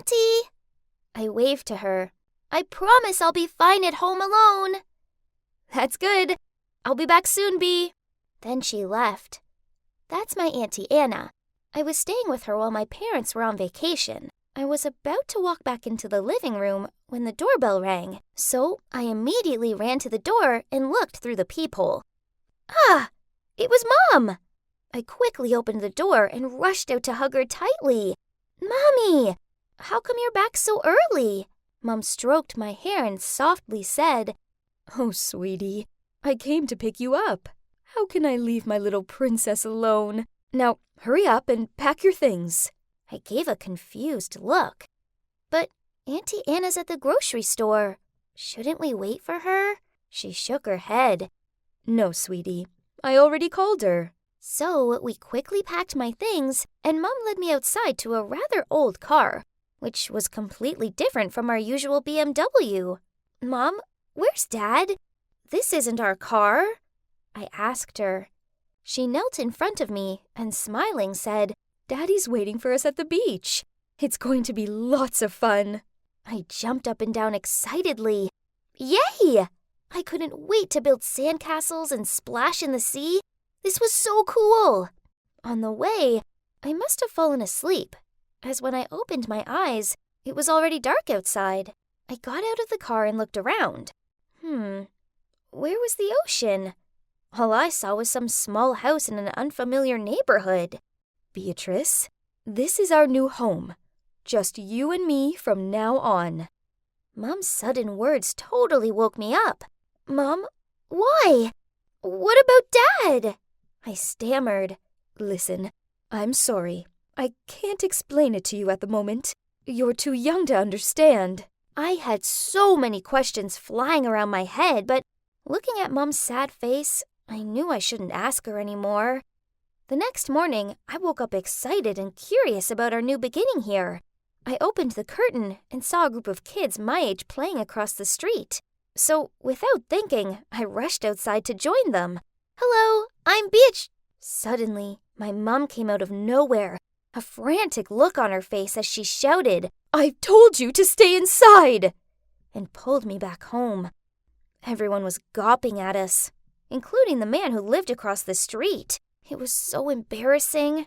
Auntie! I waved to her. I promise I'll be fine at home alone. That's good. I'll be back soon, Bee. Then she left. That's my Auntie Anna. I was staying with her while my parents were on vacation. I was about to walk back into the living room when the doorbell rang, so I immediately ran to the door and looked through the peephole. Ah! It was Mom! I quickly opened the door and rushed out to hug her tightly. Mommy! How come you're back so early? Mom stroked my hair and softly said, Oh, sweetie, I came to pick you up. How can I leave my little princess alone? Now, hurry up and pack your things. I gave a confused look. But Auntie Anna's at the grocery store. Shouldn't we wait for her? She shook her head. No, sweetie. I already called her. So we quickly packed my things, and Mom led me outside to a rather old car, which was completely different from our usual BMW. Mom, where's Dad? This isn't our car. I asked her. She knelt in front of me and smiling said, Daddy's waiting for us at the beach. It's going to be lots of fun. I jumped up and down excitedly. Yay! I couldn't wait to build sandcastles and splash in the sea. This was so cool. On the way, I must have fallen asleep, as when I opened my eyes, it was already dark outside. I got out of the car and looked around. Where was the ocean? All I saw was some small house in an unfamiliar neighborhood. Beatrice, this is our new home. Just you and me from now on. Mom's sudden words totally woke me up. Mom, why? What about Dad? I stammered. Listen, I'm sorry. I can't explain it to you at the moment. You're too young to understand. I had so many questions flying around my head, but looking at Mom's sad face, I knew I shouldn't ask her anymore. The next morning, I woke up excited and curious about our new beginning here. I opened the curtain and saw a group of kids my age playing across the street. So, without thinking, I rushed outside to join them. Hello, I'm Beach. Suddenly, my mom came out of nowhere, a frantic look on her face as she shouted, I've told you to stay inside! And pulled me back home. Everyone was gawping at us, including the man who lived across the street. It was so embarrassing.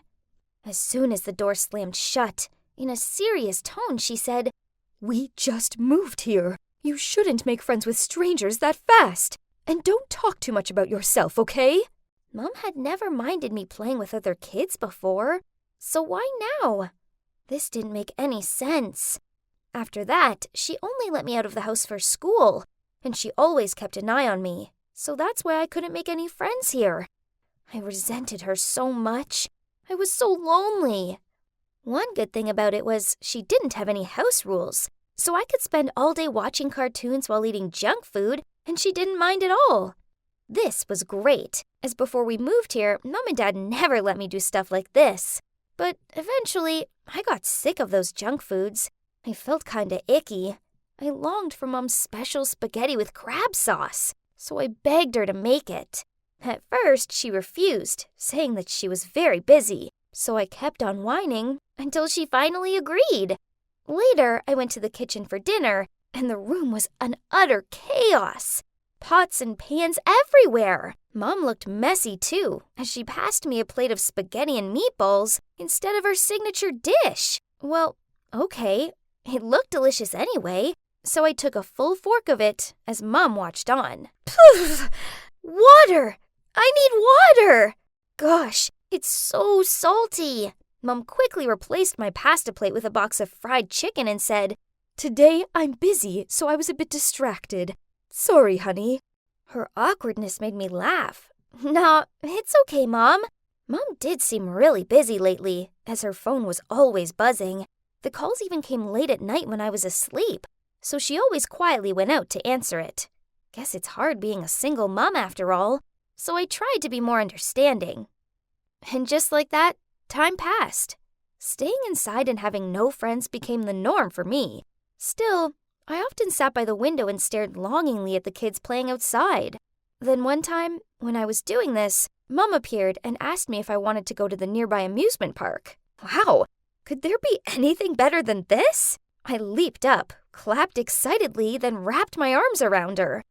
As soon as the door slammed shut, in a serious tone, she said, We just moved here. You shouldn't make friends with strangers that fast. And don't talk too much about yourself, okay? Mom had never minded me playing with other kids before, so why now? This didn't make any sense. After that, she only let me out of the house for school, and she always kept an eye on me, so that's why I couldn't make any friends here. I resented her so much. I was so lonely. One good thing about it was she didn't have any house rules, so I could spend all day watching cartoons while eating junk food, and she didn't mind at all. This was great, as before we moved here, Mom and Dad never let me do stuff like this. But eventually, I got sick of those junk foods. I felt kinda icky. I longed for Mom's special spaghetti with crab sauce, so I begged her to make it. At first, she refused, saying that she was very busy, so I kept on whining until she finally agreed. Later, I went to the kitchen for dinner, and the room was an utter chaos. Pots and pans everywhere. Mom looked messy too, as she passed me a plate of spaghetti and meatballs instead of her signature dish. Well, okay, it looked delicious anyway, so I took a full fork of it as Mom watched on. Water! I need water! Gosh, it's so salty. Mom quickly replaced my pasta plate with a box of fried chicken and said, Today I'm busy, so I was a bit distracted. Sorry, honey. Her awkwardness made me laugh. Nah, it's okay, Mom. Mom did seem really busy lately, as her phone was always buzzing. The calls even came late at night when I was asleep, so she always quietly went out to answer it. Guess it's hard being a single mom after all, so I tried to be more understanding. And just like that, time passed. Staying inside and having no friends became the norm for me. Still, I often sat by the window and stared longingly at the kids playing outside. Then one time, when I was doing this, Mom appeared and asked me if I wanted to go to the nearby amusement park. Wow, could there be anything better than this? I leaped up, clapped excitedly, then wrapped my arms around her.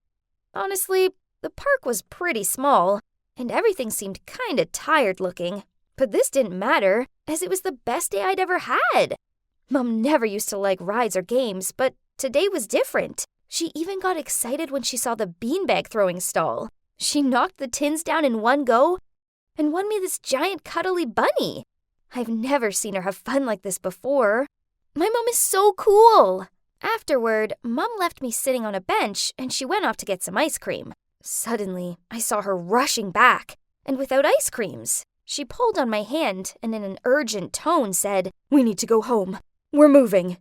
Honestly, the park was pretty small, and everything seemed kinda tired looking. But this didn't matter, as it was the best day I'd ever had. Mom never used to like rides or games, but today was different. She even got excited when she saw the beanbag throwing stall. She knocked the tins down in one go and won me this giant cuddly bunny. I've never seen her have fun like this before. My mom is so cool. Afterward, Mom left me sitting on a bench and she went off to get some ice cream. Suddenly, I saw her rushing back, and without ice creams. She pulled on my hand and in an urgent tone said, "We need to go home. We're moving."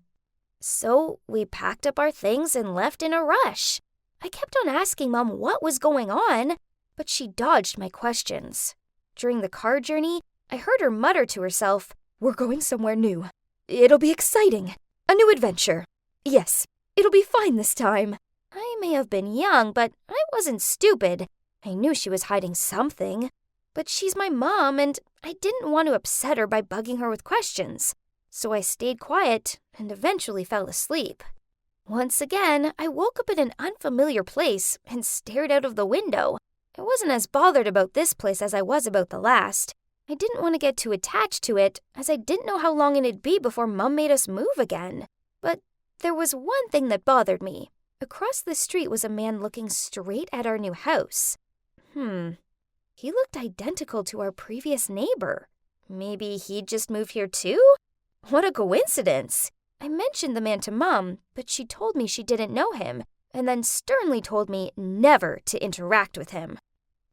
So we packed up our things and left in a rush. I kept on asking Mom what was going on, but she dodged my questions. During the car journey, I heard her mutter to herself, "We're going somewhere new. It'll be exciting. A new adventure. Yes, it'll be fine this time." I may have been young, but I wasn't stupid. I knew she was hiding something. But she's my mom, and I didn't want to upset her by bugging her with questions. So I stayed quiet and eventually fell asleep. Once again, I woke up in an unfamiliar place and stared out of the window. I wasn't as bothered about this place as I was about the last. I didn't want to get too attached to it, as I didn't know how long it'd be before Mom made us move again. But there was one thing that bothered me. Across the street was a man looking straight at our new house. He looked identical to our previous neighbor. Maybe he'd just moved here too? What a coincidence! I mentioned the man to Mom, but she told me she didn't know him, and then sternly told me never to interact with him.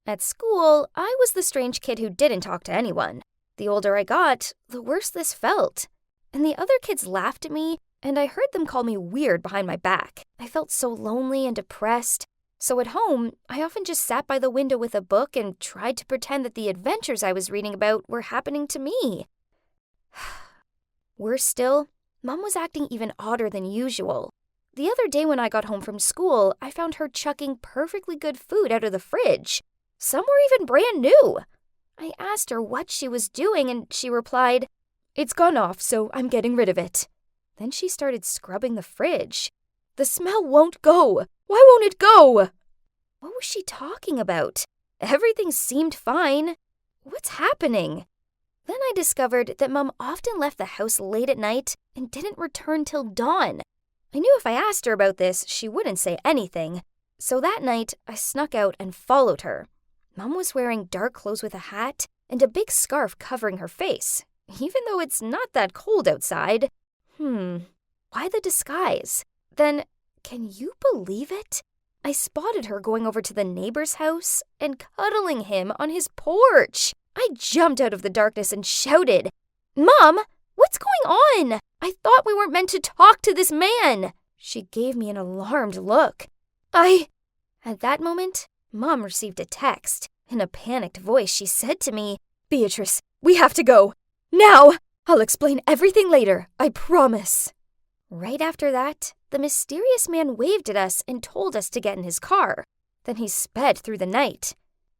At school, I was the strange kid who didn't talk to anyone. The older I got, the worse this felt. And the other kids laughed at me, and I heard them call me weird behind my back. I felt so lonely and depressed. So at home, I often just sat by the window with a book and tried to pretend that the adventures I was reading about were happening to me. Worse still, Mom was acting even odder than usual. The other day when I got home from school, I found her chucking perfectly good food out of the fridge. Some were even brand new. I asked her what she was doing, and she replied, "It's gone off, so I'm getting rid of it." Then she started scrubbing the fridge. "The smell won't go. Why won't it go?" What was she talking about? Everything seemed fine. What's happening? Then I discovered that Mom often left the house late at night and didn't return till dawn. I knew if I asked her about this, she wouldn't say anything. So that night, I snuck out and followed her. Mom was wearing dark clothes with a hat and a big scarf covering her face, even though it's not that cold outside. Why the disguise? Then, can you believe it? I spotted her going over to the neighbor's house and cuddling him on his porch. I jumped out of the darkness and shouted, "Mom, what's going on? I thought we weren't meant to talk to this man." She gave me an alarmed look. At that moment, Mom received a text. In a panicked voice, she said to me, "Beatrice, we have to go. Now! I'll explain everything later, I promise." Right after that, the mysterious man waved at us and told us to get in his car. Then he sped through the night.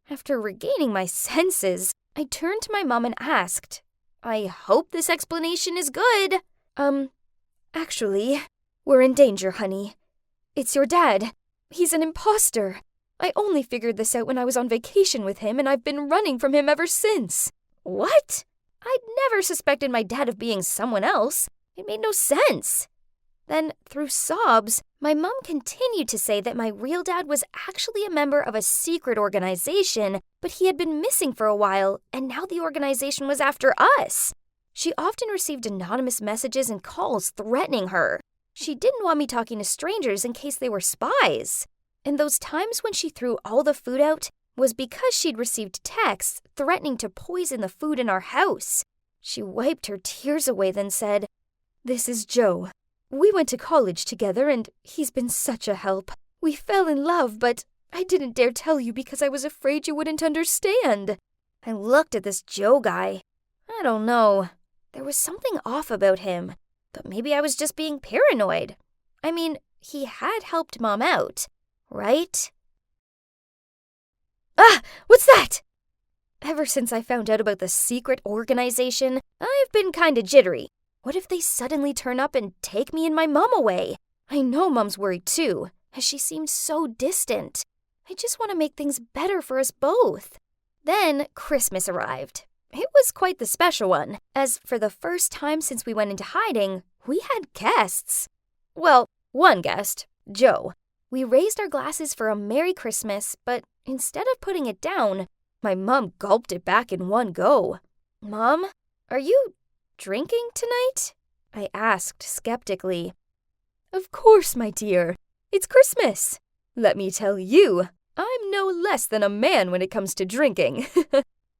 After regaining my senses, I turned to my mom and asked, "I hope this explanation is good." Actually, we're in danger, honey. It's your dad. He's an imposter. I only figured this out when I was on vacation with him, and I've been running from him ever since." What? I'd never suspected my dad of being someone else. It made no sense. Then, through sobs, my mom continued to say that my real dad was actually a member of a secret organization, but he had been missing for a while, and now the organization was after us. She often received anonymous messages and calls threatening her. She didn't want me talking to strangers in case they were spies. And those times when she threw all the food out was because she'd received texts threatening to poison the food in our house. She wiped her tears away, then said, "This is Joe. We went to college together, and he's been such a help. We fell in love, but I didn't dare tell you because I was afraid you wouldn't understand." I looked at this Joe guy. I don't know. There was something off about him, but maybe I was just being paranoid. I mean, he had helped Mom out, right? What's that? Ever since I found out about the secret organization, I've been kinda jittery. What if they suddenly turn up and take me and my mom away? I know Mom's worried too, as she seemed so distant. I just want to make things better for us both. Then Christmas arrived. It was quite the special one, as for the first time since we went into hiding, we had guests. Well, one guest, Joe. We raised our glasses for a Merry Christmas, but instead of putting it down, my mom gulped it back in one go. Mom, are you drinking tonight? I asked skeptically. Of course, my dear. It's Christmas. Let me tell you, I'm no less than a man when it comes to drinking.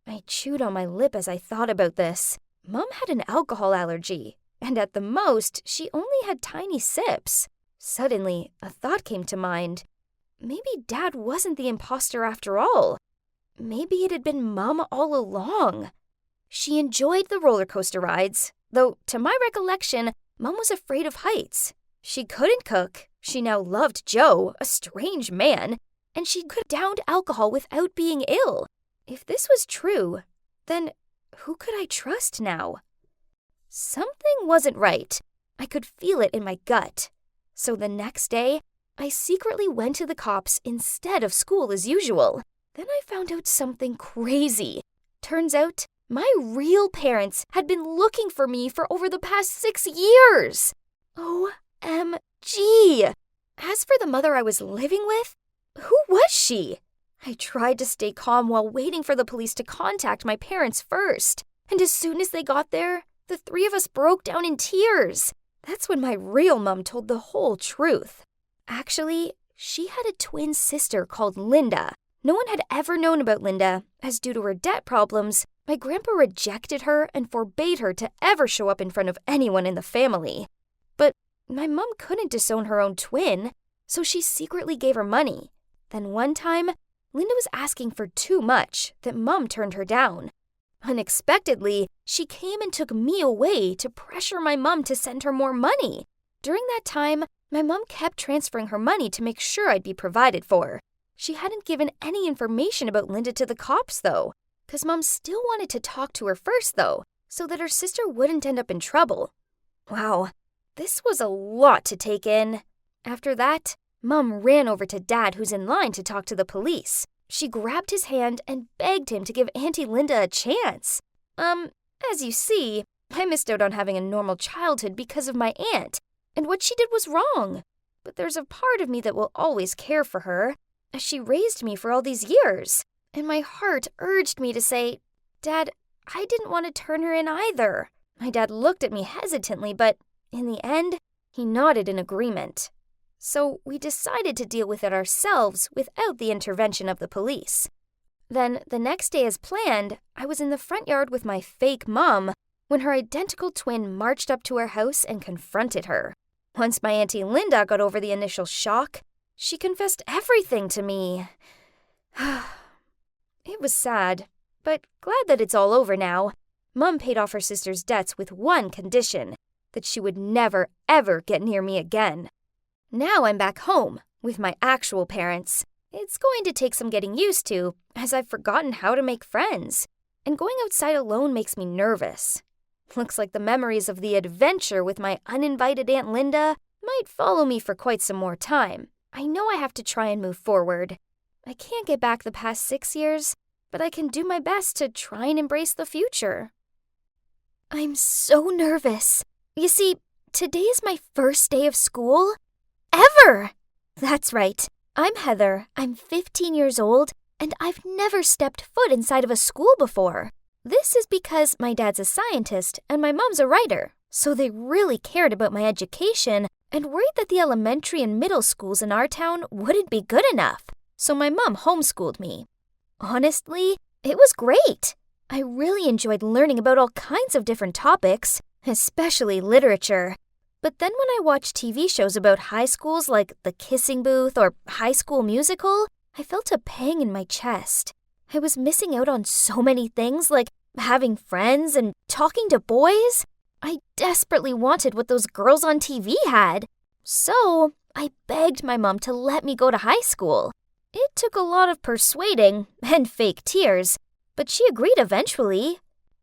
I chewed on my lip as I thought about this. Mom had an alcohol allergy, and at the most, she only had tiny sips. Suddenly, a thought came to mind. Maybe Dad wasn't the imposter after all. Maybe it had been Mom all along. She enjoyed the roller coaster rides, though to my recollection, Mom was afraid of heights. She couldn't cook. She now loved Joe, a strange man, and she could have downed alcohol without being ill. If this was true, then who could I trust now? Something wasn't right. I could feel it in my gut. So the next day, I secretly went to the cops instead of school as usual. Then I found out something crazy. Turns out, my real parents had been looking for me for over the past 6 years. OMG! As for the mother I was living with, who was she? I tried to stay calm while waiting for the police to contact my parents first. And as soon as they got there, the three of us broke down in tears. That's when my real mom told the whole truth. Actually, she had a twin sister called Linda. No one had ever known about Linda, as due to her debt problems, my grandpa rejected her and forbade her to ever show up in front of anyone in the family. But my mom couldn't disown her own twin, so she secretly gave her money. Then one time, Linda was asking for too much that Mom turned her down. Unexpectedly, she came and took me away to pressure my mom to send her more money. During that time, my mom kept transferring her money to make sure I'd be provided for. She hadn't given any information about Linda to the cops, though, because Mom still wanted to talk to her first, though, so that her sister wouldn't end up in trouble. Wow, this was a lot to take in. After that, Mom ran over to Dad, who's in line to talk to the police. She grabbed his hand and begged him to give Auntie Linda a chance. As you see, I missed out on having a normal childhood because of my aunt, and what she did was wrong. But there's a part of me that will always care for her, as she raised me for all these years. And my heart urged me to say, Dad, I didn't want to turn her in either. My dad looked at me hesitantly, but in the end, he nodded in agreement. So we decided to deal with it ourselves without the intervention of the police. Then, the next day as planned, I was in the front yard with my fake mom when her identical twin marched up to our house and confronted her. Once my Auntie Linda got over the initial shock, she confessed everything to me. It was sad, but glad that it's all over now. Mom paid off her sister's debts with one condition, that she would never, ever get near me again. Now I'm back home, with my actual parents. It's going to take some getting used to, as I've forgotten how to make friends. And going outside alone makes me nervous. Looks like the memories of the adventure with my uninvited Aunt Linda might follow me for quite some more time. I know I have to try and move forward. I can't get back the past 6 years, but I can do my best to try and embrace the future. I'm so nervous. You see, today is my first day of school ever! That's right. I'm Heather. I'm 15 years old, and I've never stepped foot inside of a school before. This is because my dad's a scientist and my mom's a writer, so they really cared about my education and worried that the elementary and middle schools in our town wouldn't be good enough. So my mom homeschooled me. Honestly, it was great. I really enjoyed learning about all kinds of different topics, especially literature. But then when I watched TV shows about high schools like The Kissing Booth or High School Musical, I felt a pang in my chest. I was missing out on so many things like having friends and talking to boys. I desperately wanted what those girls on TV had. So I begged my mom to let me go to high school. It took a lot of persuading and fake tears, but she agreed eventually.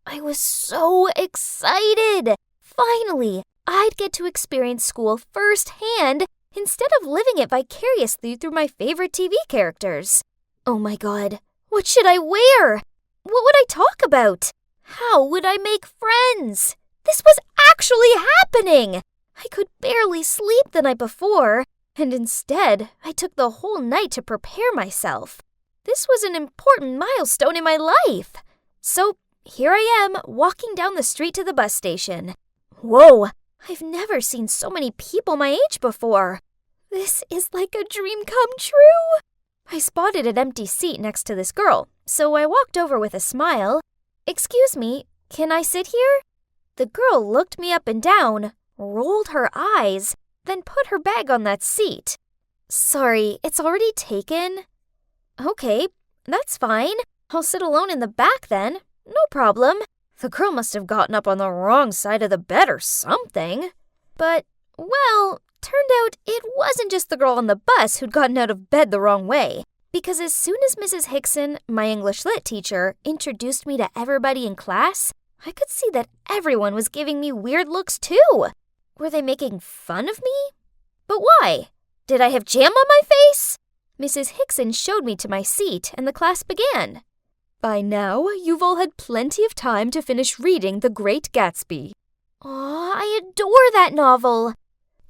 I was so excited! Finally, I'd get to experience school firsthand instead of living it vicariously through my favorite TV characters. Oh my god, what should I wear? What would I talk about? How would I make friends? This was actually happening! I could barely sleep the night before, and instead, I took the whole night to prepare myself. This was an important milestone in my life. So here I am, walking down the street to the bus station. Whoa, I've never seen so many people my age before. This is like a dream come true. I spotted an empty seat next to this girl, so I walked over with a smile. Excuse me, can I sit here? The girl looked me up and down, rolled her eyes, then put her bag on that seat. Sorry, it's already taken. Okay, that's fine. I'll sit alone in the back then. No problem. The girl must have gotten up on the wrong side of the bed or something. But, well, turned out it wasn't just the girl on the bus who'd gotten out of bed the wrong way. Because as soon as Mrs. Hickson, my English Lit teacher, introduced me to everybody in class, I could see that everyone was giving me weird looks too. Were they making fun of me? But why? Did I have jam on my face? Mrs. Hickson showed me to my seat, and the class began. By now, you've all had plenty of time to finish reading The Great Gatsby. Aw, I adore that novel.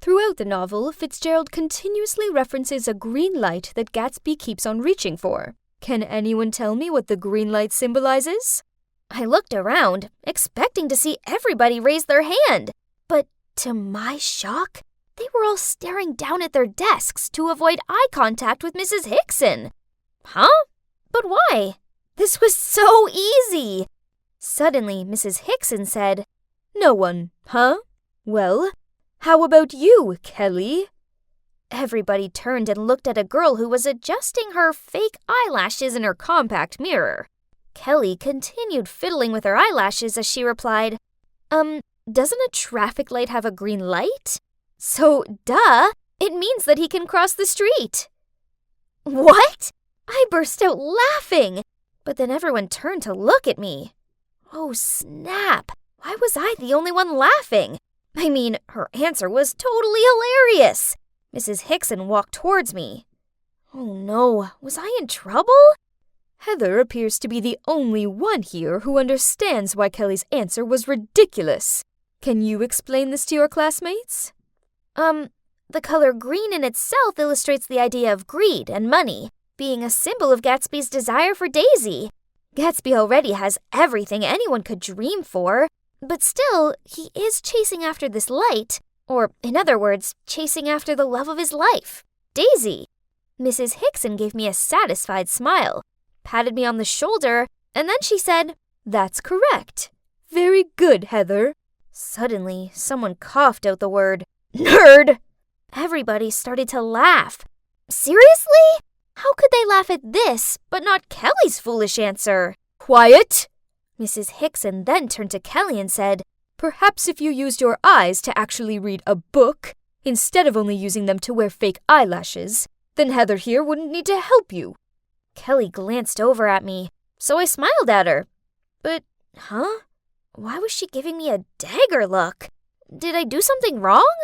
Throughout the novel, Fitzgerald continuously references a green light that Gatsby keeps on reaching for. Can anyone tell me what the green light symbolizes? I looked around, expecting to see everybody raise their hand. But to my shock, they were all staring down at their desks to avoid eye contact with Mrs. Hickson. Huh? But why? This was so easy. Suddenly, Mrs. Hickson said, No one, huh? Well, how about you, Kelly? Everybody turned and looked at a girl who was adjusting her fake eyelashes in her compact mirror. Kelly continued fiddling with her eyelashes as she replied, doesn't a traffic light have a green light? So, duh, it means that he can cross the street. What? I burst out laughing, but then everyone turned to look at me. Oh, snap. Why was I the only one laughing? I mean, her answer was totally hilarious. Mrs. Hickson walked towards me. Oh no, was I in trouble? Heather appears to be the only one here who understands why Kelly's answer was ridiculous. Can you explain this to your classmates? The color green in itself illustrates the idea of greed and money, being a symbol of Gatsby's desire for Daisy. Gatsby already has everything anyone could dream for, but still, he is chasing after this light, or, in other words, chasing after the love of his life, Daisy. Mrs. Hickson gave me a satisfied smile, patted me on the shoulder, and then she said, That's correct. Very good, Heather. Suddenly, someone coughed out the word, Nerd! Everybody started to laugh. Seriously? How could they laugh at this, but not Kelly's foolish answer? Quiet! Mrs. Hickson then turned to Kelly and said, Perhaps if you used your eyes to actually read a book, instead of only using them to wear fake eyelashes, then Heather here wouldn't need to help you. Kelly glanced over at me, so I smiled at her. But, why was she giving me a dagger look? Did I do something wrong?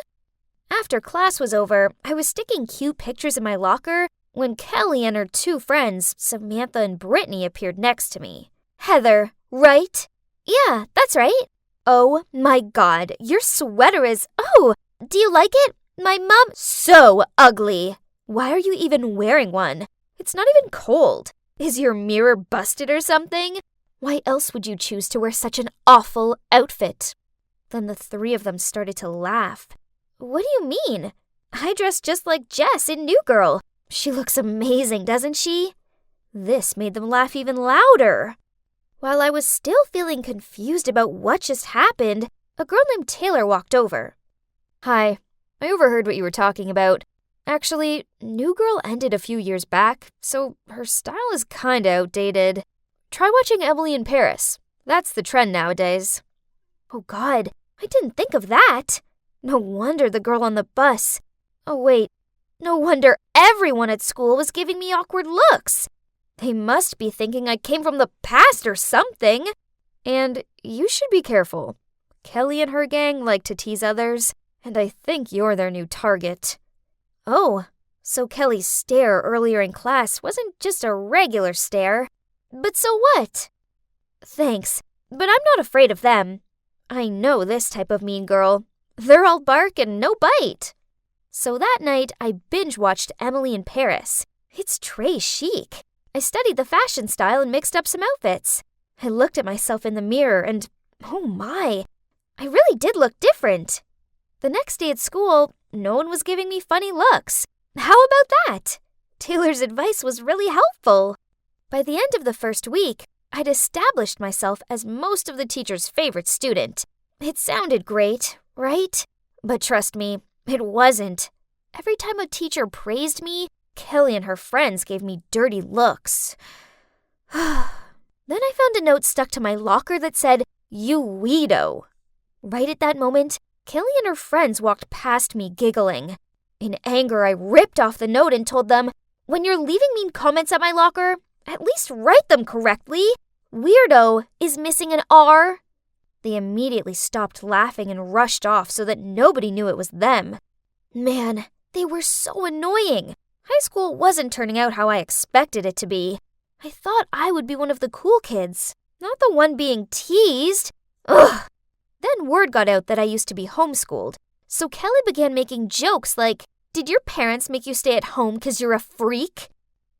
After class was over, I was sticking cute pictures in my locker when Kelly and her two friends, Samantha and Brittany, appeared next to me. Heather, right? Yeah, that's right. Oh my god, your sweater is... Oh, do you like it? My mom... So ugly. Why are you even wearing one? It's not even cold. Is your mirror busted or something? Why else would you choose to wear such an awful outfit? Then the three of them started to laugh. What do you mean? I dress just like Jess in New Girl. She looks amazing, doesn't she? This made them laugh even louder. While I was still feeling confused about what just happened, a girl named Taylor walked over. Hi, I overheard what you were talking about. Actually, New Girl ended a few years back, so her style is kinda outdated. Try watching Emily in Paris. That's the trend nowadays. Oh god, I didn't think of that. No wonder the girl on the bus. Oh wait, no wonder everyone at school was giving me awkward looks. They must be thinking I came from the past or something. And you should be careful. Kelly and her gang like to tease others, and I think you're their new target." Oh, so Kelly's stare earlier in class wasn't just a regular stare. But so what? Thanks, but I'm not afraid of them. I know this type of mean girl. They're all bark and no bite. So that night, I binge-watched Emily in Paris. It's très chic. I studied the fashion style and mixed up some outfits. I looked at myself in the mirror and, oh my, I really did look different. The next day at school, no one was giving me funny looks. How about that? Taylor's advice was really helpful. By the end of the first week, I'd established myself as most of the teacher's favorite student. It sounded great, right? But trust me, it wasn't. Every time a teacher praised me, Kelly and her friends gave me dirty looks. Then I found a note stuck to my locker that said, "You weirdo." Right at that moment, Kelly and her friends walked past me giggling. In anger, I ripped off the note and told them, "When you're leaving mean comments at my locker, at least write them correctly. Weirdo is missing an R." They immediately stopped laughing and rushed off so that nobody knew it was them. Man, they were so annoying. High school wasn't turning out how I expected it to be. I thought I would be one of the cool kids, not the one being teased. Ugh! Then word got out that I used to be homeschooled, so Kelly began making jokes like, "Did your parents make you stay at home because you're a freak?"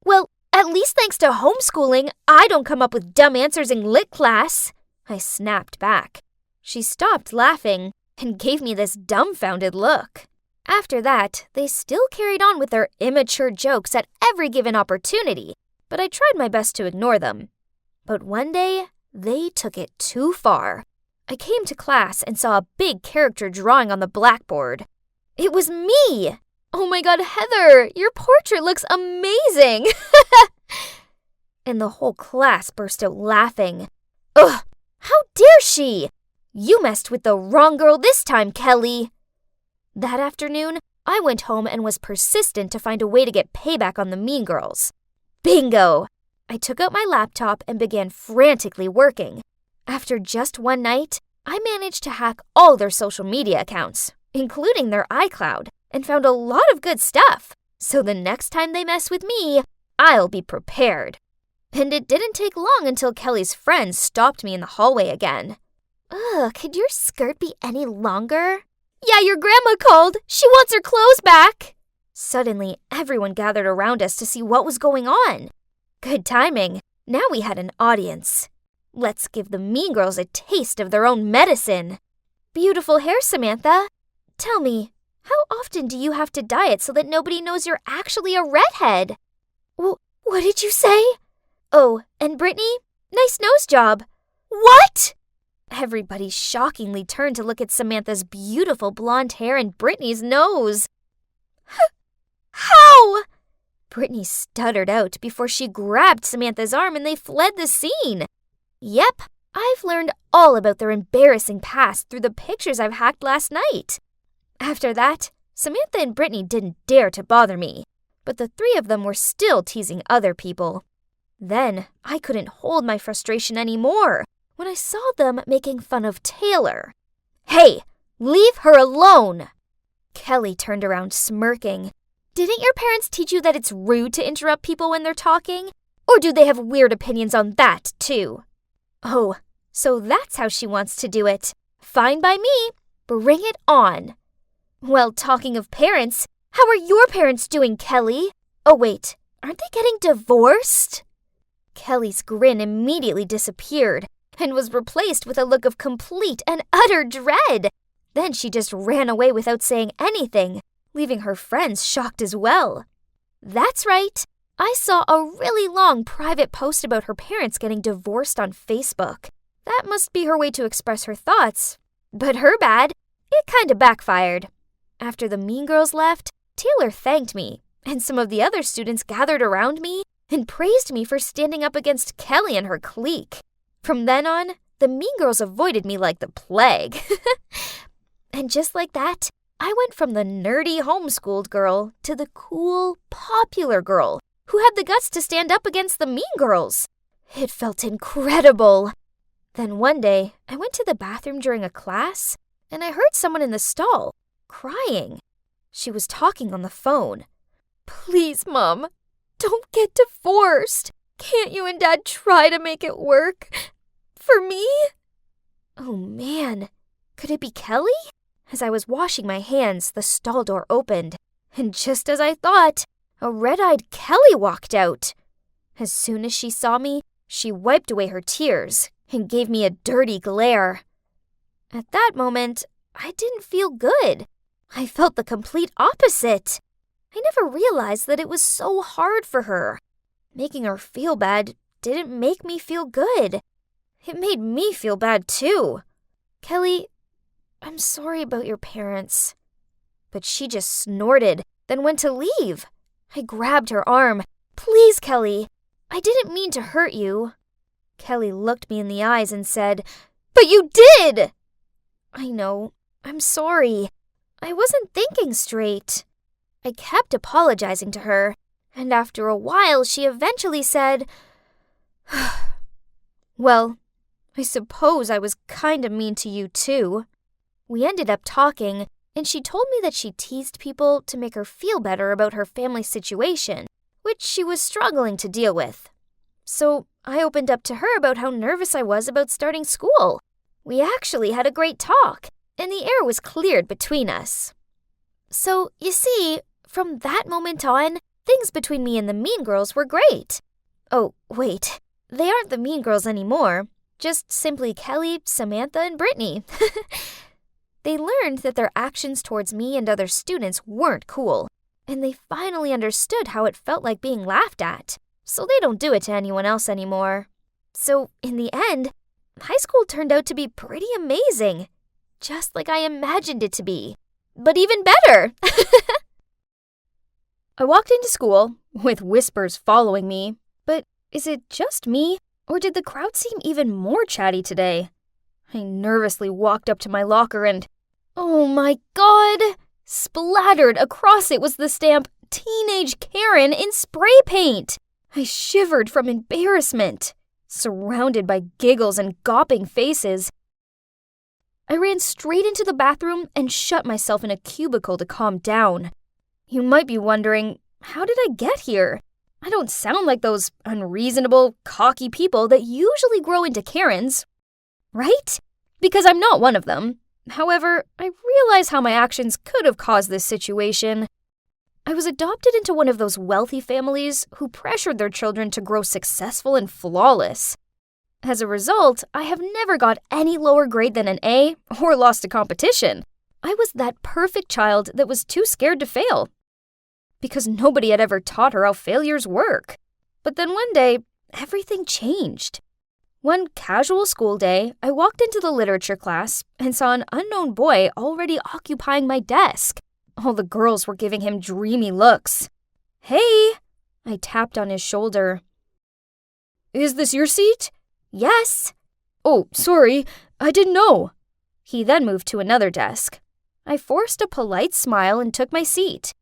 Well, at least thanks to homeschooling, I don't come up with dumb answers in lit class. I snapped back. She stopped laughing and gave me this dumbfounded look. After that, they still carried on with their immature jokes at every given opportunity, but I tried my best to ignore them. But one day, they took it too far. I came to class and saw a big character drawing on the blackboard. It was me! "Oh my God, Heather, your portrait looks amazing!" And the whole class burst out laughing. Ugh! How dare she? You messed with the wrong girl this time, Kelly. That afternoon, I went home and was persistent to find a way to get payback on the mean girls. Bingo! I took out my laptop and began frantically working. After just one night, I managed to hack all their social media accounts, including their iCloud, and found a lot of good stuff. So the next time they mess with me, I'll be prepared. And it didn't take long until Kelly's friends stopped me in the hallway again. Ugh, could your skirt be any longer? Yeah, your grandma called. She wants her clothes back. Suddenly, everyone gathered around us to see what was going on. Good timing. Now we had an audience. Let's give the mean girls a taste of their own medicine. Beautiful hair, Samantha. Tell me, how often do you have to dye it so that nobody knows you're actually a redhead? What did you say? Oh, and Brittany, nice nose job. What? Everybody shockingly turned to look at Samantha's beautiful blonde hair and Brittany's nose. How? Brittany stuttered out before she grabbed Samantha's arm and they fled the scene. Yep, I've learned all about their embarrassing past through the pictures I've hacked last night. After that, Samantha and Brittany didn't dare to bother me, but the three of them were still teasing other people. Then I couldn't hold my frustration anymore when I saw them making fun of Taylor. Hey, leave her alone! Kelly turned around smirking. Didn't your parents teach you that it's rude to interrupt people when they're talking? Or do they have weird opinions on that, too? Oh, so that's how she wants to do it. Fine by me. Bring it on. Well, talking of parents, how are your parents doing, Kelly? Oh, wait, aren't they getting divorced? Kelly's grin immediately disappeared and was replaced with a look of complete and utter dread. Then she just ran away without saying anything, leaving her friends shocked as well. That's right. I saw a really long private post about her parents getting divorced on Facebook. That must be her way to express her thoughts. But her bad. It kinda backfired. After the mean girls left, Taylor thanked me, and some of the other students gathered around me and praised me for standing up against Kelly and her clique. From then on, the mean girls avoided me like the plague. And just like that, I went from the nerdy homeschooled girl to the cool, popular girl who had the guts to stand up against the mean girls. It felt incredible. Then one day, I went to the bathroom during a class, and I heard someone in the stall crying. She was talking on the phone. "Please, Mom, don't get divorced. Can't you and Dad try to make it work? For me?" Oh man, could it be Kelly? As I was washing my hands, the stall door opened, and just as I thought, a red-eyed Kelly walked out. As soon as she saw me, she wiped away her tears and gave me a dirty glare. At that moment, I didn't feel good. I felt the complete opposite. I never realized that it was so hard for her. Making her feel bad didn't make me feel good. It made me feel bad too. "Kelly, I'm sorry about your parents." But she just snorted, then went to leave. I grabbed her arm. "Please, Kelly, I didn't mean to hurt you." Kelly looked me in the eyes and said, "But you did!" "I know. I'm sorry. I wasn't thinking straight." I kept apologizing to her, and after a while she eventually said, "Well, I suppose I was kinda mean to you too." We ended up talking, and she told me that she teased people to make her feel better about her family situation, which she was struggling to deal with. So I opened up to her about how nervous I was about starting school. We actually had a great talk, and the air was cleared between us. So, you see, from that moment on, things between me and the mean girls were great. Oh, wait, they aren't the mean girls anymore, just simply Kelly, Samantha, and Brittany. They learned that their actions towards me and other students weren't cool, and they finally understood how it felt like being laughed at, so they don't do it to anyone else anymore. So, in the end, high school turned out to be pretty amazing, just like I imagined it to be, but even better. I walked into school, with whispers following me, but is it just me, or did the crowd seem even more chatty today? I nervously walked up to my locker and, oh my God! Splattered across it was the stamp, "Teenage Karen" in spray paint. I shivered from embarrassment. Surrounded by giggles and gawping faces, I ran straight into the bathroom and shut myself in a cubicle to calm down. You might be wondering, how did I get here? I don't sound like those unreasonable, cocky people that usually grow into Karens, right? Because I'm not one of them. However, I realize how my actions could have caused this situation. I was adopted into one of those wealthy families who pressured their children to grow successful and flawless. As a result, I have never got any lower grade than an A or lost a competition. I was that perfect child that was too scared to fail, because nobody had ever taught her how failures work. But then one day, everything changed. One casual school day, I walked into the literature class and saw an unknown boy already occupying my desk. All the girls were giving him dreamy looks. "Hey!" I tapped on his shoulder. "Is this your seat?" "Yes." "Oh, sorry, I didn't know." He then moved to another desk. I forced a polite smile and took my seat.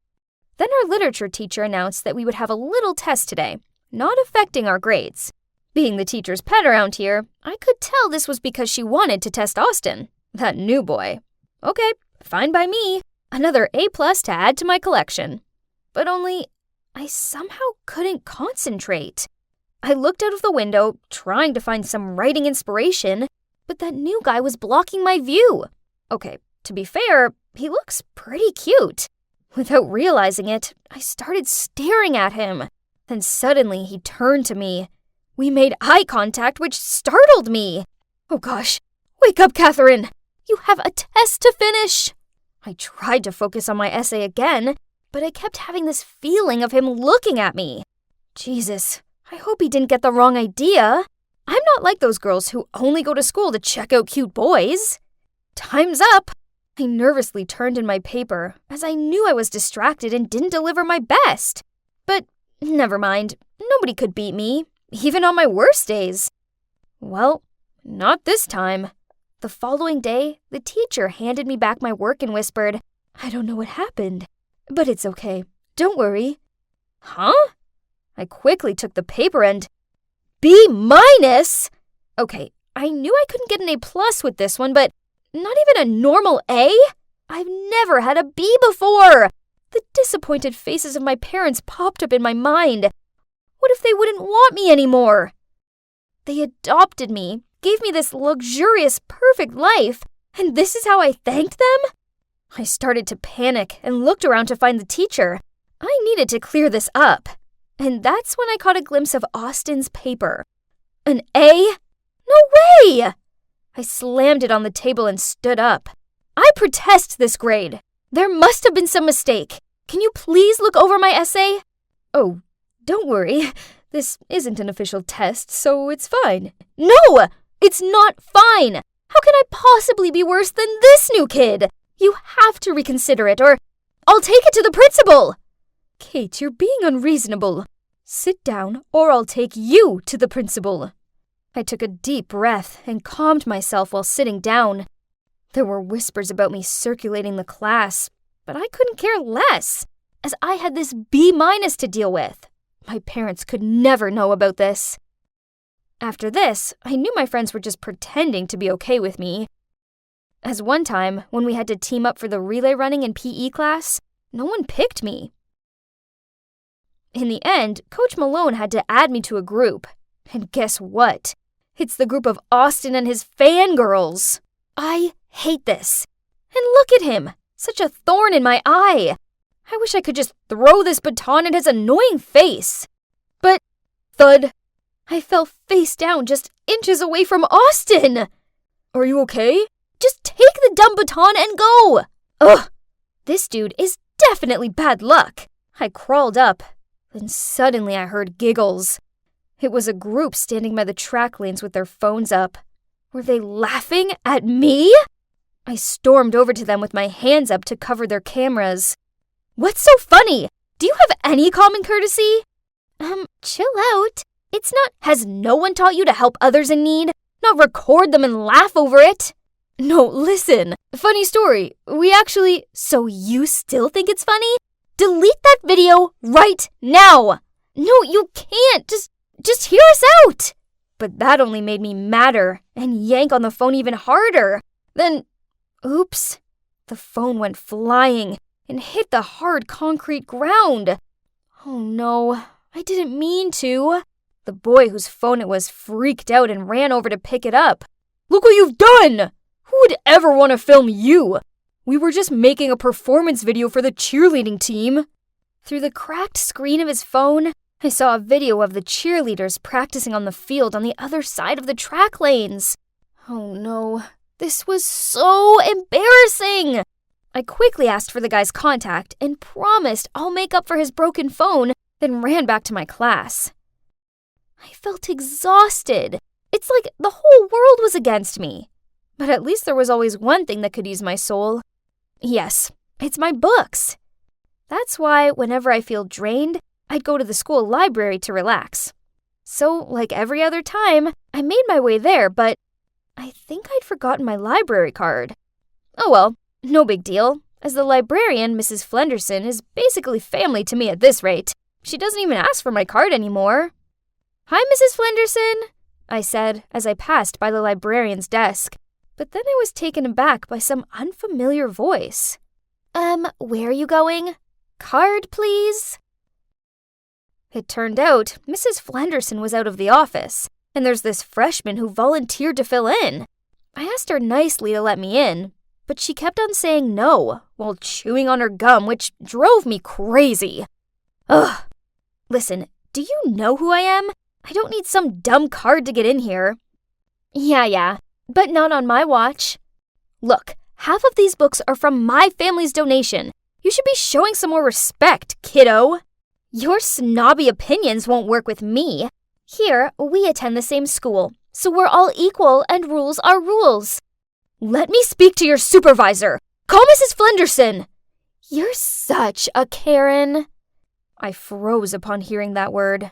Then our literature teacher announced that we would have a little test today, not affecting our grades. Being the teacher's pet around here, I could tell this was because she wanted to test Austin, that new boy. Okay, fine by me. Another A+ to add to my collection. But only, I somehow couldn't concentrate. I looked out of the window, trying to find some writing inspiration, but that new guy was blocking my view. Okay, to be fair, he looks pretty cute. Without realizing it, I started staring at him. Then suddenly he turned to me. We made eye contact, which startled me. Oh gosh, wake up, Catherine! You have a test to finish! I tried to focus on my essay again, but I kept having this feeling of him looking at me. Jesus, I hope he didn't get the wrong idea. I'm not like those girls who only go to school to check out cute boys. Time's up! I nervously turned in my paper, as I knew I was distracted and didn't deliver my best. But never mind, nobody could beat me, even on my worst days. Well, not this time. The following day, the teacher handed me back my work and whispered, "I don't know what happened, but it's okay. Don't worry." Huh? I quickly took the paper and... B-? Okay, I knew I couldn't get an A+ with this one, but not even a normal A? I've never had a B before! The disappointed faces of my parents popped up in my mind. What if they wouldn't want me anymore? They adopted me, gave me this luxurious, perfect life, and this is how I thanked them? I started to panic and looked around to find the teacher. I needed to clear this up. And that's when I caught a glimpse of Austin's paper. An A? No way! I slammed it on the table and stood up. I protest this grade. There must have been some mistake. Can you please look over my essay? Oh, don't worry. This isn't an official test, so it's fine. No! It's not fine! How can I possibly be worse than this new kid? You have to reconsider it, or I'll take it to the principal! Kate, you're being unreasonable. Sit down, or I'll take you to the principal. I took a deep breath and calmed myself while sitting down. There were whispers about me circulating the class, but I couldn't care less, as I had this B- to deal with. My parents could never know about this. After this, I knew my friends were just pretending to be okay with me. As one time, when we had to team up for the relay running in PE class, no one picked me. In the end, Coach Malone had to add me to a group. And guess what? It's the group of Austin and his fangirls. I hate this. And look at him, such a thorn in my eye. I wish I could just throw this baton at his annoying face. But, thud, I fell face down just inches away from Austin. Are you okay? Just take the dumb baton and go. Ugh, this dude is definitely bad luck. I crawled up, then suddenly I heard giggles. It was a group standing by the track lanes with their phones up. Were they laughing at me? I stormed over to them with my hands up to cover their cameras. What's so funny? Do you have any common courtesy? Chill out. It's not, has no one taught you to help others in need? Not record them and laugh over it? No, listen. Funny story. So you still think it's funny? Delete that video right now. No, you can't. Just hear us out. But that only made me madder and yank on the phone even harder. Then, oops, the phone went flying and hit the hard concrete ground. Oh no, I didn't mean to. The boy whose phone it was freaked out and ran over to pick it up. Look what you've done! Who would ever want to film you? We were just making a performance video for the cheerleading team. Through the cracked screen of his phone, I saw a video of the cheerleaders practicing on the field on the other side of the track lanes. Oh no, this was so embarrassing! I quickly asked for the guy's contact and promised I'll make up for his broken phone, then ran back to my class. I felt exhausted. It's like the whole world was against me. But at least there was always one thing that could ease my soul. Yes, it's my books. That's why whenever I feel drained, I'd go to the school library to relax. So, like every other time, I made my way there, but I think I'd forgotten my library card. Oh well, no big deal, as the librarian, Mrs. Flenderson, is basically family to me at this rate. She doesn't even ask for my card anymore. Hi, Mrs. Flenderson, I said as I passed by the librarian's desk. But then I was taken aback by some unfamiliar voice. Where are you going? Card, please? It turned out Mrs. Flenderson was out of the office, and there's this freshman who volunteered to fill in. I asked her nicely to let me in, but she kept on saying no, while chewing on her gum, which drove me crazy. Ugh. Listen, do you know who I am? I don't need some dumb card to get in here. Yeah, but not on my watch. Look, half of these books are from my family's donation. You should be showing some more respect, kiddo. Your snobby opinions won't work with me. Here, we attend the same school, so we're all equal and rules are rules. Let me speak to your supervisor. Call Mrs. Flenderson. You're such a Karen. I froze upon hearing that word.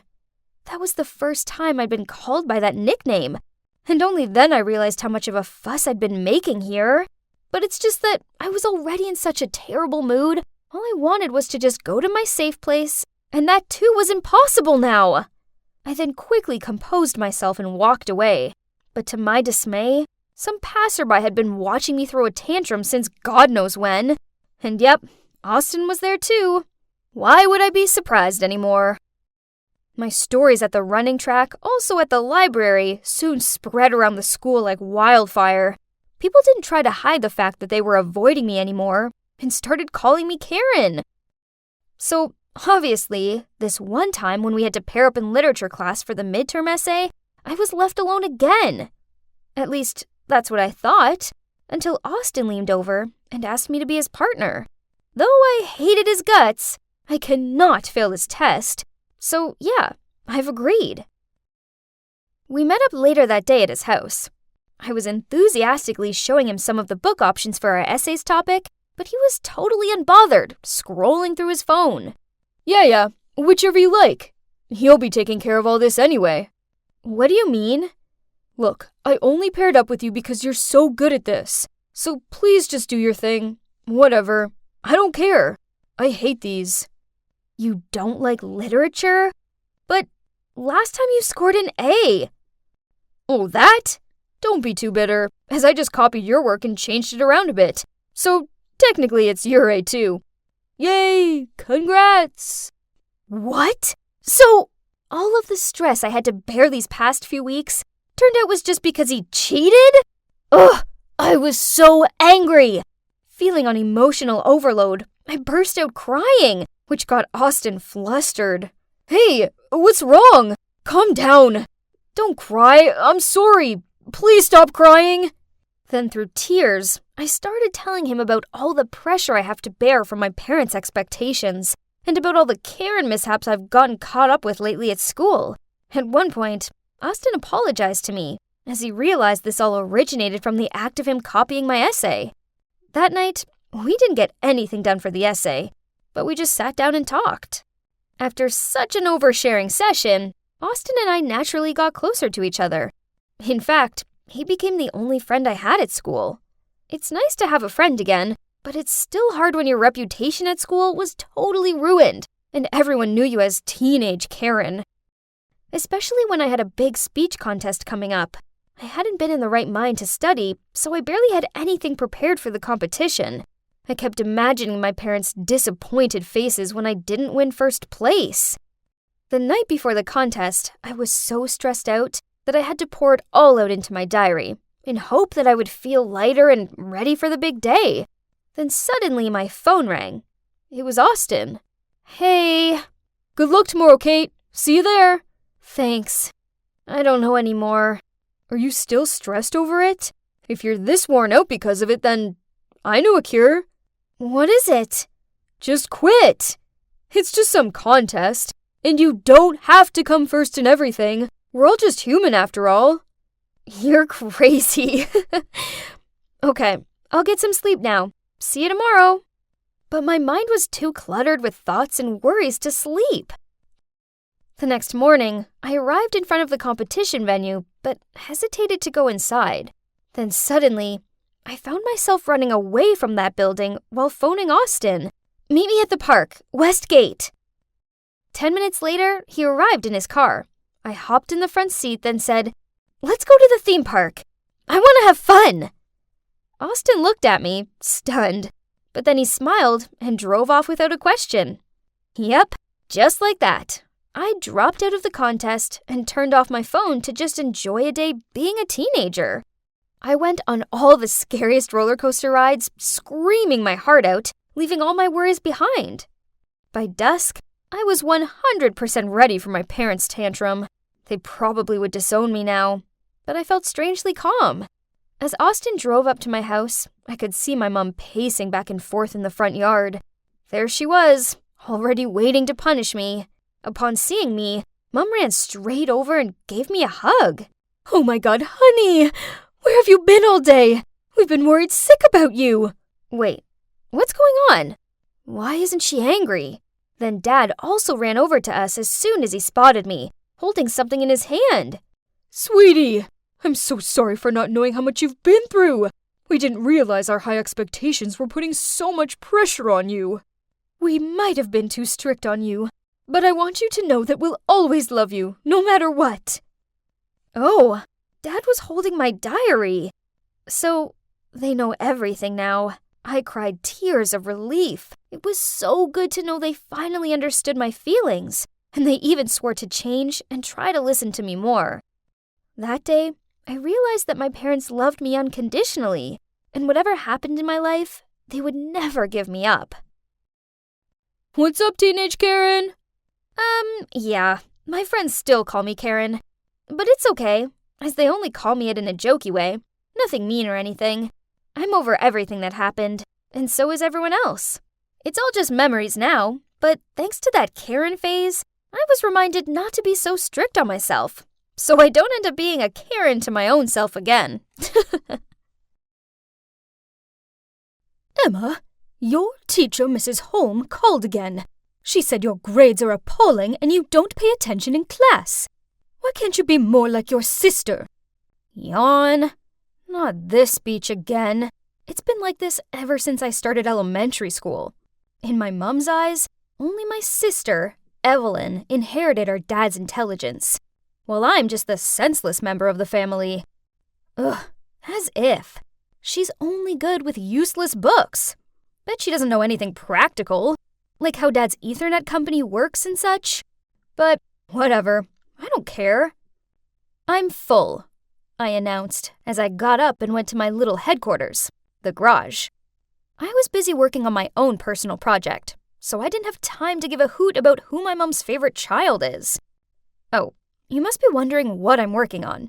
That was the first time I'd been called by that nickname, and only then I realized how much of a fuss I'd been making here. But it's just that I was already in such a terrible mood. All I wanted was to just go to my safe place, and that too was impossible now. I then quickly composed myself and walked away. But to my dismay, some passerby had been watching me throw a tantrum since God knows when. And yep, Austin was there too. Why would I be surprised anymore? My stories at the running track, also at the library, soon spread around the school like wildfire. People didn't try to hide the fact that they were avoiding me anymore and started calling me Karen. So, obviously, this one time when we had to pair up in literature class for the midterm essay, I was left alone again. At least, that's what I thought, until Austin leaned over and asked me to be his partner. Though I hated his guts, I cannot fail this test. So, yeah, I've agreed. We met up later that day at his house. I was enthusiastically showing him some of the book options for our essays topic, but he was totally unbothered, scrolling through his phone. Yeah, whichever you like. He'll be taking care of all this anyway. What do you mean? Look, I only paired up with you because you're so good at this. So please just do your thing. Whatever. I don't care. I hate these. You don't like literature? But last time you scored an A. Oh, that? Don't be too bitter, as I just copied your work and changed it around a bit. So technically it's your A too. Yay! Congrats! What? So all of the stress I had to bear these past few weeks turned out was just because he cheated? Ugh! I was so angry! Feeling on emotional overload, I burst out crying, which got Austin flustered. Hey, what's wrong? Calm down. Don't cry. I'm sorry. Please stop crying. Then through tears, I started telling him about all the pressure I have to bear from my parents' expectations, and about all the Karen mishaps I've gotten caught up with lately at school. At one point, Austin apologized to me, as he realized this all originated from the act of him copying my essay. That night, we didn't get anything done for the essay, but we just sat down and talked. After such an oversharing session, Austin and I naturally got closer to each other. In fact, he became the only friend I had at school. It's nice to have a friend again, but it's still hard when your reputation at school was totally ruined, and everyone knew you as teenage Karen. Especially when I had a big speech contest coming up. I hadn't been in the right mind to study, so I barely had anything prepared for the competition. I kept imagining my parents' disappointed faces when I didn't win first place. The night before the contest, I was so stressed out that I had to pour it all out into my diary, in hope that I would feel lighter and ready for the big day. Then suddenly my phone rang. It was Austin. Hey. Good luck tomorrow, Kate. See you there. Thanks. I don't know anymore. Are you still stressed over it? If you're this worn out because of it, then I know a cure. What is it? Just quit. It's just some contest, and you don't have to come first in everything. We're all just human after all. You're crazy. Okay, I'll get some sleep now. See you tomorrow. But my mind was too cluttered with thoughts and worries to sleep. The next morning, I arrived in front of the competition venue, but hesitated to go inside. Then suddenly, I found myself running away from that building while phoning Austin. Meet me at the park, West Gate. 10 minutes later, he arrived in his car. I hopped in the front seat, then said, "Let's go to the theme park. I want to have fun." Austin looked at me, stunned, but then he smiled and drove off without a question. Yep, just like that. I dropped out of the contest and turned off my phone to just enjoy a day being a teenager. I went on all the scariest roller coaster rides, screaming my heart out, leaving all my worries behind. By dusk, I was 100% ready for my parents' tantrum. They probably would disown me now, but I felt strangely calm. As Austin drove up to my house, I could see my mom pacing back and forth in the front yard. There she was, already waiting to punish me. Upon seeing me, Mom ran straight over and gave me a hug. "Oh my God, honey! Where have you been all day? We've been worried sick about you." Wait, what's going on? Why isn't she angry? Then Dad also ran over to us as soon as he spotted me, holding something in his hand. "Sweetie, I'm so sorry for not knowing how much you've been through. We didn't realize our high expectations were putting so much pressure on you. We might have been too strict on you, but I want you to know that we'll always love you, no matter what." Oh, Dad was holding my diary. So, they know everything now. I cried tears of relief. It was so good to know they finally understood my feelings, and they even swore to change and try to listen to me more. That day, I realized that my parents loved me unconditionally, and whatever happened in my life, they would never give me up. What's up, teenage Karen? Yeah, my friends still call me Karen. But it's okay, as they only call me it in a jokey way. Nothing mean or anything. I'm over everything that happened, and so is everyone else. It's all just memories now, but thanks to that Karen phase, I was reminded not to be so strict on myself, so I don't end up being a Karen to my own self again. Emma, your teacher, Mrs. Holm, called again. She said your grades are appalling and you don't pay attention in class. Why can't you be more like your sister? Yawn. Not this speech again. It's been like this ever since I started elementary school. In my mom's eyes, only my sister, Evelyn, inherited our dad's intelligence, while I'm just the senseless member of the family. Ugh, as if. She's only good with useless books. Bet she doesn't know anything practical, like how Dad's Ethernet company works and such. But whatever, I don't care. I'm full, I announced as I got up and went to my little headquarters, the garage. I was busy working on my own personal project, so I didn't have time to give a hoot about who my mom's favorite child is. Oh, you must be wondering what I'm working on.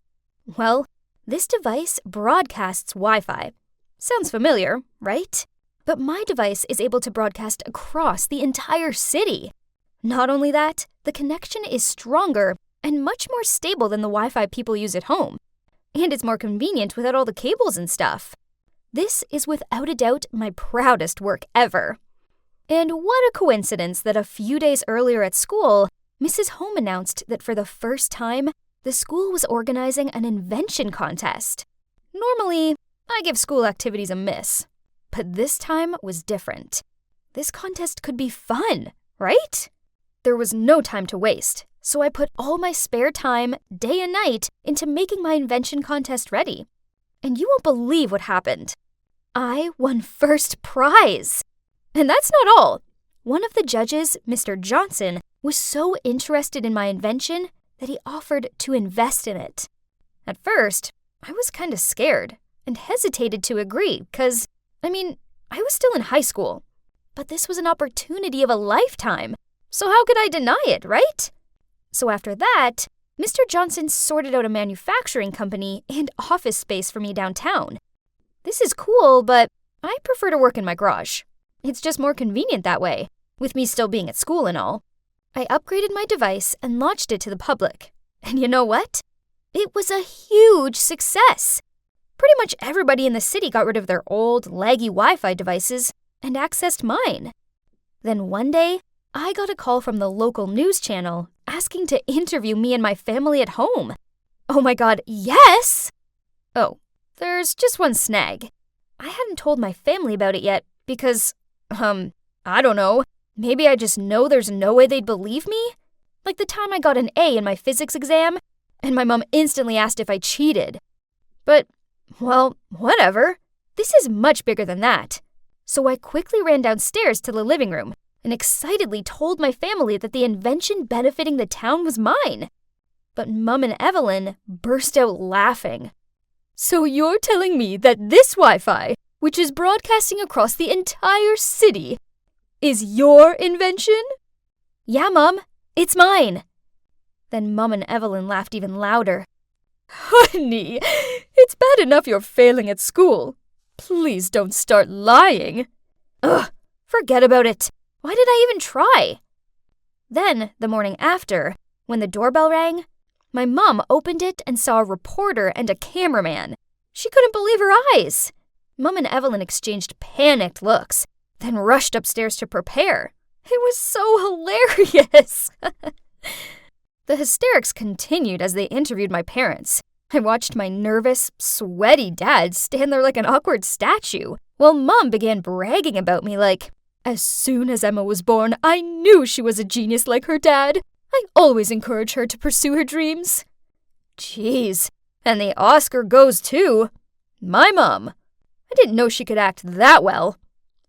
Well, this device broadcasts Wi-Fi. Sounds familiar, right? But my device is able to broadcast across the entire city. Not only that, the connection is stronger and much more stable than the Wi-Fi people use at home. And it's more convenient without all the cables and stuff. This is without a doubt my proudest work ever. And what a coincidence that a few days earlier at school, Mrs. Holm announced that for the first time, the school was organizing an invention contest. Normally, I give school activities a miss, but this time was different. This contest could be fun, right? There was no time to waste, so I put all my spare time, day and night, into making my invention contest ready. And you won't believe what happened. I won first prize! And that's not all. One of the judges, Mr. Johnson, was so interested in my invention that he offered to invest in it. At first, I was kind of scared and hesitated to agree because, I was still in high school. But this was an opportunity of a lifetime, so how could I deny it, right? So after that, Mr. Johnson sorted out a manufacturing company and office space for me downtown. This is cool, but I prefer to work in my garage. It's just more convenient that way, with me still being at school and all. I upgraded my device and launched it to the public. And you know what? It was a huge success. Pretty much everybody in the city got rid of their old, laggy Wi-Fi devices and accessed mine. Then one day, I got a call from the local news channel asking to interview me and my family at home. Oh my god, yes! Oh, there's just one snag. I hadn't told my family about it yet because, I don't know. Maybe I just know there's no way they'd believe me? Like the time I got an A in my physics exam, and my mom instantly asked if I cheated. But, well, whatever. This is much bigger than that. So I quickly ran downstairs to the living room and excitedly told my family that the invention benefiting the town was mine. But Mum and Evelyn burst out laughing. So you're telling me that this Wi-Fi, which is broadcasting across the entire city, is your invention? Yeah, Mum, it's mine. Then Mum and Evelyn laughed even louder. Honey, it's bad enough you're failing at school. Please don't start lying. Ugh, forget about it. Why did I even try? Then, the morning after, when the doorbell rang, my mom opened it and saw a reporter and a cameraman. She couldn't believe her eyes. Mum and Evelyn exchanged panicked looks, then rushed upstairs to prepare. It was so hilarious. The hysterics continued as they interviewed my parents. I watched my nervous, sweaty dad stand there like an awkward statue, while Mum began bragging about me like, as soon as Emma was born, I knew she was a genius like her dad. I always encourage her to pursue her dreams. Jeez, And the Oscar goes to my mom. I didn't know she could act that well.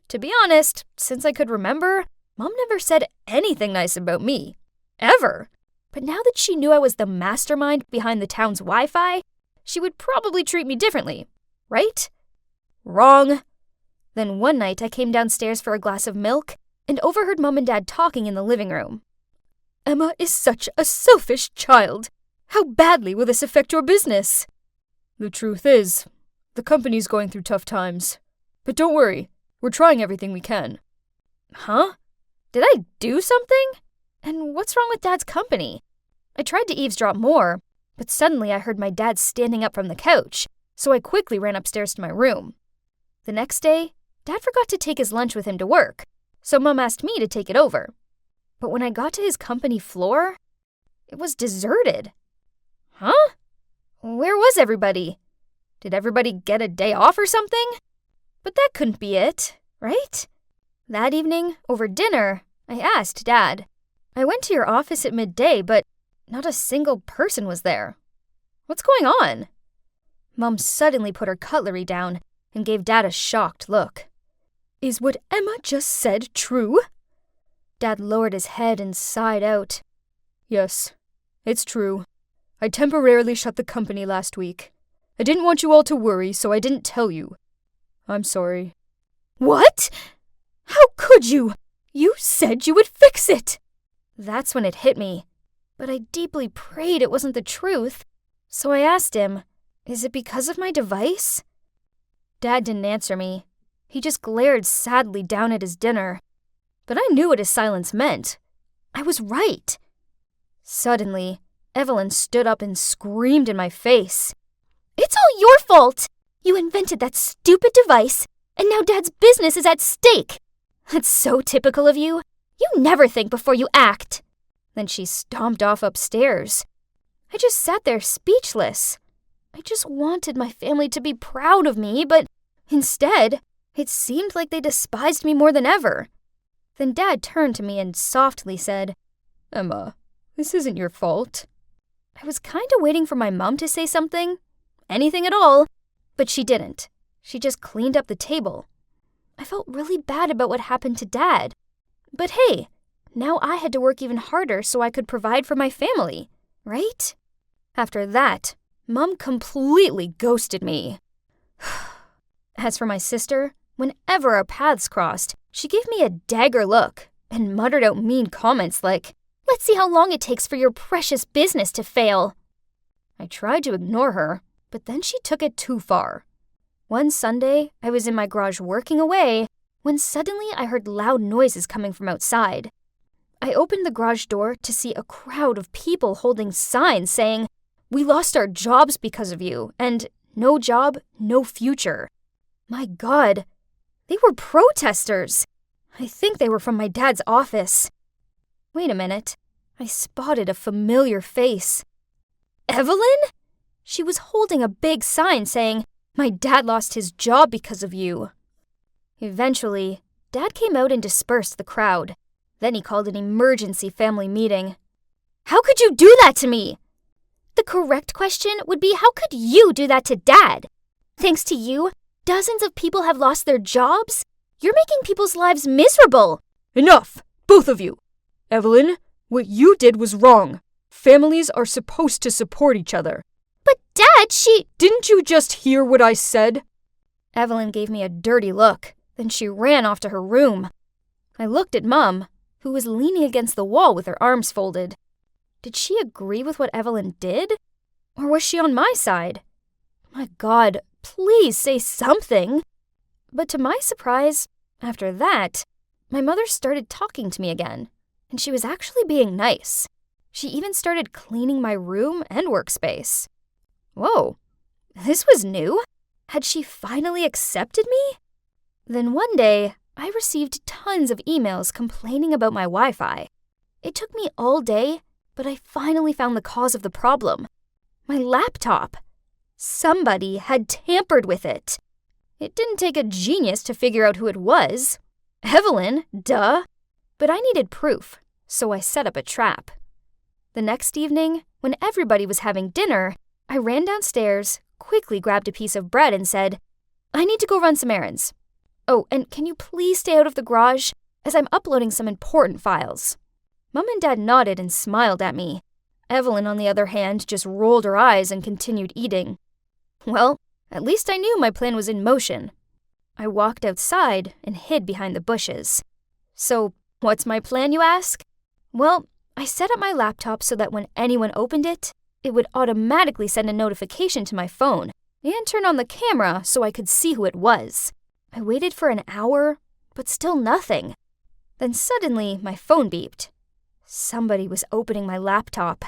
To be honest, since I could remember, Mom never said anything nice about me. Ever. But now that she knew I was the mastermind behind the town's Wi-Fi, she would probably treat me differently. Right? Wrong. Then one night I came downstairs for a glass of milk and overheard Mom and Dad talking in the living room. Emma is such a selfish child. How badly will this affect your business? The truth is, the company's going through tough times. But don't worry, we're trying everything we can. Huh? Did I do something? And what's wrong with Dad's company? I tried to eavesdrop more, but suddenly I heard my dad standing up from the couch, so I quickly ran upstairs to my room. The next day, Dad forgot to take his lunch with him to work, so Mom asked me to take it over. But when I got to his company floor, it was deserted. Huh? Where was everybody? Did everybody get a day off or something? But that couldn't be it, right? That evening, over dinner, I asked Dad. I went to your office at midday, but not a single person was there. What's going on? Mom suddenly put her cutlery down and gave Dad a shocked look. Is what Emma just said true? Dad lowered his head and sighed out. Yes, it's true. I temporarily shut the company last week. I didn't want you all to worry, so I didn't tell you. I'm sorry. What? How could you? You said you would fix it. That's when it hit me. But I deeply prayed it wasn't the truth. So I asked him, is it because of my device? Dad didn't answer me. He just glared sadly down at his dinner. But I knew what his silence meant. I was right. Suddenly, Evelyn stood up and screamed in my face. It's all your fault! You invented that stupid device, and now Dad's business is at stake! That's so typical of you. You never think before you act. Then she stomped off upstairs. I just sat there speechless. I just wanted my family to be proud of me, but instead, it seemed like they despised me more than ever. Then Dad turned to me and softly said, Emma, this isn't your fault. I was kind of waiting for my mom to say something. Anything at all. But she didn't. She just cleaned up the table. I felt really bad about what happened to Dad. But hey, now I had to work even harder so I could provide for my family, right? After that, Mom completely ghosted me. As for my sister, whenever our paths crossed, she gave me a dagger look and muttered out mean comments like, let's see how long it takes for your precious business to fail. I tried to ignore her, but then she took it too far. One Sunday, I was in my garage working away when suddenly I heard loud noises coming from outside. I opened the garage door to see a crowd of people holding signs saying, we lost our jobs because of you, and no job, no future. My God, they were protesters. I think they were from my dad's office. Wait a minute. I spotted a familiar face. Evelyn? She was holding a big sign saying, my dad lost his job because of you. Eventually, Dad came out and dispersed the crowd. Then he called an emergency family meeting. How could you do that to me? The correct question would be, how could you do that to Dad? Thanks to you, dozens of people have lost their jobs. You're making people's lives miserable. Enough, both of you. Evelyn, what you did was wrong. Families are supposed to support each other. But Dad, Didn't you just hear what I said? Evelyn gave me a dirty look. Then she ran off to her room. I looked at Mom, who was leaning against the wall with her arms folded. Did she agree with what Evelyn did? Or was she on my side? My God, please say something. But to my surprise, after that, my mother started talking to me again. And she was actually being nice. She even started cleaning my room and workspace. Whoa, this was new. Had she finally accepted me? Then one day, I received tons of emails complaining about my Wi-Fi. It took me all day, but I finally found the cause of the problem. My laptop. Somebody had tampered with it. It didn't take a genius to figure out who it was. Evelyn, duh. But I needed proof, so I set up a trap. The next evening, when everybody was having dinner, I ran downstairs, quickly grabbed a piece of bread, and said, "I need to go run some errands. Oh, and can you please stay out of the garage, as I'm uploading some important files?" Mom and Dad nodded and smiled at me. Evelyn, on the other hand, just rolled her eyes and continued eating. Well, at least I knew my plan was in motion. I walked outside and hid behind the bushes. So, what's my plan, you ask? Well, I set up my laptop so that when anyone opened it, it would automatically send a notification to my phone and turn on the camera so I could see who it was. I waited for an hour, but still nothing. Then suddenly, my phone beeped. Somebody was opening my laptop.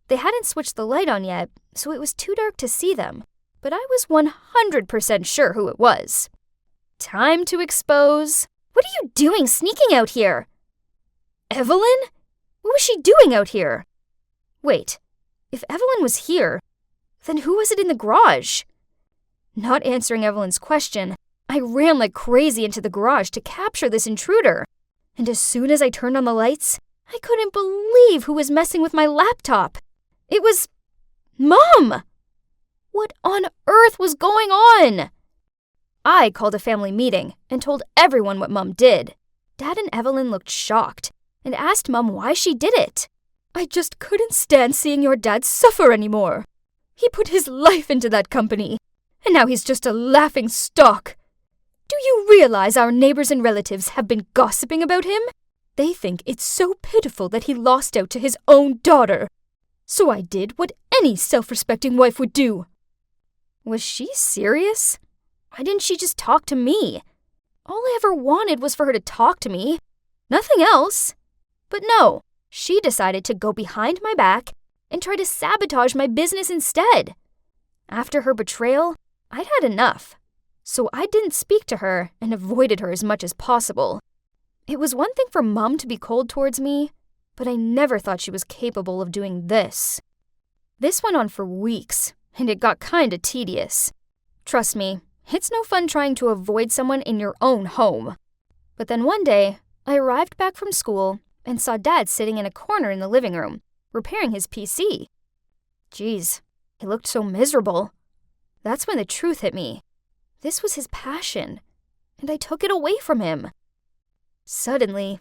They hadn't switched the light on yet, so it was too dark to see them, but I was 100% sure who it was. Time to expose. What are you doing sneaking out here? Evelyn? What was she doing out here? Wait, if Evelyn was here, then who was it in the garage? Not answering Evelyn's question, I ran like crazy into the garage to capture this intruder. And as soon as I turned on the lights, I couldn't believe who was messing with my laptop. It was Mom! What on earth was going on? I called a family meeting and told everyone what Mom did. Dad and Evelyn looked shocked and asked Mom why she did it. "I just couldn't stand seeing your dad suffer anymore. He put his life into that company, and now he's just a laughing stock. Do you realize our neighbors and relatives have been gossiping about him? They think it's so pitiful that he lost out to his own daughter. So I did what any self-respecting wife would do." Was she serious? Why didn't she just talk to me? All I ever wanted was for her to talk to me. Nothing else. But no, she decided to go behind my back and try to sabotage my business instead. After her betrayal, I'd had enough. So I didn't speak to her and avoided her as much as possible. It was one thing for Mom to be cold towards me, but I never thought she was capable of doing this. This went on for weeks, and it got kinda tedious. Trust me, it's no fun trying to avoid someone in your own home. But then one day, I arrived back from school and saw Dad sitting in a corner in the living room, repairing his PC. Geez, he looked so miserable. That's when the truth hit me. This was his passion, and I took it away from him. Suddenly,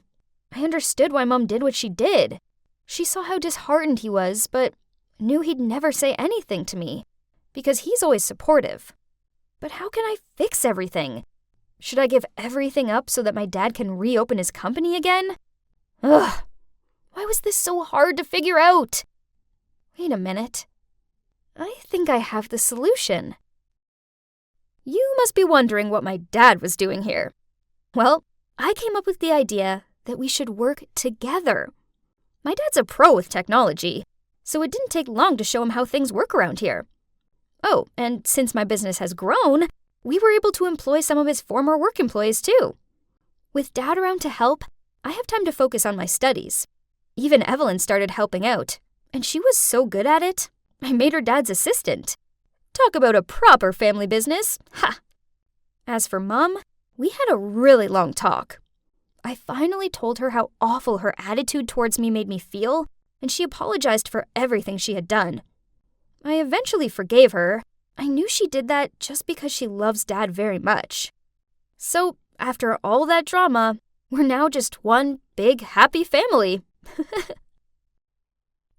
I understood why Mom did what she did. She saw how disheartened he was, but knew he'd never say anything to me, because he's always supportive. But how can I fix everything? Should I give everything up so that my dad can reopen his company again? Ugh, why was this so hard to figure out? Wait a minute. I think I have the solution. You must be wondering what my dad was doing here. Well, I came up with the idea that we should work together. My dad's a pro with technology, so it didn't take long to show him how things work around here. Oh, and since my business has grown, we were able to employ some of his former work employees too. With Dad around to help, I have time to focus on my studies. Even Evelyn started helping out, and she was so good at it, I made her dad's assistant. Talk about a proper family business. Ha! As for Mom, we had a really long talk. I finally told her how awful her attitude towards me made me feel, and she apologized for everything she had done. I eventually forgave her. I knew she did that just because she loves Dad very much. So, after all that drama, we're now just one big happy family.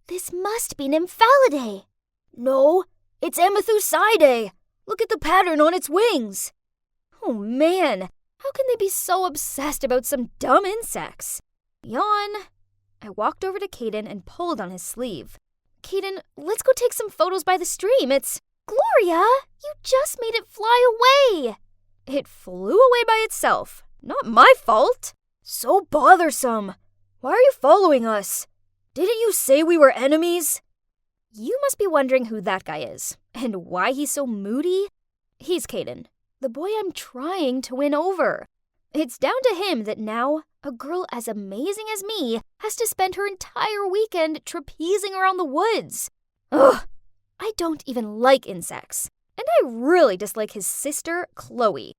This must be Nymphalidae. No, it's Amethusidae. Look at the pattern on its wings. Oh man, how can they be so obsessed about some dumb insects? Yawn. I walked over to Caden and pulled on his sleeve. Caden, let's go take some photos by the stream. It's... Gloria, you just made it fly away. It flew away by itself. Not my fault. So bothersome. Why are you following us? Didn't you say we were enemies? You must be wondering who that guy is, and why he's so moody. He's Caden, the boy I'm trying to win over. It's down to him that now, a girl as amazing as me has to spend her entire weekend trapezing around the woods. Ugh, I don't even like insects, and I really dislike his sister, Chloe.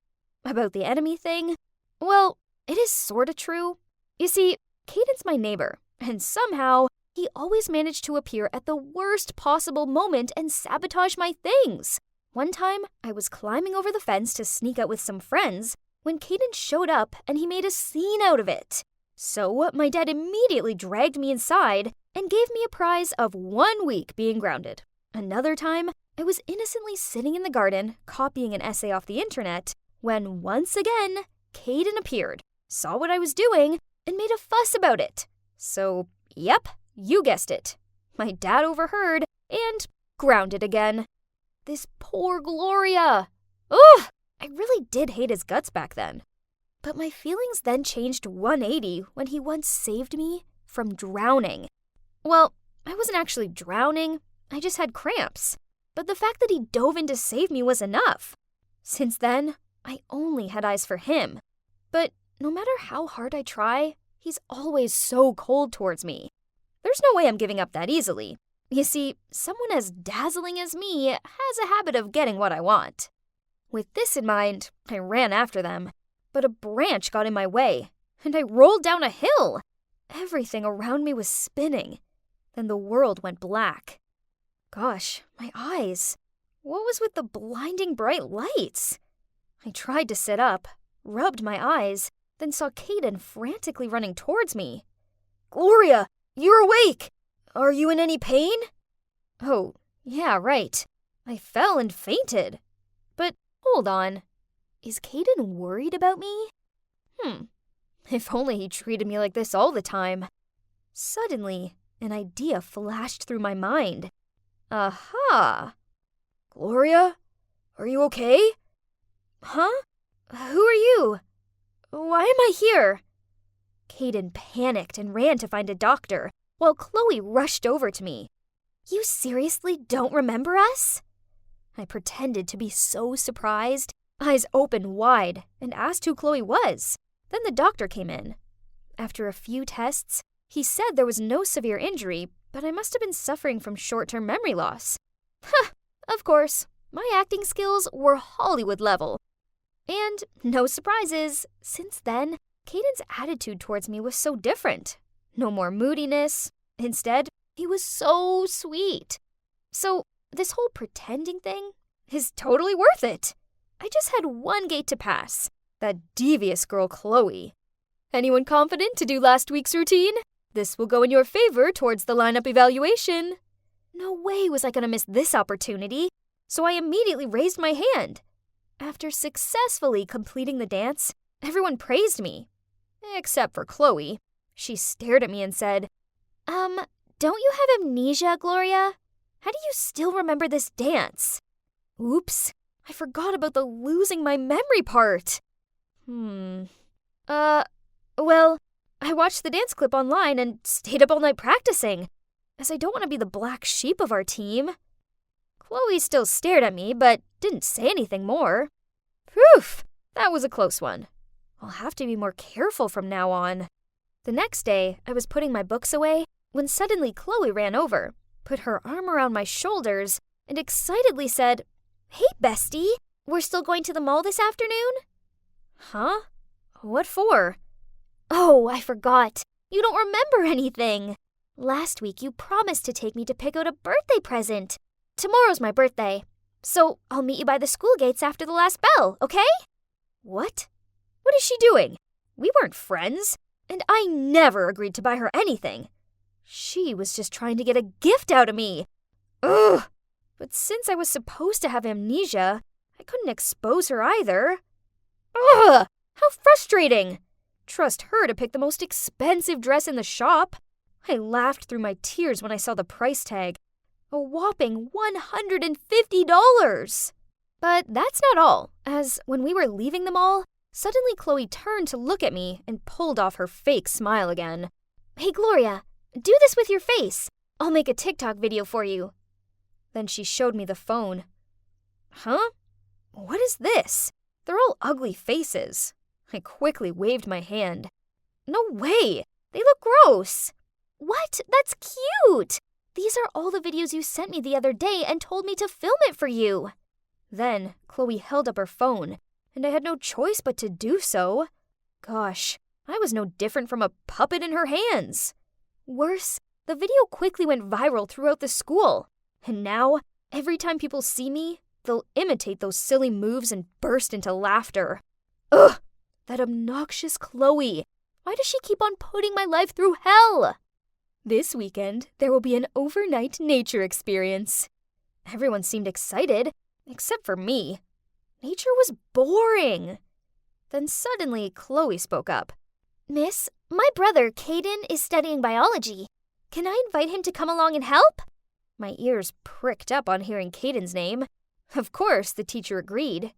About the enemy thing, well, it is sorta true. You see, Caden's my neighbor, and somehow, He always managed to appear at the worst possible moment and sabotage my things. One time, I was climbing over the fence to sneak out with some friends when Caden showed up and he made a scene out of it. So my dad immediately dragged me inside and gave me a prize of 1 week being grounded. Another time, I was innocently sitting in the garden copying an essay off the internet when once again, Caden appeared, saw what I was doing, and made a fuss about it. So, yep, you guessed it. My dad overheard and grounded again. This poor Gloria. Ugh! I really did hate his guts back then. But my feelings then changed 180 when he once saved me from drowning. Well, I wasn't actually drowning, I just had cramps. But the fact that he dove in to save me was enough. Since then, I only had eyes for him. But no matter how hard I try, he's always so cold towards me. There's no way I'm giving up that easily. You see, someone as dazzling as me has a habit of getting what I want. With this in mind, I ran after them, but a branch got in my way, and I rolled down a hill. Everything around me was spinning. Then the world went black. Gosh, my eyes. What was with the blinding bright lights? I tried to sit up, rubbed my eyes, then saw Caden frantically running towards me. "Gloria, you're awake! Are you in any pain?" Oh, yeah, right. I fell and fainted. But hold on. Is Caden worried about me? If only he treated me like this all the time. Suddenly, an idea flashed through my mind. Aha! "Gloria, are you okay?" Huh? Who are you? Why am I here? Caden panicked and ran to find a doctor, while Chloe rushed over to me. You seriously don't remember us? I pretended to be so surprised, eyes open wide, and asked who Chloe was. Then the doctor came in. After a few tests, he said there was no severe injury, but I must have been suffering from short-term memory loss. Of course, my acting skills were Hollywood level. And no surprises, since then, Caden's attitude towards me was so different. No more moodiness. Instead, he was so sweet. So this whole pretending thing is totally worth it. I just had one gate to pass. That devious girl Chloe. Anyone confident to do last week's routine? This will go in your favor towards the lineup evaluation. No way was I going to miss this opportunity, so I immediately raised my hand. After successfully completing the dance, everyone praised me. Except for Chloe. She stared at me and said, don't you have amnesia, Gloria? How do you still remember this dance? Oops, I forgot about the losing my memory part. Well, I watched the dance clip online and stayed up all night practicing, as I don't want to be the black sheep of our team. Chloe still stared at me, but didn't say anything more. Phew, that was a close one. I'll have to be more careful from now on. The next day, I was putting my books away when suddenly Chloe ran over, put her arm around my shoulders, and excitedly said, "Hey, bestie, we're still going to the mall this afternoon?" Huh? What for? Oh, I forgot. You don't remember anything. Last week you promised to take me to pick out a birthday present. Tomorrow's my birthday, so I'll meet you by the school gates after the last bell, okay? What? What is she doing? We weren't friends, and I never agreed to buy her anything. She was just trying to get a gift out of me. Ugh! But since I was supposed to have amnesia, I couldn't expose her either. Ugh! How frustrating! Trust her to pick the most expensive dress in the shop. I laughed through my tears when I saw the price tag. A whopping $150! But that's not all, as when we were leaving the mall, suddenly Chloe turned to look at me and pulled off her fake smile again. Hey, Gloria, do this with your face. I'll make a TikTok video for you. Then she showed me the phone. Huh? What is this? They're all ugly faces. I quickly waved my hand. No way! They look gross! What? That's cute! These are all the videos you sent me the other day and told me to film it for you. Then Chloe held up her phone, and I had no choice but to do so. Gosh, I was no different from a puppet in her hands. Worse, The video quickly went viral throughout the school. And now, every time people see me, they'll imitate those silly moves and burst into laughter. Ugh! That obnoxious Chloe. Why does she keep on putting my life through hell? This weekend, there will be an overnight nature experience. Everyone seemed excited, except for me. Nature was boring. Then suddenly, Chloe spoke up. Miss, my brother, Caden, is studying biology. Can I invite him to come along and help? My ears pricked up on hearing Caden's name. Of course, the teacher agreed.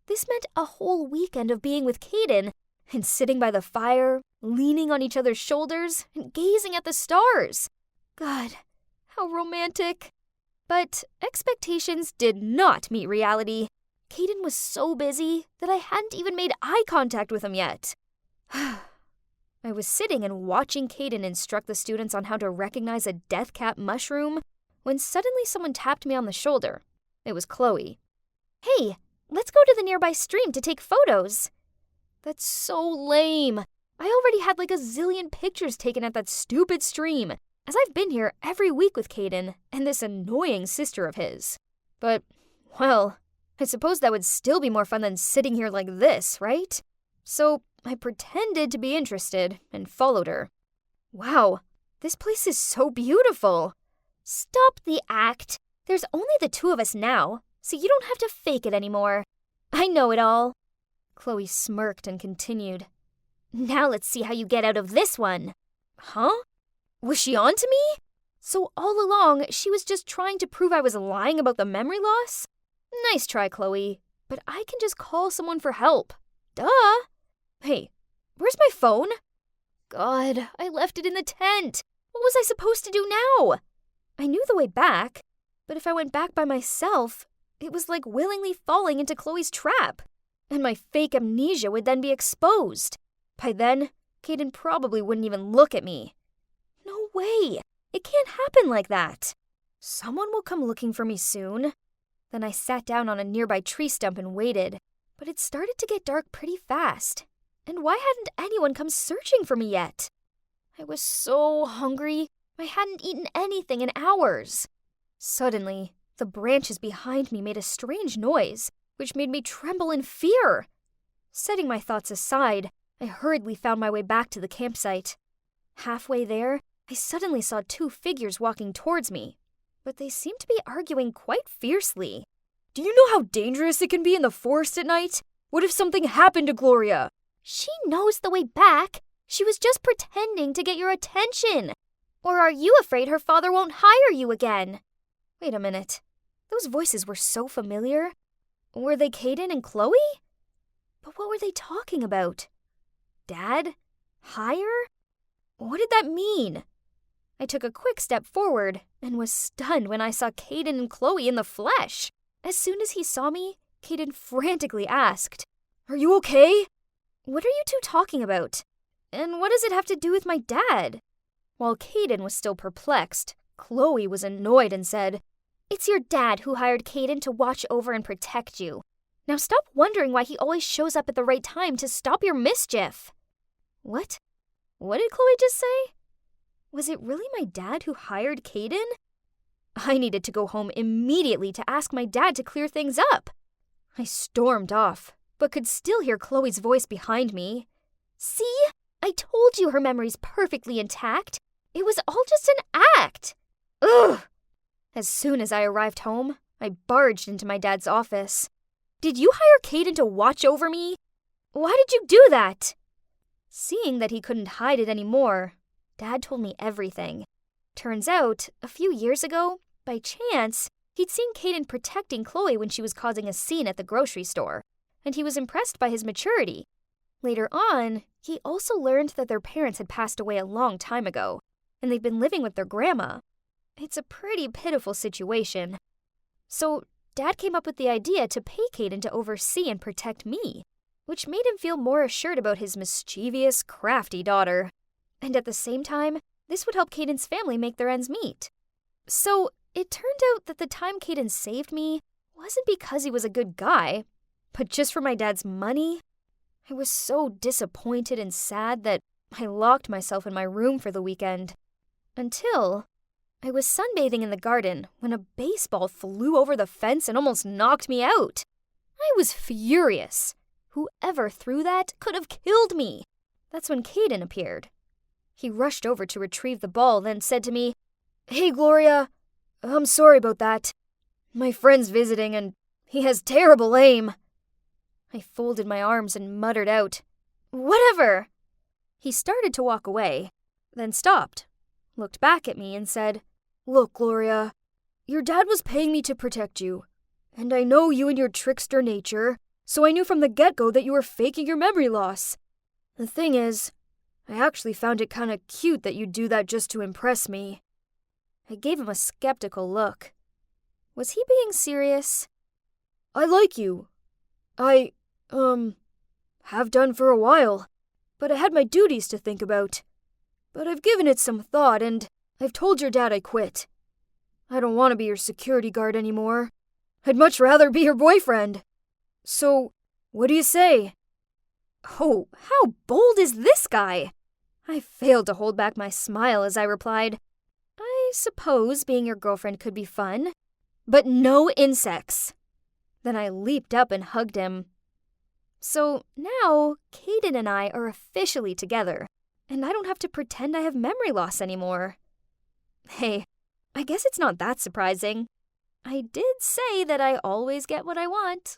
This meant a whole weekend of being with Caden and sitting by the fire, leaning on each other's shoulders and gazing at the stars. God, how romantic. But expectations did not meet reality. Caden was so busy that I hadn't even made eye contact with him yet. I was sitting and watching Caden instruct the students on how to recognize a death cap mushroom when suddenly someone tapped me on the shoulder. It was Chloe. Hey, let's go to the nearby stream to take photos. That's so lame. I already had like a zillion pictures taken at that stupid stream, as I've been here every week with Caden and this annoying sister of his. But, well, I suppose that would still be more fun than sitting here like this, right? So I pretended to be interested and followed her. Wow, this place is so beautiful. Stop the act. There's only the two of us now, so you don't have to fake it anymore. I know it all. Chloe smirked and continued. Now let's see how you get out of this one. Huh? Was she on to me? So all along, she was just trying to prove I was lying about the memory loss? Nice try, Chloe, but I can just call someone for help. Duh! Hey, where's my phone? God, I left it in the tent. What was I supposed to do now? I knew the way back, but if I went back by myself, it was like willingly falling into Chloe's trap, and my fake amnesia would then be exposed. By then, Caden probably wouldn't even look at me. No way! It can't happen like that. Someone will come looking for me soon. Then I sat down on a nearby tree stump and waited, but it started to get dark pretty fast. And why hadn't anyone come searching for me yet? I was so hungry, I hadn't eaten anything in hours. Suddenly, the branches behind me made a strange noise, which made me tremble in fear. Setting my thoughts aside, I hurriedly found my way back to the campsite. Halfway there, I suddenly saw two figures walking towards me, but they seemed to be arguing quite fiercely. Do you know how dangerous it can be in the forest at night? What if something happened to Gloria? She knows the way back. She was just pretending to get your attention. Or are you afraid her father won't hire you again? Wait a minute. Those voices were so familiar. Were they Caden and Chloe? But what were they talking about? Dad? Hire? What did that mean? I took a quick step forward and was stunned when I saw Caden and Chloe in the flesh. As soon as he saw me, Caden frantically asked, "Are you okay? What are you two talking about? And what does it have to do with my dad?" While Caden was still perplexed, Chloe was annoyed and said, "It's your dad who hired Caden to watch over and protect you. Now stop wondering why he always shows up at the right time to stop your mischief." What? What did Chloe just say? Was it really my dad who hired Caden? I needed to go home immediately to ask my dad to clear things up. I stormed off, but could still hear Chloe's voice behind me. "See? I told you her memory's perfectly intact. It was all just an act." Ugh! As soon as I arrived home, I barged into my dad's office. "Did you hire Caden to watch over me? Why did you do that?" Seeing that he couldn't hide it anymore, Dad told me everything. Turns out, a few years ago, by chance, he'd seen Caden protecting Chloe when she was causing a scene at the grocery store, and he was impressed by his maturity. Later on, he also learned that their parents had passed away a long time ago, and they'd been living with their grandma. It's a pretty pitiful situation. So, Dad came up with the idea to pay Caden to oversee and protect me, which made him feel more assured about his mischievous, crafty daughter. And at the same time, this would help Caden's family make their ends meet. So, it turned out that the time Caden saved me wasn't because he was a good guy, but just for my dad's money. I was so disappointed and sad that I locked myself in my room for the weekend. Until I was sunbathing in the garden when a baseball flew over the fence and almost knocked me out. I was furious. Whoever threw that could have killed me. That's when Caden appeared. He rushed over to retrieve the ball, then said to me, "Hey, Gloria, I'm sorry about that. My friend's visiting and he has terrible aim." I folded my arms and muttered out, "Whatever." He started to walk away, then stopped, looked back at me and said, "Look, Gloria, your dad was paying me to protect you, and I know you and your trickster nature, so I knew from the get-go that you were faking your memory loss. The thing is, I actually found it kinda cute that you'd do that just to impress me." I gave him a skeptical look. Was he being serious? "I like you. I, have done for a while, but I had my duties to think about. But I've given it some thought, and I've told your dad I quit. I don't want to be your security guard anymore. I'd much rather be your boyfriend. So, what do you say?" Oh, how bold is this guy? I failed to hold back my smile as I replied, "I suppose being your girlfriend could be fun, but no insects." Then I leaped up and hugged him. So now, Caden and I are officially together, and I don't have to pretend I have memory loss anymore. Hey, I guess it's not that surprising. I did say that I always get what I want.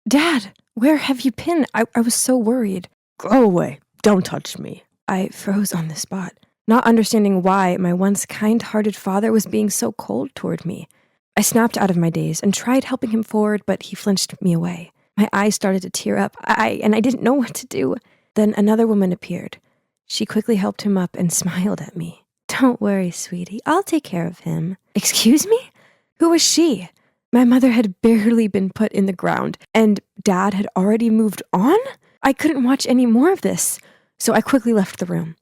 Dad, where have you been? I was so worried. Go away. Don't touch me. I froze on the spot, not understanding why my once kind-hearted father was being so cold toward me. I snapped out of my daze and tried helping him forward, but he flinched me away. My eyes started to tear up, and I didn't know what to do. Then another woman appeared. She quickly helped him up and smiled at me. "Don't worry, sweetie. I'll take care of him." Excuse me? Who was she? My mother had barely been put in the ground, and Dad had already moved on? I couldn't watch any more of this, so I quickly left the room.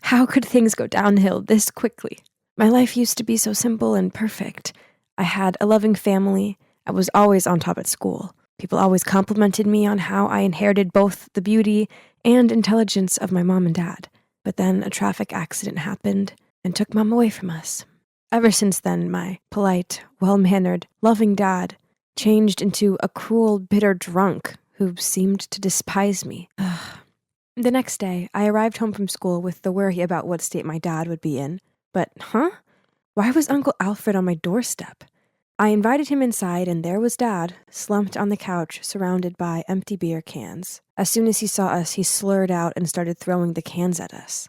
How could things go downhill this quickly? My life used to be so simple and perfect. I had a loving family. I was always on top at school. People always complimented me on how I inherited both the beauty and intelligence of my mom and dad. But then a traffic accident happened and took Mom away from us. Ever since then, my polite, well-mannered, loving dad changed into a cruel, bitter drunk who seemed to despise me. The next day, I arrived home from school with the worry about what state my dad would be in. But, why was Uncle Alfred on my doorstep? I invited him inside, and there was Dad, slumped on the couch, surrounded by empty beer cans. As soon as he saw us, he slurred out and started throwing the cans at us.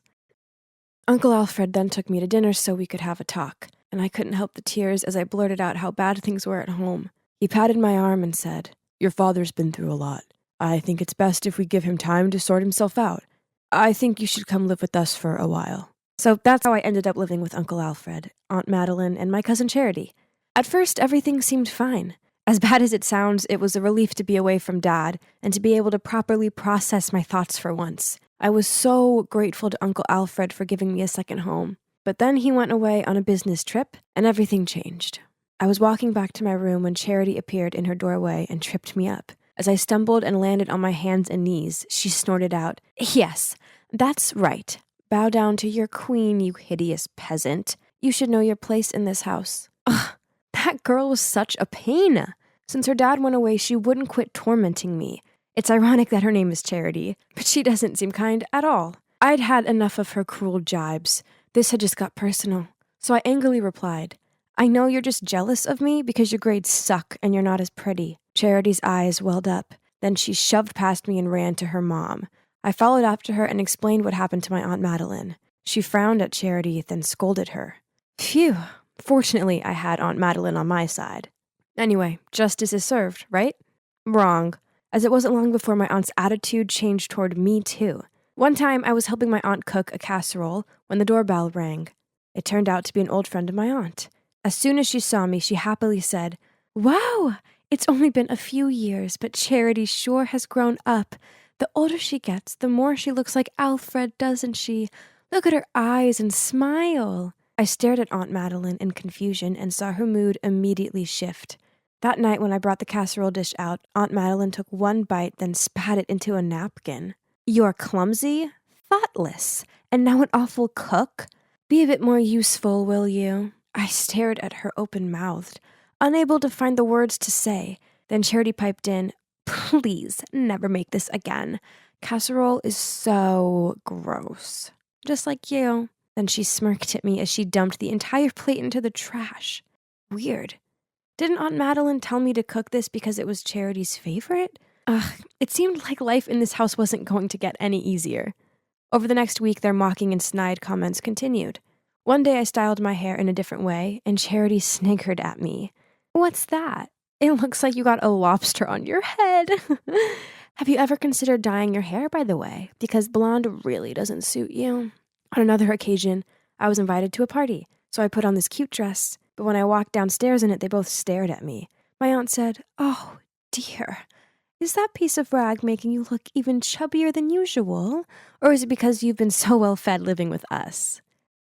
Uncle Alfred then took me to dinner so we could have a talk, and I couldn't help the tears as I blurted out how bad things were at home. He patted my arm and said, Your father's been through a lot. I think it's best if we give him time to sort himself out. I think you should come live with us for a while. So that's how I ended up living with Uncle Alfred, Aunt Madeline, and my cousin Charity. At first, everything seemed fine. As bad as it sounds, it was a relief to be away from Dad and to be able to properly process my thoughts for once. I was so grateful to Uncle Alfred for giving me a second home. But then he went away on a business trip, and everything changed. I was walking back to my room when Charity appeared in her doorway and tripped me up. As I stumbled and landed on my hands and knees, she snorted out, "Yes, that's right. Bow down to your queen, you hideous peasant. You should know your place in this house." Ugh, that girl was such a pain. Since her dad went away, she wouldn't quit tormenting me. It's ironic that her name is Charity, but she doesn't seem kind at all. I'd had enough of her cruel jibes. This had just got personal. So I angrily replied, "I know you're just jealous of me because your grades suck and you're not as pretty." Charity's eyes welled up. Then she shoved past me and ran to her mom. I followed after her and explained what happened to my Aunt Madeline. She frowned at Charity, then scolded her. Phew. Fortunately, I had Aunt Madeline on my side. Anyway, justice is served, right? Wrong, as it wasn't long before my aunt's attitude changed toward me too. One time, I was helping my aunt cook a casserole when the doorbell rang. It turned out to be an old friend of my aunt. As soon as she saw me, she happily said, "Wow, it's only been a few years, but Charity sure has grown up. The older she gets, the more she looks like Alfred, doesn't she? Look at her eyes and smile." I stared at Aunt Madeline in confusion and saw her mood immediately shift. That night when I brought the casserole dish out, Aunt Madeline took one bite, then spat it into a napkin. "You're clumsy, thoughtless, and now an awful cook. Be a bit more useful, will you? I stared at her open-mouthed, unable to find the words to say. Then Charity piped in, please, never make this again. Casserole is so gross. Just like you. Then she smirked at me as she dumped the entire plate into the trash. Weird. Didn't Aunt Madeline tell me to cook this because it was Charity's favorite? Ugh, it seemed like life in this house wasn't going to get any easier. Over the next week, their mocking and snide comments continued. One day I styled my hair in a different way, and Charity sniggered at me. What's that? It looks like you got a lobster on your head. Have you ever considered dyeing your hair, by the way? Because blonde really doesn't suit you. On another occasion, I was invited to a party, so I put on this cute dress, but when I walked downstairs in it, they both stared at me. My aunt said, "Oh, dear. Is that piece of rag making you look even chubbier than usual? Or is it because you've been so well fed living with us?"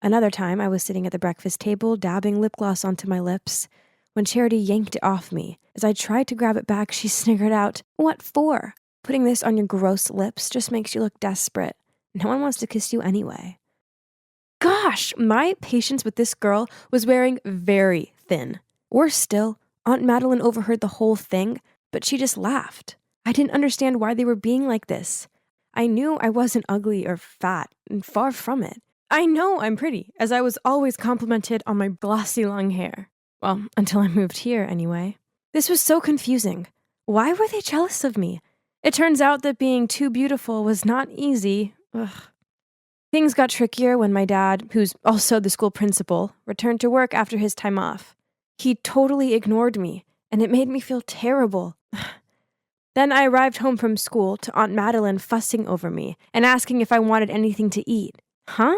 Another time, I was sitting at the breakfast table, dabbing lip gloss onto my lips, when Charity yanked it off me. As I tried to grab it back, she sniggered out, "What for? Putting this on your gross lips just makes you look desperate. No one wants to kiss you anyway." Gosh, my patience with this girl was wearing very thin. Worse still, Aunt Madeline overheard the whole thing, but she just laughed. I didn't understand why they were being like this. I knew I wasn't ugly or fat, and far from it. I know I'm pretty, as I was always complimented on my glossy long hair. Well, until I moved here, anyway. This was so confusing. Why were they jealous of me? It turns out that being too beautiful was not easy. Ugh. Things got trickier when my dad, who's also the school principal, returned to work after his time off. He totally ignored me, and it made me feel terrible. Then I arrived home from school to Aunt Madeline fussing over me and asking if I wanted anything to eat. Huh?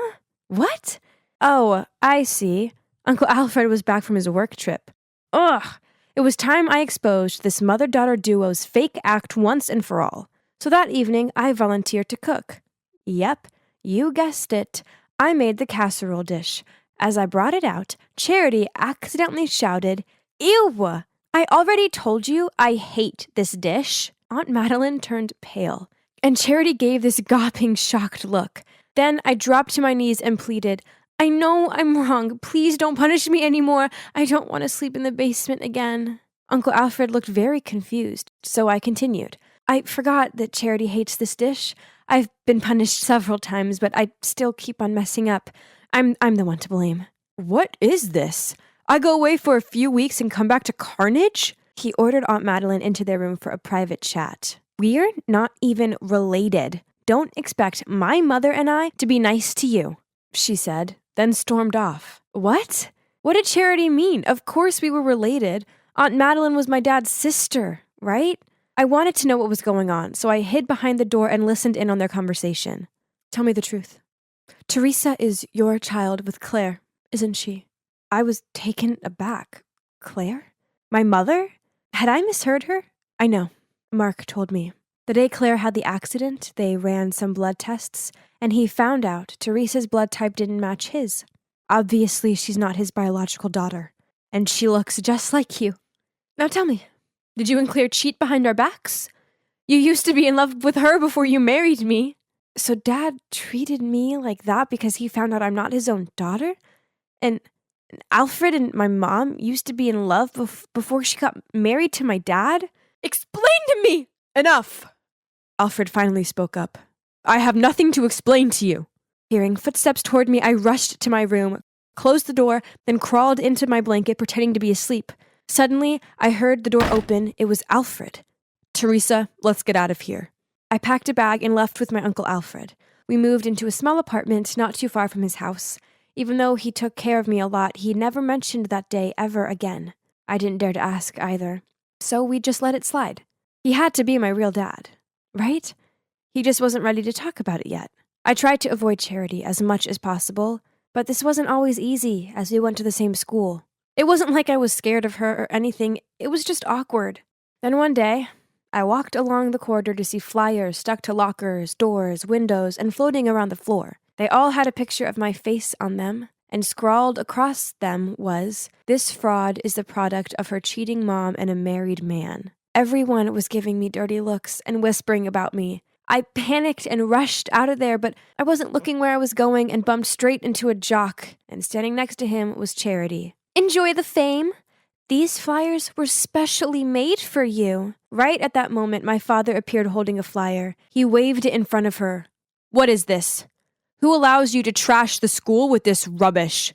What? Oh, I see. Uncle Alfred was back from his work trip. Ugh! It was time I exposed this mother-daughter duo's fake act once and for all. So that evening, I volunteered to cook. Yep, you guessed it. I made the casserole dish. As I brought it out, Charity accidentally shouted, "Ew! I already told you I hate this dish." Aunt Madeline turned pale, and Charity gave this gawping, shocked look. Then I dropped to my knees and pleaded, "I know I'm wrong. Please don't punish me anymore. I don't want to sleep in the basement again." Uncle Alfred looked very confused, so I continued. "I forgot that Charity hates this dish. I've been punished several times, but I still keep on messing up. I'm the one to blame." "What is this? I go away for a few weeks and come back to carnage?" He ordered Aunt Madeline into their room for a private chat. "We're not even related. Don't expect my mother and I to be nice to you," she said, then stormed off. What? What did Charity mean? Of course we were related. Aunt Madeline was my dad's sister, right? I wanted to know what was going on, so I hid behind the door and listened in on their conversation. "Tell me the truth. Teresa is your child with Claire, isn't she?" I was taken aback. Claire? My mother? Had I misheard her? "I know. Mark told me. The day Claire had the accident, they ran some blood tests, and he found out Teresa's blood type didn't match his. Obviously, she's not his biological daughter, and she looks just like you. Now tell me, did you and Claire cheat behind our backs? You used to be in love with her before you married me. So Dad treated me like that because he found out I'm not his own daughter? And Alfred and my mom used to be in love before she got married to my dad? Explain to me!" "Enough!" Alfred finally spoke up. "I have nothing to explain to you." Hearing footsteps toward me, I rushed to my room, closed the door, then crawled into my blanket pretending to be asleep. Suddenly, I heard the door open. It was Alfred. "Teresa, let's get out of here." I packed a bag and left with my Uncle Alfred. We moved into a small apartment not too far from his house. Even though he took care of me a lot, he never mentioned that day ever again. I didn't dare to ask either. So we just let it slide. He had to be my real dad, right? He just wasn't ready to talk about it yet. I tried to avoid Charity as much as possible, but this wasn't always easy as we went to the same school. It wasn't like I was scared of her or anything, it was just awkward. Then one day, I walked along the corridor to see flyers stuck to lockers, doors, windows, and floating around the floor. They all had a picture of my face on them, and scrawled across them was, "This fraud is the product of her cheating mom and a married man." Everyone was giving me dirty looks and whispering about me. I panicked and rushed out of there, but I wasn't looking where I was going and bumped straight into a jock, and standing next to him was Charity. "Enjoy the fame. These flyers were specially made for you." Right at that moment, my father appeared holding a flyer. He waved it in front of her. "What is this? Who allows you to trash the school with this rubbish?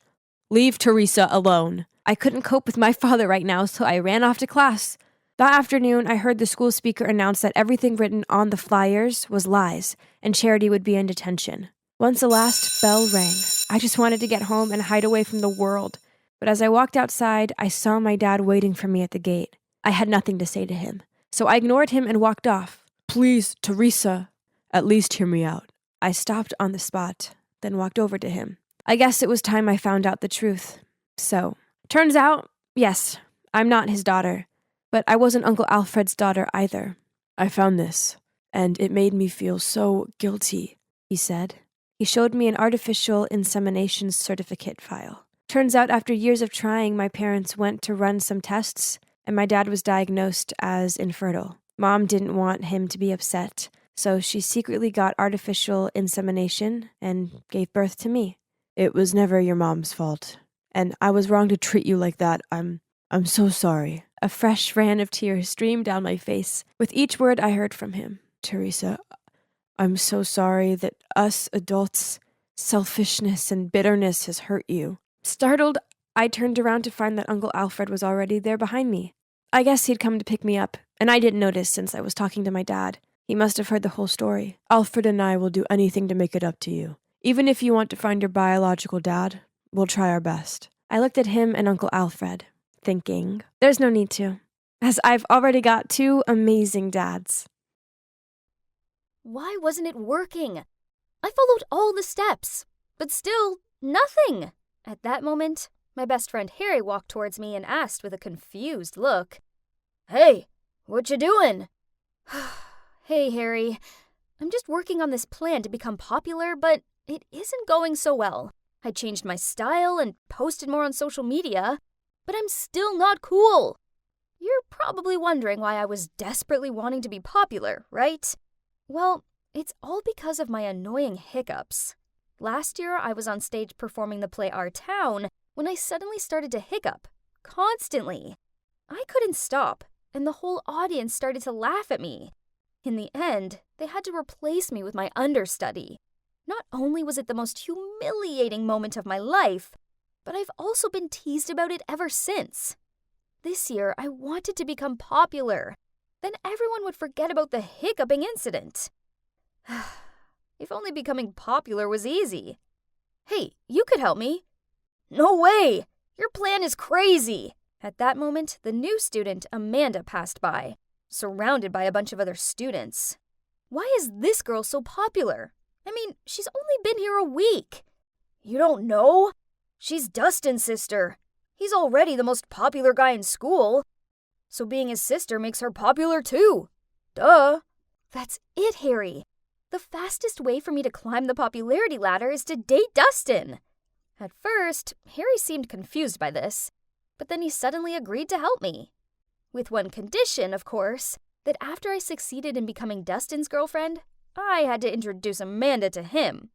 Leave Teresa alone." I couldn't cope with my father right now, so I ran off to class. That afternoon, I heard the school speaker announce that everything written on the flyers was lies, and Charity would be in detention. Once the last bell rang, I just wanted to get home and hide away from the world. But as I walked outside, I saw my dad waiting for me at the gate. I had nothing to say to him, so I ignored him and walked off. Please, Teresa, at least hear me out. I stopped on the spot, then walked over to him. I guess it was time I found out the truth. So, turns out, yes, I'm not his daughter. But I wasn't Uncle Alfred's daughter either. I found this, and it made me feel so guilty, he said. He showed me an artificial insemination certificate file. Turns out after years of trying, my parents went to run some tests, and my dad was diagnosed as infertile. Mom didn't want him to be upset, so she secretly got artificial insemination and gave birth to me. It was never your mom's fault, and I was wrong to treat you like that. I'm so sorry. A fresh ran of tears streamed down my face with each word I heard from him. Teresa, I'm so sorry that us adults, selfishness and bitterness has hurt you. Startled, I turned around to find that Uncle Alfred was already there behind me. I guess he'd come to pick me up, and I didn't notice since I was talking to my dad. He must have heard the whole story. Alfred and I will do anything to make it up to you. Even if you want to find your biological dad, we'll try our best. I looked at him and Uncle Alfred, thinking, there's no need to, as I've already got two amazing dads. Why wasn't it working? I followed all the steps, but still nothing. At that moment, my best friend Harry walked towards me and asked with a confused look, "Hey, what you doing?" "Hey, Harry, I'm just working on this plan to become popular, but it isn't going so well. I changed my style and posted more on social media, but I'm still not cool. You're probably wondering why I was desperately wanting to be popular, right? Well, it's all because of my annoying hiccups. Last year, I was on stage performing the play Our Town when I suddenly started to hiccup, constantly. I couldn't stop, and the whole audience started to laugh at me. In the end, they had to replace me with my understudy. Not only was it the most humiliating moment of my life, but I've also been teased about it ever since. This year, I wanted to become popular. Then everyone would forget about the hiccuping incident. If only becoming popular was easy. Hey, you could help me. No way! Your plan is crazy! At that moment, the new student, Amanda, passed by, surrounded by a bunch of other students. Why is this girl so popular? I mean, she's only been here a week. You don't know? She's Dustin's sister. He's already the most popular guy in school. So being his sister makes her popular too. Duh. That's it, Harry. The fastest way for me to climb the popularity ladder is to date Dustin. At first, Harry seemed confused by this, but then he suddenly agreed to help me. With one condition, of course, that after I succeeded in becoming Dustin's girlfriend, I had to introduce Amanda to him.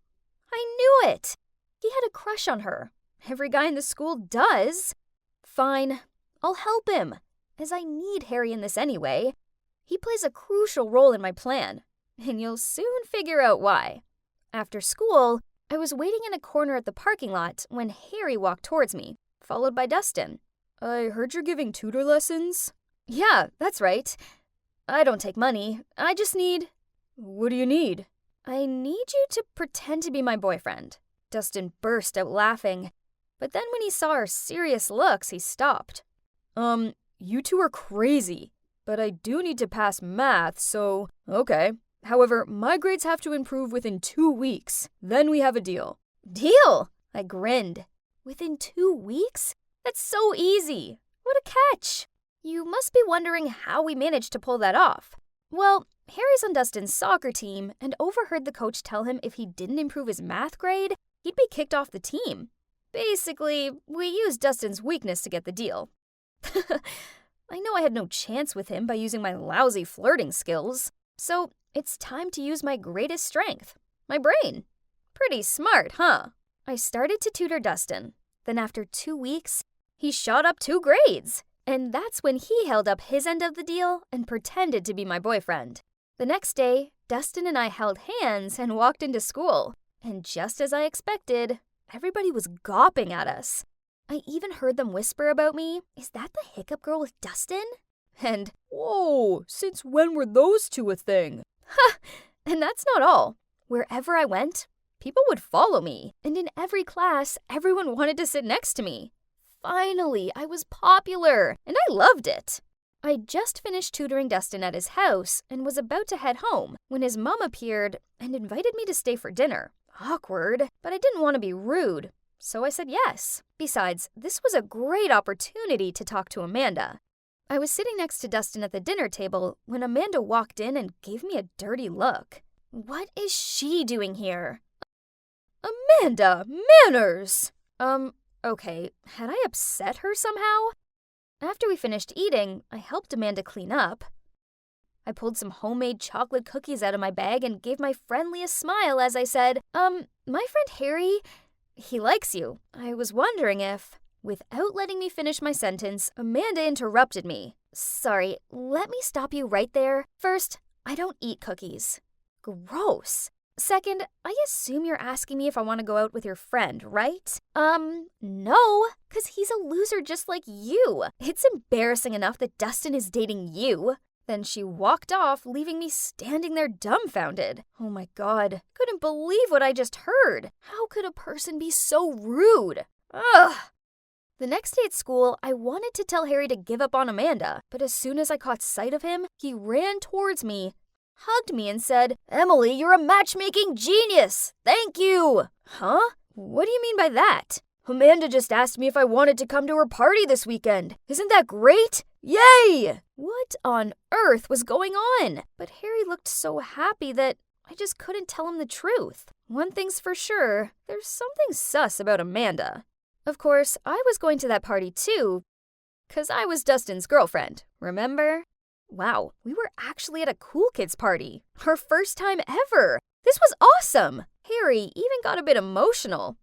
I knew it! He had a crush on her. Every guy in the school does. Fine, I'll help him, as I need Harry in this anyway. He plays a crucial role in my plan, and you'll soon figure out why. After school, I was waiting in a corner at the parking lot when Harry walked towards me, followed by Dustin. I heard you're giving tutor lessons? Yeah, that's right. I don't take money. I just need... What do you need? I need you to pretend to be my boyfriend. Dustin burst out laughing, but then when he saw our serious looks, he stopped. You two are crazy, but I do need to pass math, so... Okay. However, my grades have to improve within 2 weeks. Then we have a deal. Deal? I grinned. Within 2 weeks? That's so easy. What a catch. You must be wondering how we managed to pull that off. Well, Harry's on Dustin's soccer team and overheard the coach tell him if he didn't improve his math grade, he'd be kicked off the team. Basically, we used Dustin's weakness to get the deal. I know I had no chance with him by using my lousy flirting skills, so It's time to use my greatest strength, my brain. Pretty smart, huh? I started to tutor Dustin. Then after 2 weeks, he shot up 2 grades. And that's when he held up his end of the deal and pretended to be my boyfriend. The next day, Dustin and I held hands and walked into school. And just as I expected, everybody was gawping at us. I even heard them whisper about me, "Is that the hiccup girl with Dustin?" And, "Whoa, since when were those two a thing?" "Ha!" And that's not all. Wherever I went, people would follow me. And in every class, everyone wanted to sit next to me. Finally, I was popular, and I loved it. I just finished tutoring Dustin at his house and was about to head home when his mom appeared and invited me to stay for dinner. Awkward, but I didn't want to be rude, so I said yes. Besides, this was a great opportunity to talk to Amanda. I was sitting next to Dustin at the dinner table when Amanda walked in and gave me a dirty look. What is she doing here? Amanda, manners! Okay, had I upset her somehow? After we finished eating, I helped Amanda clean up. I pulled some homemade chocolate cookies out of my bag and gave my friendliest smile as I said, my friend Harry, he likes you. I was wondering if... Without letting me finish my sentence, Amanda interrupted me. Sorry, let me stop you right there. First, I don't eat cookies. Gross. Second, I assume you're asking me if I want to go out with your friend, right? No, because he's a loser just like you. It's embarrassing enough that Dustin is dating you. Then she walked off, leaving me standing there dumbfounded. Oh my God, couldn't believe what I just heard. How could a person be so rude? Ugh. The next day at school, I wanted to tell Harry to give up on Amanda, but as soon as I caught sight of him, he ran towards me, hugged me, and said, "Emily, you're a matchmaking genius! Thank you!" Huh? What do you mean by that? Amanda just asked me if I wanted to come to her party this weekend. Isn't that great? Yay! What on earth was going on? But Harry looked so happy that I just couldn't tell him the truth. One thing's for sure, there's something sus about Amanda. Of course, I was going to that party too, 'cause I was Dustin's girlfriend, remember? Wow, we were actually at a cool kids party. Our first time ever. This was awesome. Harry even got a bit emotional.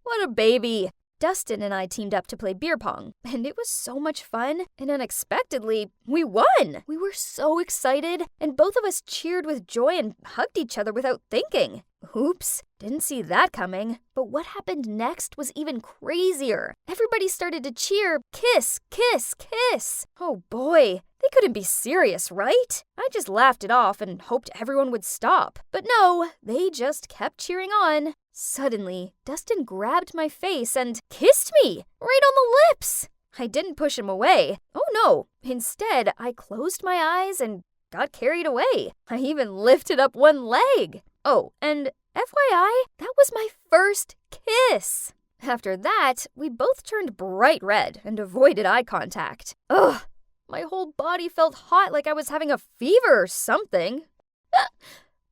What a baby. Dustin and I teamed up to play beer pong, and it was so much fun, and unexpectedly, we won! We were so excited, and both of us cheered with joy and hugged each other without thinking. Oops, didn't see that coming. But what happened next was even crazier. Everybody started to cheer, "Kiss, kiss, kiss." Oh boy, they couldn't be serious, right? I just laughed it off and hoped everyone would stop. But no, they just kept cheering on. Suddenly, Dustin grabbed my face and kissed me right on the lips. I didn't push him away. Oh no, instead, I closed my eyes and got carried away. I even lifted up one leg. Oh, and FYI, that was my first kiss. After that, we both turned bright red and avoided eye contact. Ugh, my whole body felt hot like I was having a fever or something.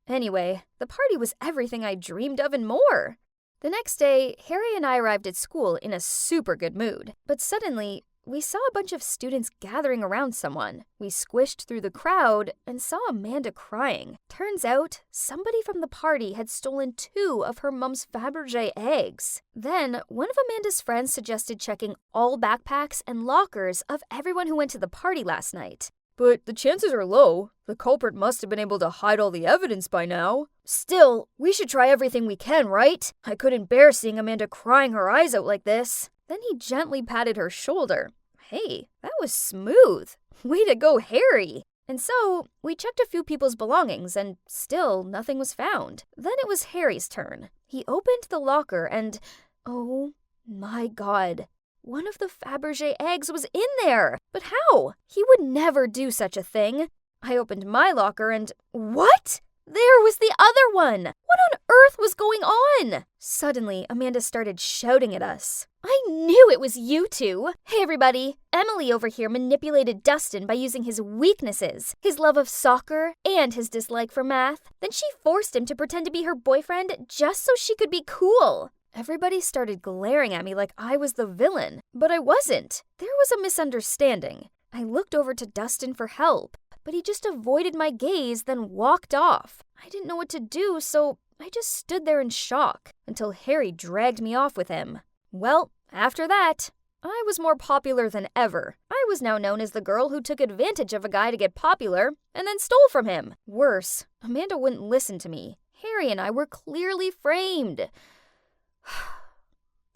Anyway, the party was everything I dreamed of and more. The next day, Harry and I arrived at school in a super good mood. But suddenly, we saw a bunch of students gathering around someone. We squished through the crowd and saw Amanda crying. Turns out, somebody from the party had stolen 2 of her mom's Fabergé eggs. Then, one of Amanda's friends suggested checking all backpacks and lockers of everyone who went to the party last night. But the chances are low. The culprit must have been able to hide all the evidence by now. Still, we should try everything we can, right? I couldn't bear seeing Amanda crying her eyes out like this. Then he gently patted her shoulder. Hey, that was smooth. Way to go, Harry. And so, we checked a few people's belongings and still nothing was found. Then it was Harry's turn. He opened the locker and, oh my God, one of the Fabergé eggs was in there. But how? He would never do such a thing. I opened my locker and, what? There was the other one! What on earth was going on? Suddenly, Amanda started shouting at us. I knew it was you two! Hey everybody, Emily over here manipulated Dustin by using his weaknesses, his love of soccer, and his dislike for math. Then she forced him to pretend to be her boyfriend just so she could be cool. Everybody started glaring at me like I was the villain, but I wasn't. There was a misunderstanding. I looked over to Dustin for help, but he just avoided my gaze, then walked off. I didn't know what to do, so I just stood there in shock until Harry dragged me off with him. Well, after that, I was more popular than ever. I was now known as the girl who took advantage of a guy to get popular and then stole from him. Worse, Amanda wouldn't listen to me. Harry and I were clearly framed.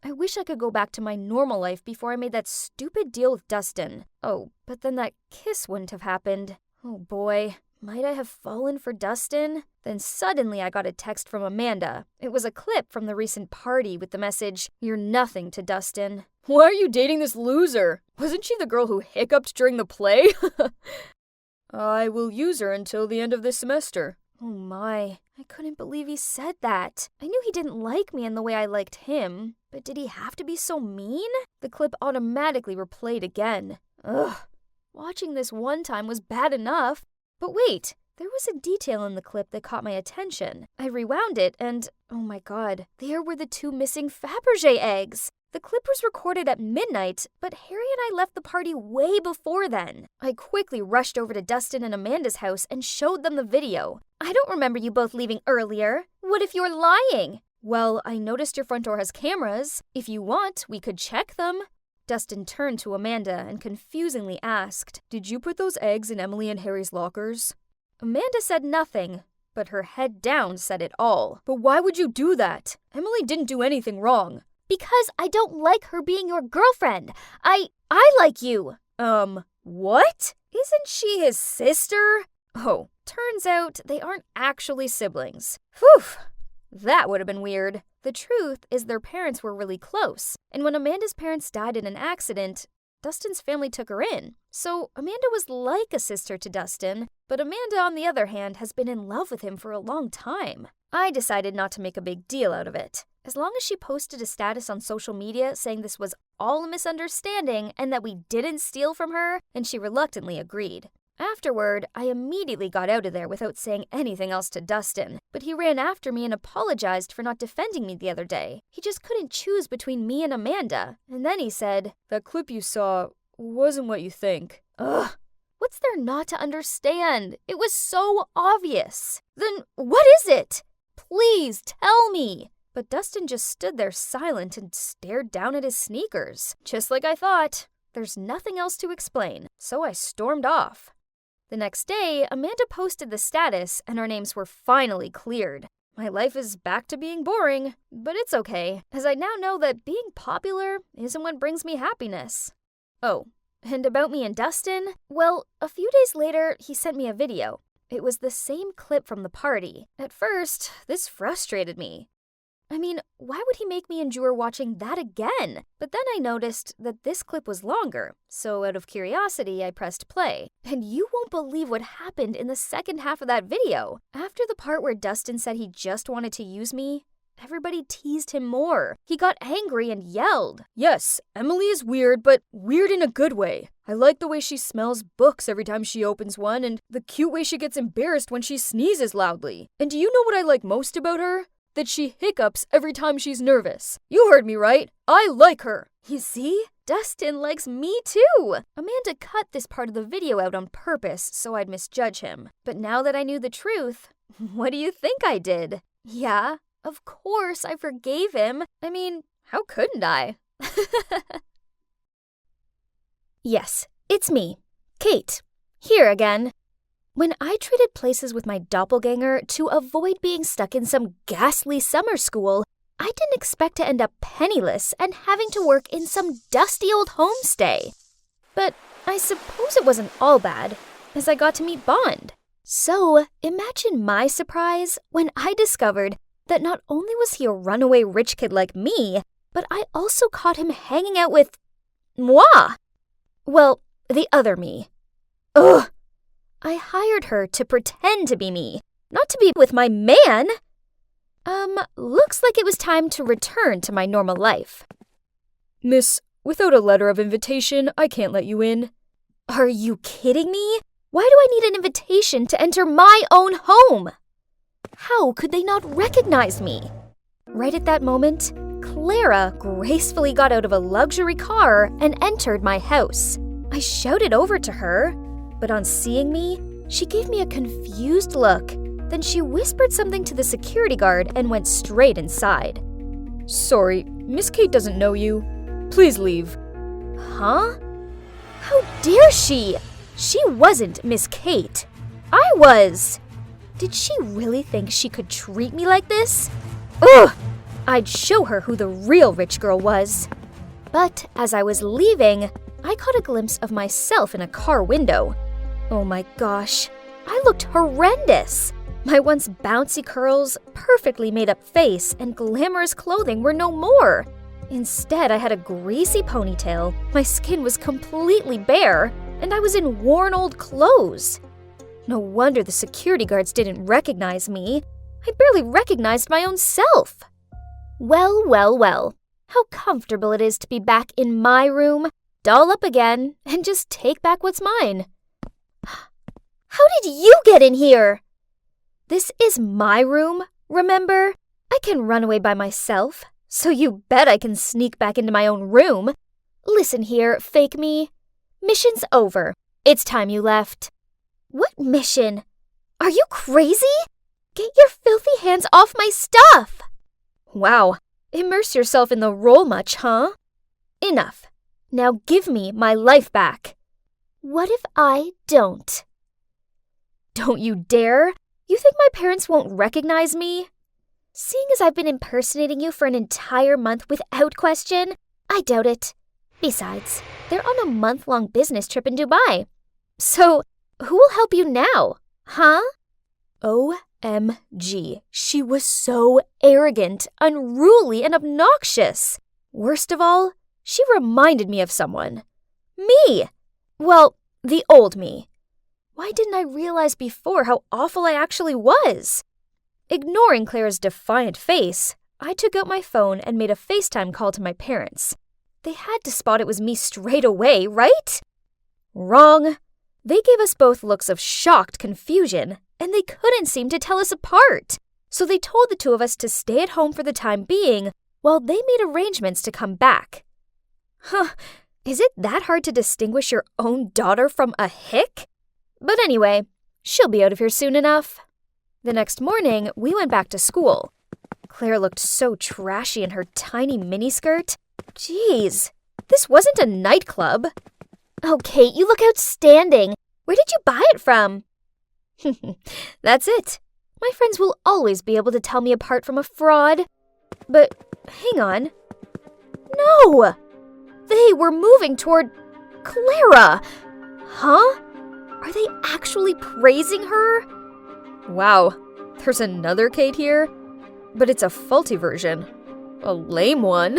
I wish I could go back to my normal life before I made that stupid deal with Dustin. Oh, but then that kiss wouldn't have happened. Oh boy, might I have fallen for Dustin? Then suddenly I got a text from Amanda. It was a clip from the recent party with the message, "You're nothing to Dustin." Why are you dating this loser? Wasn't she the girl who hiccuped during the play? I will use her until the end of this semester. Oh my, I couldn't believe he said that. I knew he didn't like me in the way I liked him, but did he have to be so mean? The clip automatically replayed again. Ugh, watching this one time was bad enough. But wait, there was a detail in the clip that caught my attention. I rewound it and, oh my god, there were the 2 missing Fabergé eggs. The clip was recorded at midnight, but Harry and I left the party way before then. I quickly rushed over to Dustin and Amanda's house and showed them the video. I don't remember you both leaving earlier. What if you're lying? Well, I noticed your front door has cameras. If you want, we could check them. Dustin turned to Amanda and confusingly asked, "Did you put those eggs in Emily and Harry's lockers?" Amanda said nothing, but her head down said it all. But why would you do that? Emily didn't do anything wrong. Because I don't like her being your girlfriend. I like you. What? Isn't she his sister? Oh, turns out they aren't actually siblings. Whew, that would have been weird. The truth is their parents were really close, and when Amanda's parents died in an accident, Dustin's family took her in. So Amanda was like a sister to Dustin, but Amanda, on the other hand, has been in love with him for a long time. I decided not to make a big deal out of it. As long as she posted a status on social media saying this was all a misunderstanding and that we didn't steal from her, and she reluctantly agreed. Afterward, I immediately got out of there without saying anything else to Dustin, but he ran after me and apologized for not defending me the other day. He just couldn't choose between me and Amanda. And then he said, "That clip you saw wasn't what you think." Ugh. What's there not to understand? It was so obvious. Then what is it? Please tell me. But Dustin just stood there silent and stared down at his sneakers. Just like I thought. There's nothing else to explain, so I stormed off. The next day, Amanda posted the status and our names were finally cleared. My life is back to being boring, but it's okay, as I now know that being popular isn't what brings me happiness. Oh, and about me and Dustin? Well, a few days later, he sent me a video. It was the same clip from the party. At first, this frustrated me. I mean, why would he make me endure watching that again? But then I noticed that this clip was longer, so out of curiosity, I pressed play. And you won't believe what happened in the second half of that video. After the part where Dustin said he just wanted to use me, everybody teased him more. He got angry and yelled. Yes, Emily is weird, but weird in a good way. I like the way she smells books every time she opens one, and the cute way she gets embarrassed when she sneezes loudly. And do you know what I like most about her? That she hiccups every time she's nervous. You heard me right. I like her. You see? Dustin likes me too. Amanda cut this part of the video out on purpose so I'd misjudge him. But now that I knew the truth, what do you think I did? Yeah, of course I forgave him. I mean, how couldn't I? Yes, it's me, Kate, here again. When I traded places with my doppelganger to avoid being stuck in some ghastly summer school, I didn't expect to end up penniless and having to work in some dusty old homestay. But I suppose it wasn't all bad, as I got to meet Bond. So imagine my surprise when I discovered that not only was he a runaway rich kid like me, but I also caught him hanging out with moi. Well, the other me. Ugh. I hired her to pretend to be me, not to be with my man. Looks like it was time to return to my normal life. Miss, without a letter of invitation, I can't let you in. Are you kidding me? Why do I need an invitation to enter my own home? How could they not recognize me? Right at that moment, Clara gracefully got out of a luxury car and entered my house. I shouted over to her, but on seeing me, she gave me a confused look. Then she whispered something to the security guard and went straight inside. Sorry, Miss Kate doesn't know you. Please leave. Huh? How dare she? She wasn't Miss Kate. I was. Did she really think she could treat me like this? Ugh! I'd show her who the real rich girl was. But as I was leaving, I caught a glimpse of myself in a car window. Oh my gosh, I looked horrendous. My once bouncy curls, perfectly made up face, and glamorous clothing were no more. Instead, I had a greasy ponytail, my skin was completely bare, and I was in worn old clothes. No wonder the security guards didn't recognize me. I barely recognized my own self. Well, well, well. How comfortable it is to be back in my room, doll up again, and just take back what's mine. How did you get in here? This is my room, remember? I can run away by myself, so you bet I can sneak back into my own room. Listen here, fake me. Mission's over. It's time you left. What mission? Are you crazy? Get your filthy hands off my stuff! Wow, immerse yourself in the role much, huh? Enough. Now give me my life back. What if I don't? Don't you dare! You think my parents won't recognize me? Seeing as I've been impersonating you for an entire month without question, I doubt it. Besides, they're on a month-long business trip in Dubai. So, who will help you now, huh? OMG, she was so arrogant, unruly, and obnoxious. Worst of all, she reminded me of someone. Me! Well, the old me. Why didn't I realize before how awful I actually was? Ignoring Clara's defiant face, I took out my phone and made a FaceTime call to my parents. They had to spot it was me straight away, right? Wrong. They gave us both looks of shocked confusion, and they couldn't seem to tell us apart. So they told the two of us to stay at home for the time being while they made arrangements to come back. Huh, is it that hard to distinguish your own daughter from a hick? But anyway, she'll be out of here soon enough. The next morning, we went back to school. Claire looked so trashy in her tiny miniskirt. Jeez, this wasn't a nightclub. Oh, Kate, you look outstanding. Where did you buy it from? That's it. My friends will always be able to tell me apart from a fraud. But hang on. No! They were moving toward Clara. Huh? Are they actually praising her? Wow, there's another Kate here, but it's a faulty version. A lame one.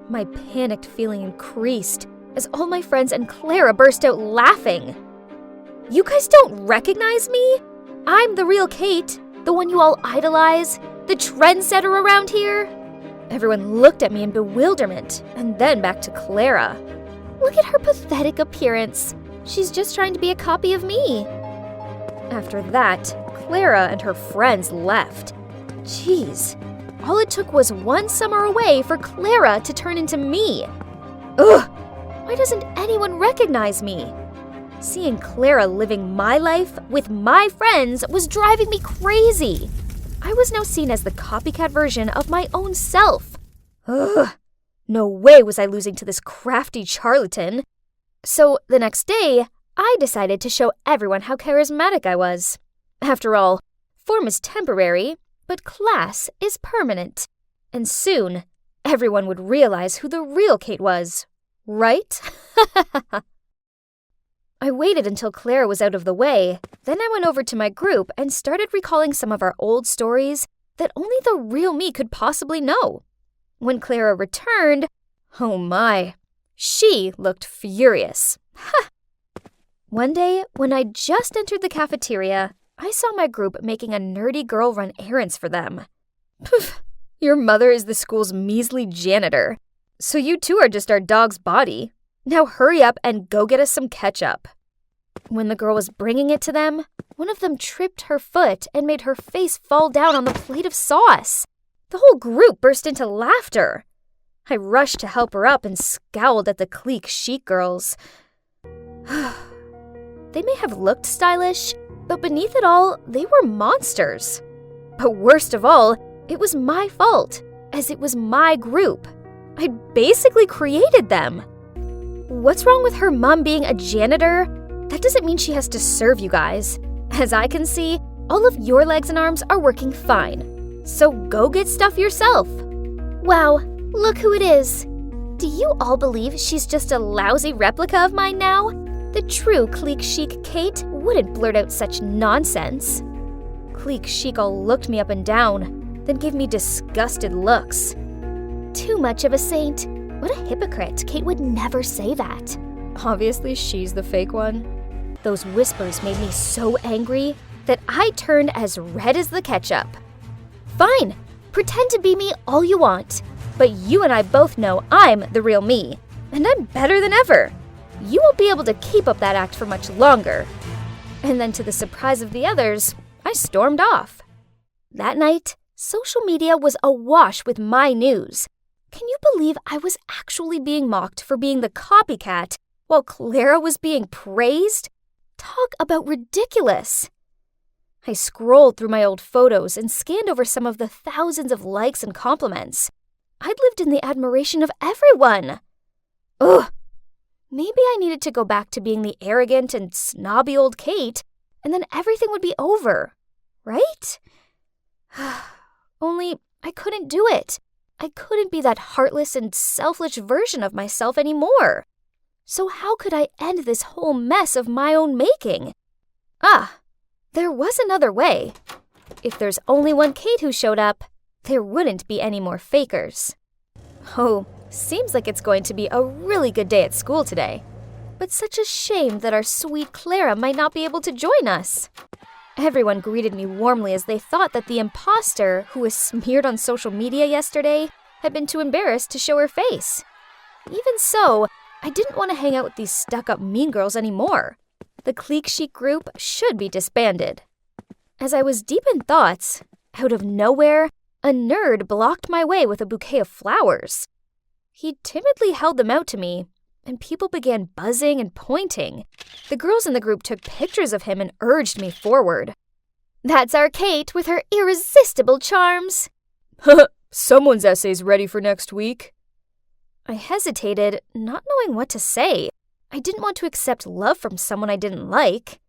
My panicked feeling increased as all my friends and Clara burst out laughing. You guys don't recognize me? I'm the real Kate, the one you all idolize, the trendsetter around here. Everyone looked at me in bewilderment, and then back to Clara. Look at her pathetic appearance. She's just trying to be a copy of me. After that, Clara and her friends left. Jeez, all it took was one summer away for Clara to turn into me. Ugh, why doesn't anyone recognize me? Seeing Clara living my life with my friends was driving me crazy. I was now seen as the copycat version of my own self. Ugh, no way was I losing to this crafty charlatan. So the next day, I decided to show everyone how charismatic I was. After all, form is temporary, but class is permanent. And soon, everyone would realize who the real Kate was, right? I waited until Clara was out of the way, then I went over to my group and started recalling some of our old stories that only the real me could possibly know. When Clara returned, oh my, she looked furious. Ha! One day, when I just entered the cafeteria, I saw my group making a nerdy girl run errands for them. Poof, your mother is the school's measly janitor, so you two are just our dog's body. Now hurry up and go get us some ketchup. When the girl was bringing it to them, one of them tripped her foot and made her face fall down on the plate of sauce. The whole group burst into laughter. I rushed to help her up and scowled at the clique chic girls. They may have looked stylish, but beneath it all, they were monsters. But worst of all, it was my fault, as it was my group. I'd basically created them. What's wrong with her mom being a janitor? That doesn't mean she has to serve you guys. As I can see, all of your legs and arms are working fine. So go get stuff yourself. Wow, look who it is. Do you all believe she's just a lousy replica of mine now? The true clique chic Kate wouldn't blurt out such nonsense. Clique chic all looked me up and down, then gave me disgusted looks. Too much of a saint. What a hypocrite. Kate would never say that. Obviously, she's the fake one. Those whispers made me so angry that I turned as red as the ketchup. Fine, pretend to be me all you want. But you and I both know I'm the real me, and I'm better than ever. You won't be able to keep up that act for much longer. And then to the surprise of the others, I stormed off. That night, social media was awash with my news. Can you believe I was actually being mocked for being the copycat while Clara was being praised? Talk about ridiculous. I scrolled through my old photos and scanned over some of the thousands of likes and compliments. I'd lived in the admiration of everyone. Ugh. Maybe I needed to go back to being the arrogant and snobby old Kate, and then everything would be over, right? Only I couldn't do it. I couldn't be that heartless and selfish version of myself anymore. So how could I end this whole mess of my own making? There was another way. If there's only one Kate who showed up, there wouldn't be any more fakers. Oh, seems like it's going to be a really good day at school today. But such a shame that our sweet Clara might not be able to join us. Everyone greeted me warmly as they thought that the imposter who was smeared on social media yesterday had been too embarrassed to show her face. Even so, I didn't want to hang out with these stuck-up mean girls anymore. The clique chic group should be disbanded. As I was deep in thoughts, out of nowhere, a nerd blocked my way with a bouquet of flowers. He timidly held them out to me, and people began buzzing and pointing. The girls in the group took pictures of him and urged me forward. That's our Kate with her irresistible charms. Someone's essay's ready for next week. I hesitated, not knowing what to say. I didn't want to accept love from someone I didn't like.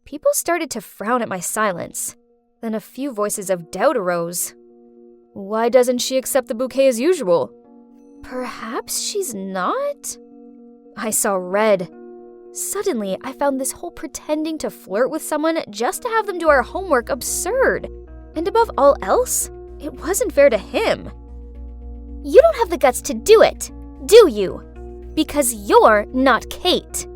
People started to frown at my silence. Then a few voices of doubt arose. Why doesn't she accept the bouquet as usual? Perhaps she's not? I saw red. Suddenly, I found this whole pretending to flirt with someone just to have them do our homework absurd. And above all else, it wasn't fair to him. You don't have the guts to do it, do you? Because you're not Kate.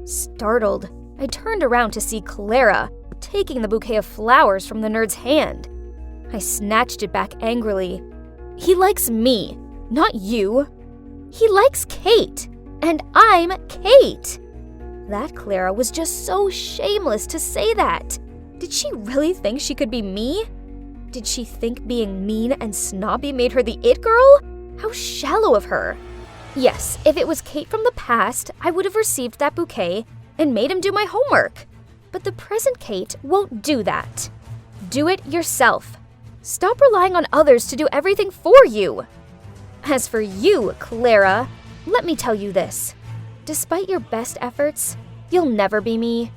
Startled, I turned around to see Clara taking the bouquet of flowers from the nerd's hand. I snatched it back angrily. He likes me, not you. He likes Kate, and I'm Kate. That Clara was just so shameless to say that. Did she really think she could be me? Did she think being mean and snobby made her the it girl? How shallow of her. Yes, if it was Kate from the past, I would have received that bouquet and made him do my homework. But the present Kate won't do that. Do it yourself. Stop relying on others to do everything for you. As for you, Clara, let me tell you this. Despite your best efforts, you'll never be me.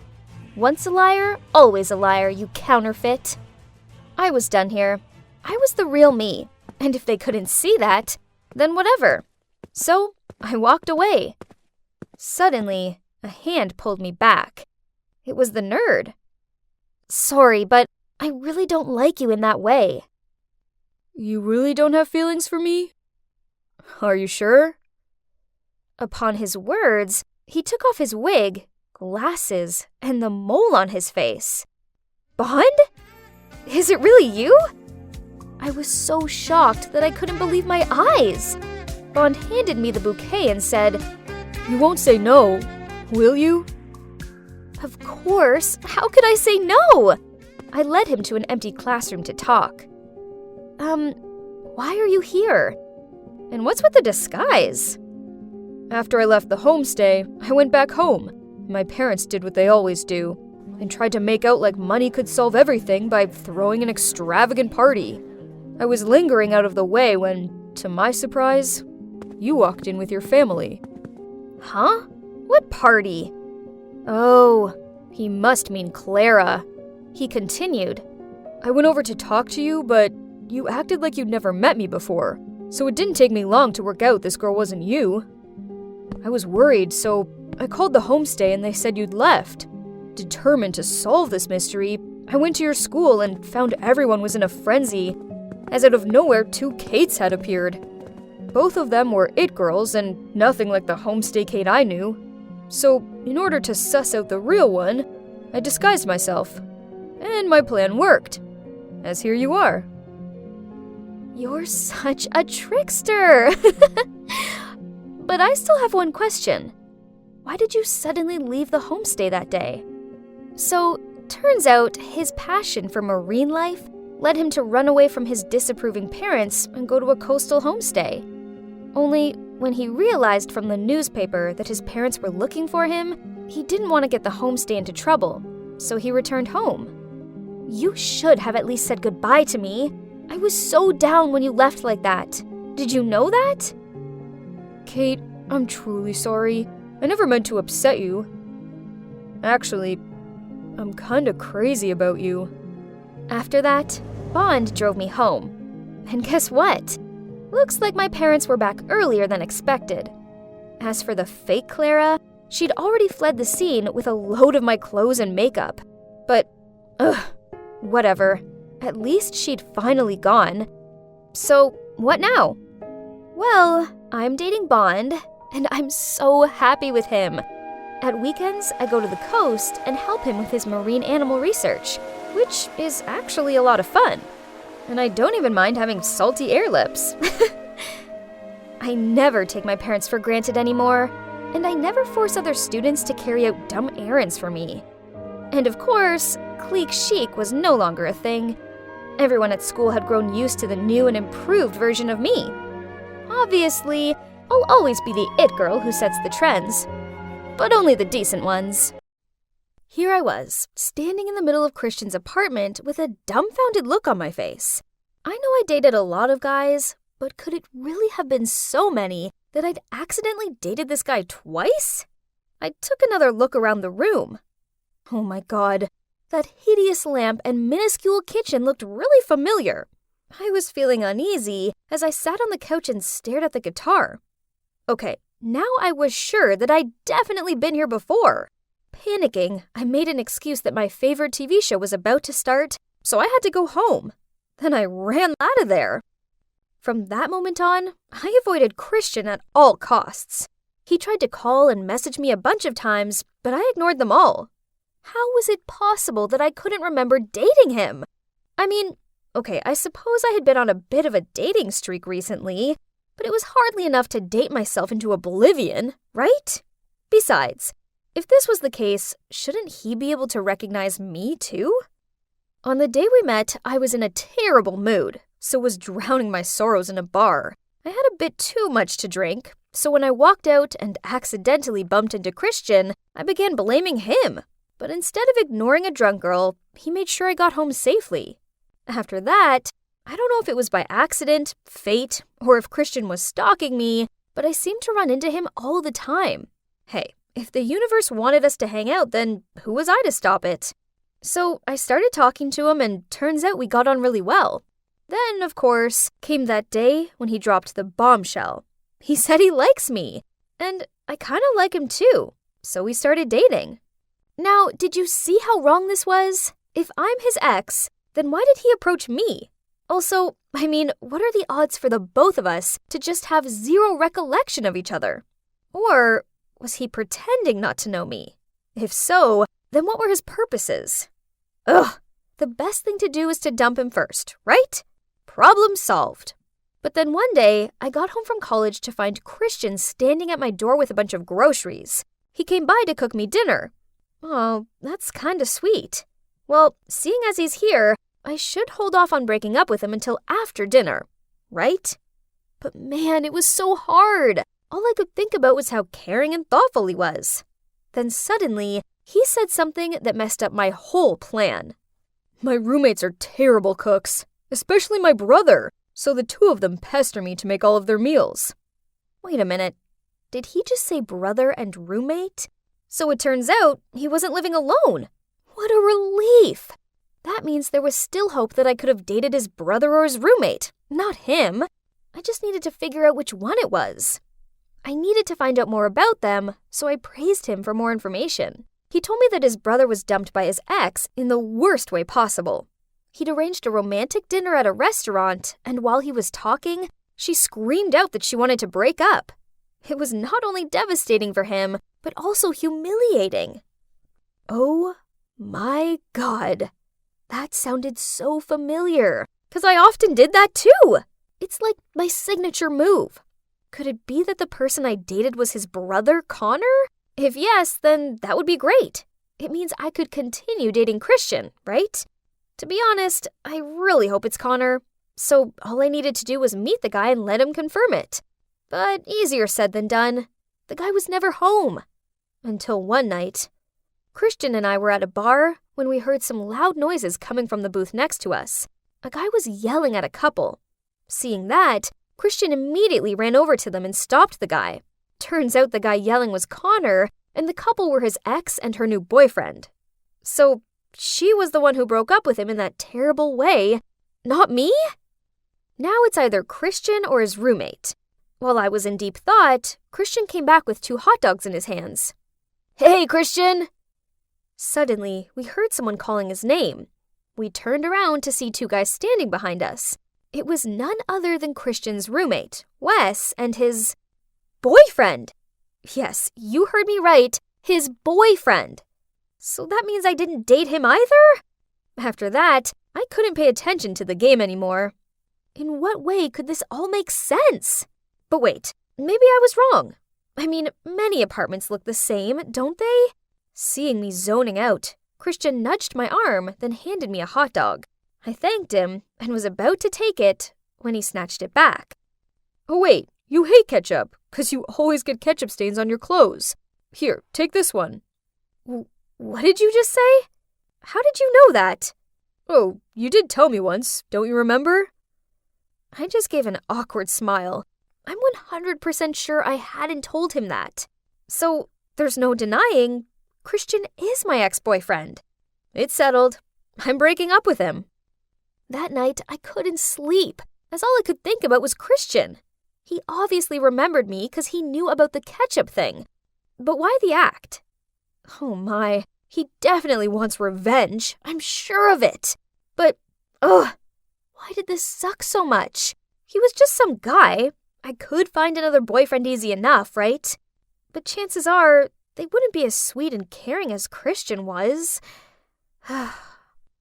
Once a liar, always a liar, you counterfeit. I was done here. I was the real me, and if they couldn't see that, then whatever. So I walked away. Suddenly, a hand pulled me back. It was the nerd. Sorry, but I really don't like you in that way. You really don't have feelings for me? Are you sure? Upon his words, he took off his wig, glasses, and the mole on his face. Bond? Is it really you? I was so shocked that I couldn't believe my eyes. Bond handed me the bouquet and said, You won't say no, will you? Of course. How could I say no? I led him to an empty classroom to talk. Why are you here? And what's with the disguise? After I left the homestay, I went back home. My parents did what they always do, and tried to make out like money could solve everything by throwing an extravagant party. I was lingering out of the way when, to my surprise, you walked in with your family. Huh? What party? Oh, he must mean Clara. He continued. I went over to talk to you, but you acted like you'd never met me before, so it didn't take me long to work out this girl wasn't you. I was worried, so I called the homestay and they said you'd left. Determined to solve this mystery, I went to your school and found everyone was in a frenzy, as out of nowhere 2 Kates had appeared. Both of them were it girls and nothing like the homestay Kate I knew. So, in order to suss out the real one, I disguised myself. And my plan worked. As here you are. You're such a trickster! But I still have one question. Why did you suddenly leave the homestay that day? So, turns out his passion for marine life led him to run away from his disapproving parents and go to a coastal homestay. Only, when he realized from the newspaper that his parents were looking for him, he didn't want to get the homestay into trouble, so he returned home. You should have at least said goodbye to me. I was so down when you left like that. Did you know that? Kate, I'm truly sorry. I never meant to upset you. Actually, I'm kinda crazy about you. After that, Bond drove me home. And guess what? Looks like my parents were back earlier than expected. As for the fake Clara, she'd already fled the scene with a load of my clothes and makeup. But, whatever. At least she'd finally gone. So, what now? Well, I'm dating Bond, and I'm so happy with him. At weekends, I go to the coast and help him with his marine animal research, which is actually a lot of fun. And I don't even mind having salty air lips. I never take my parents for granted anymore, and I never force other students to carry out dumb errands for me. And of course, clique chic was no longer a thing. Everyone at school had grown used to the new and improved version of me. Obviously, I'll always be the it girl who sets the trends, but only the decent ones. Here I was, standing in the middle of Christian's apartment with a dumbfounded look on my face. I know I dated a lot of guys, but could it really have been so many that I'd accidentally dated this guy twice? I took another look around the room. Oh my god, that hideous lamp and minuscule kitchen looked really familiar. I was feeling uneasy as I sat on the couch and stared at the guitar. Okay, now I was sure that I'd definitely been here before. Panicking, I made an excuse that my favorite TV show was about to start, so I had to go home. Then I ran out of there. From that moment on, I avoided Christian at all costs. He tried to call and message me a bunch of times, but I ignored them all. How was it possible that I couldn't remember dating him? I mean, okay, I suppose I had been on a bit of a dating streak recently, but it was hardly enough to date myself into oblivion, right? Besides, if this was the case, shouldn't he be able to recognize me too? On the day we met, I was in a terrible mood, so was drowning my sorrows in a bar. I had a bit too much to drink, so when I walked out and accidentally bumped into Christian, I began blaming him. But instead of ignoring a drunk girl, he made sure I got home safely. After that, I don't know if it was by accident, fate, or if Christian was stalking me, but I seemed to run into him all the time. Hey, if the universe wanted us to hang out, then who was I to stop it? So I started talking to him, and turns out we got on really well. Then, of course, came that day when he dropped the bombshell. He said he likes me, and I kind of like him too, so we started dating. Now, did you see how wrong this was? If I'm his ex, then why did he approach me? Also, I mean, what are the odds for the both of us to just have zero recollection of each other? Or was he pretending not to know me? If so, then what were his purposes? Ugh, the best thing to do is to dump him first, right? Problem solved. But then one day, I got home from college to find Christian standing at my door with a bunch of groceries. He came by to cook me dinner. Oh, that's kinda sweet. Well, seeing as he's here, I should hold off on breaking up with him until after dinner, right? But man, it was so hard. All I could think about was how caring and thoughtful he was. Then suddenly, he said something that messed up my whole plan. My roommates are terrible cooks, especially my brother, so the two of them pester me to make all of their meals. Wait a minute. Did he just say brother and roommate? So it turns out he wasn't living alone. What a relief! That means there was still hope that I could have dated his brother or his roommate, not him. I just needed to figure out which one it was. I needed to find out more about them, so I praised him for more information. He told me that his brother was dumped by his ex in the worst way possible. He'd arranged a romantic dinner at a restaurant, and while he was talking, she screamed out that she wanted to break up. It was not only devastating for him, but also humiliating. Oh my God. That sounded so familiar, because I often did that too. It's like my signature move. Could it be that the person I dated was his brother, Connor? If yes, then that would be great. It means I could continue dating Christian, right? To be honest, I really hope it's Connor. So all I needed to do was meet the guy and let him confirm it. But easier said than done. The guy was never home. Until one night. Christian and I were at a bar when we heard some loud noises coming from the booth next to us. A guy was yelling at a couple. Seeing that, Christian immediately ran over to them and stopped the guy. Turns out the guy yelling was Connor, and the couple were his ex and her new boyfriend. So she was the one who broke up with him in that terrible way, not me? Now it's either Christian or his roommate. While I was in deep thought, Christian came back with 2 hot dogs in his hands. "Hey, Christian!" Suddenly, we heard someone calling his name. We turned around to see 2 guys standing behind us. It was none other than Christian's roommate, Wes, and his boyfriend. Yes, you heard me right, his boyfriend. So that means I didn't date him either? After that, I couldn't pay attention to the game anymore. In what way could this all make sense? But wait, maybe I was wrong. I mean, many apartments look the same, don't they? Seeing me zoning out, Christian nudged my arm, then handed me a hot dog. I thanked him and was about to take it when he snatched it back. Oh wait, you hate ketchup, 'cause you always get ketchup stains on your clothes. Here, take this one. What did you just say? How did you know that? Oh, you did tell me once, don't you remember? I just gave an awkward smile. I'm 100% sure I hadn't told him that. So there's no denying, Christian is my ex-boyfriend. It's settled. I'm breaking up with him. That night, I couldn't sleep, as all I could think about was Christian. He obviously remembered me because he knew about the ketchup thing. But why the act? Oh my, he definitely wants revenge. I'm sure of it. But, why did this suck so much? He was just some guy. I could find another boyfriend easy enough, right? But chances are, they wouldn't be as sweet and caring as Christian was.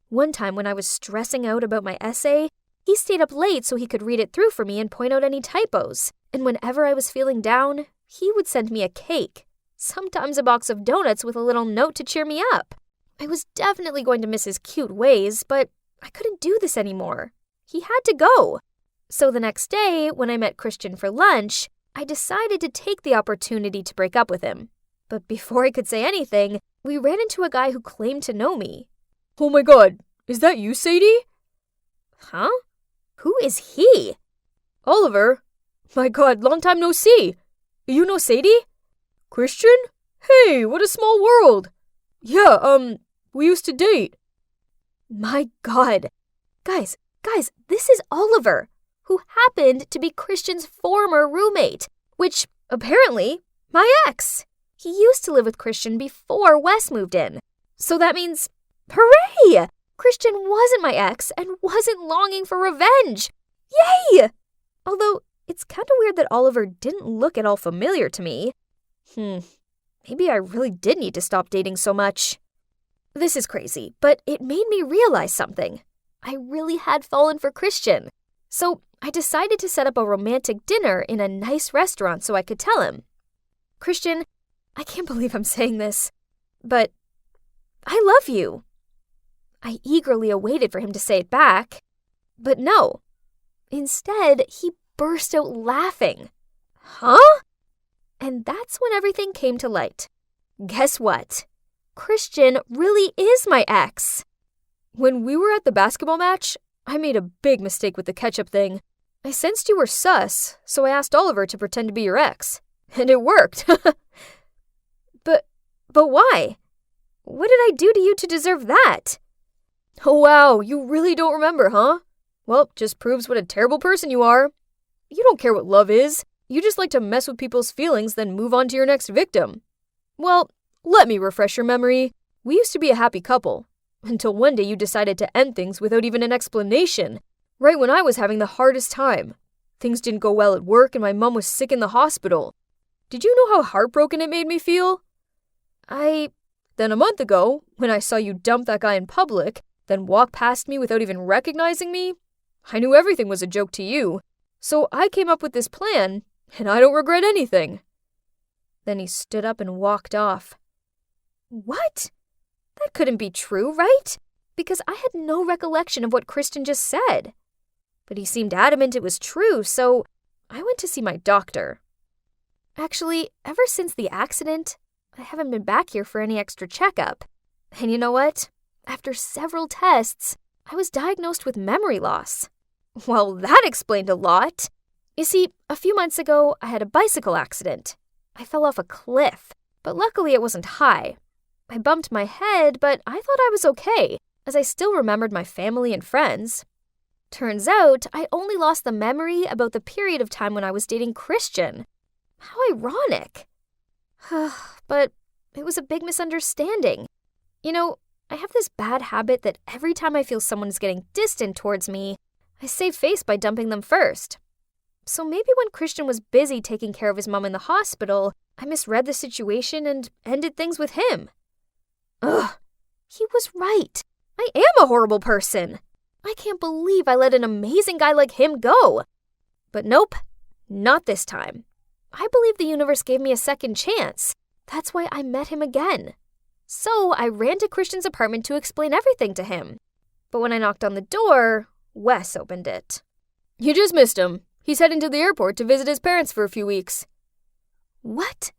One time when I was stressing out about my essay, he stayed up late so he could read it through for me and point out any typos. And whenever I was feeling down, he would send me a cake. Sometimes a box of donuts with a little note to cheer me up. I was definitely going to miss his cute ways, but I couldn't do this anymore. He had to go. So the next day, when I met Christian for lunch, I decided to take the opportunity to break up with him. But before I could say anything, we ran into a guy who claimed to know me. Oh my God, is that you, Sadie? Huh? Who is he? Oliver. My God, long time no see. You know Sadie? Christian? Hey, what a small world. Yeah, we used to date. My God. Guys, this is Oliver, who happened to be Christian's former roommate, which, apparently, my ex. He used to live with Christian before Wes moved in. So that means, hooray! Christian wasn't my ex and wasn't longing for revenge. Yay! Although, it's kind of weird that Oliver didn't look at all familiar to me. Maybe I really did need to stop dating so much. This is crazy, but it made me realize something. I really had fallen for Christian. So I decided to set up a romantic dinner in a nice restaurant so I could tell him. Christian, I can't believe I'm saying this, but I love you. I eagerly awaited for him to say it back, but no. Instead, he burst out laughing. Huh? And that's when everything came to light. Guess what? Christian really is my ex. When we were at the basketball match, I made a big mistake with the ketchup thing. I sensed you were sus, so I asked Oliver to pretend to be your ex. And it worked. But why? What did I do to you to deserve that? Oh wow, you really don't remember, huh? Well, just proves what a terrible person you are. You don't care what love is. You just like to mess with people's feelings, then move on to your next victim. Well, let me refresh your memory. We used to be a happy couple. Until one day you decided to end things without even an explanation. Right when I was having the hardest time. Things didn't go well at work and my mom was sick in the hospital. Did you know how heartbroken it made me feel? Then a month ago, when I saw you dump that guy in public, then walk past me without even recognizing me, I knew everything was a joke to you. So I came up with this plan, and I don't regret anything. Then he stood up and walked off. What? That couldn't be true, right? Because I had no recollection of what Christian just said. But he seemed adamant it was true, so I went to see my doctor. Actually, ever since the accident, I haven't been back here for any extra checkup. And you know what? After several tests, I was diagnosed with memory loss. Well, that explained a lot. You see, a few months ago, I had a bicycle accident. I fell off a cliff, but luckily it wasn't high. I bumped my head, but I thought I was okay, as I still remembered my family and friends. Turns out, I only lost the memory about the period of time when I was dating Christian. How ironic. But it was a big misunderstanding. You know, I have this bad habit that every time I feel someone is getting distant towards me, I save face by dumping them first. So maybe when Christian was busy taking care of his mom in the hospital, I misread the situation and ended things with him. Ugh, he was right. I am a horrible person. I can't believe I let an amazing guy like him go. But nope, not this time. I believe the universe gave me a second chance. That's why I met him again. So I ran to Christian's apartment to explain everything to him. But when I knocked on the door, Wes opened it. You just missed him. He's heading to the airport to visit his parents for a few weeks. What?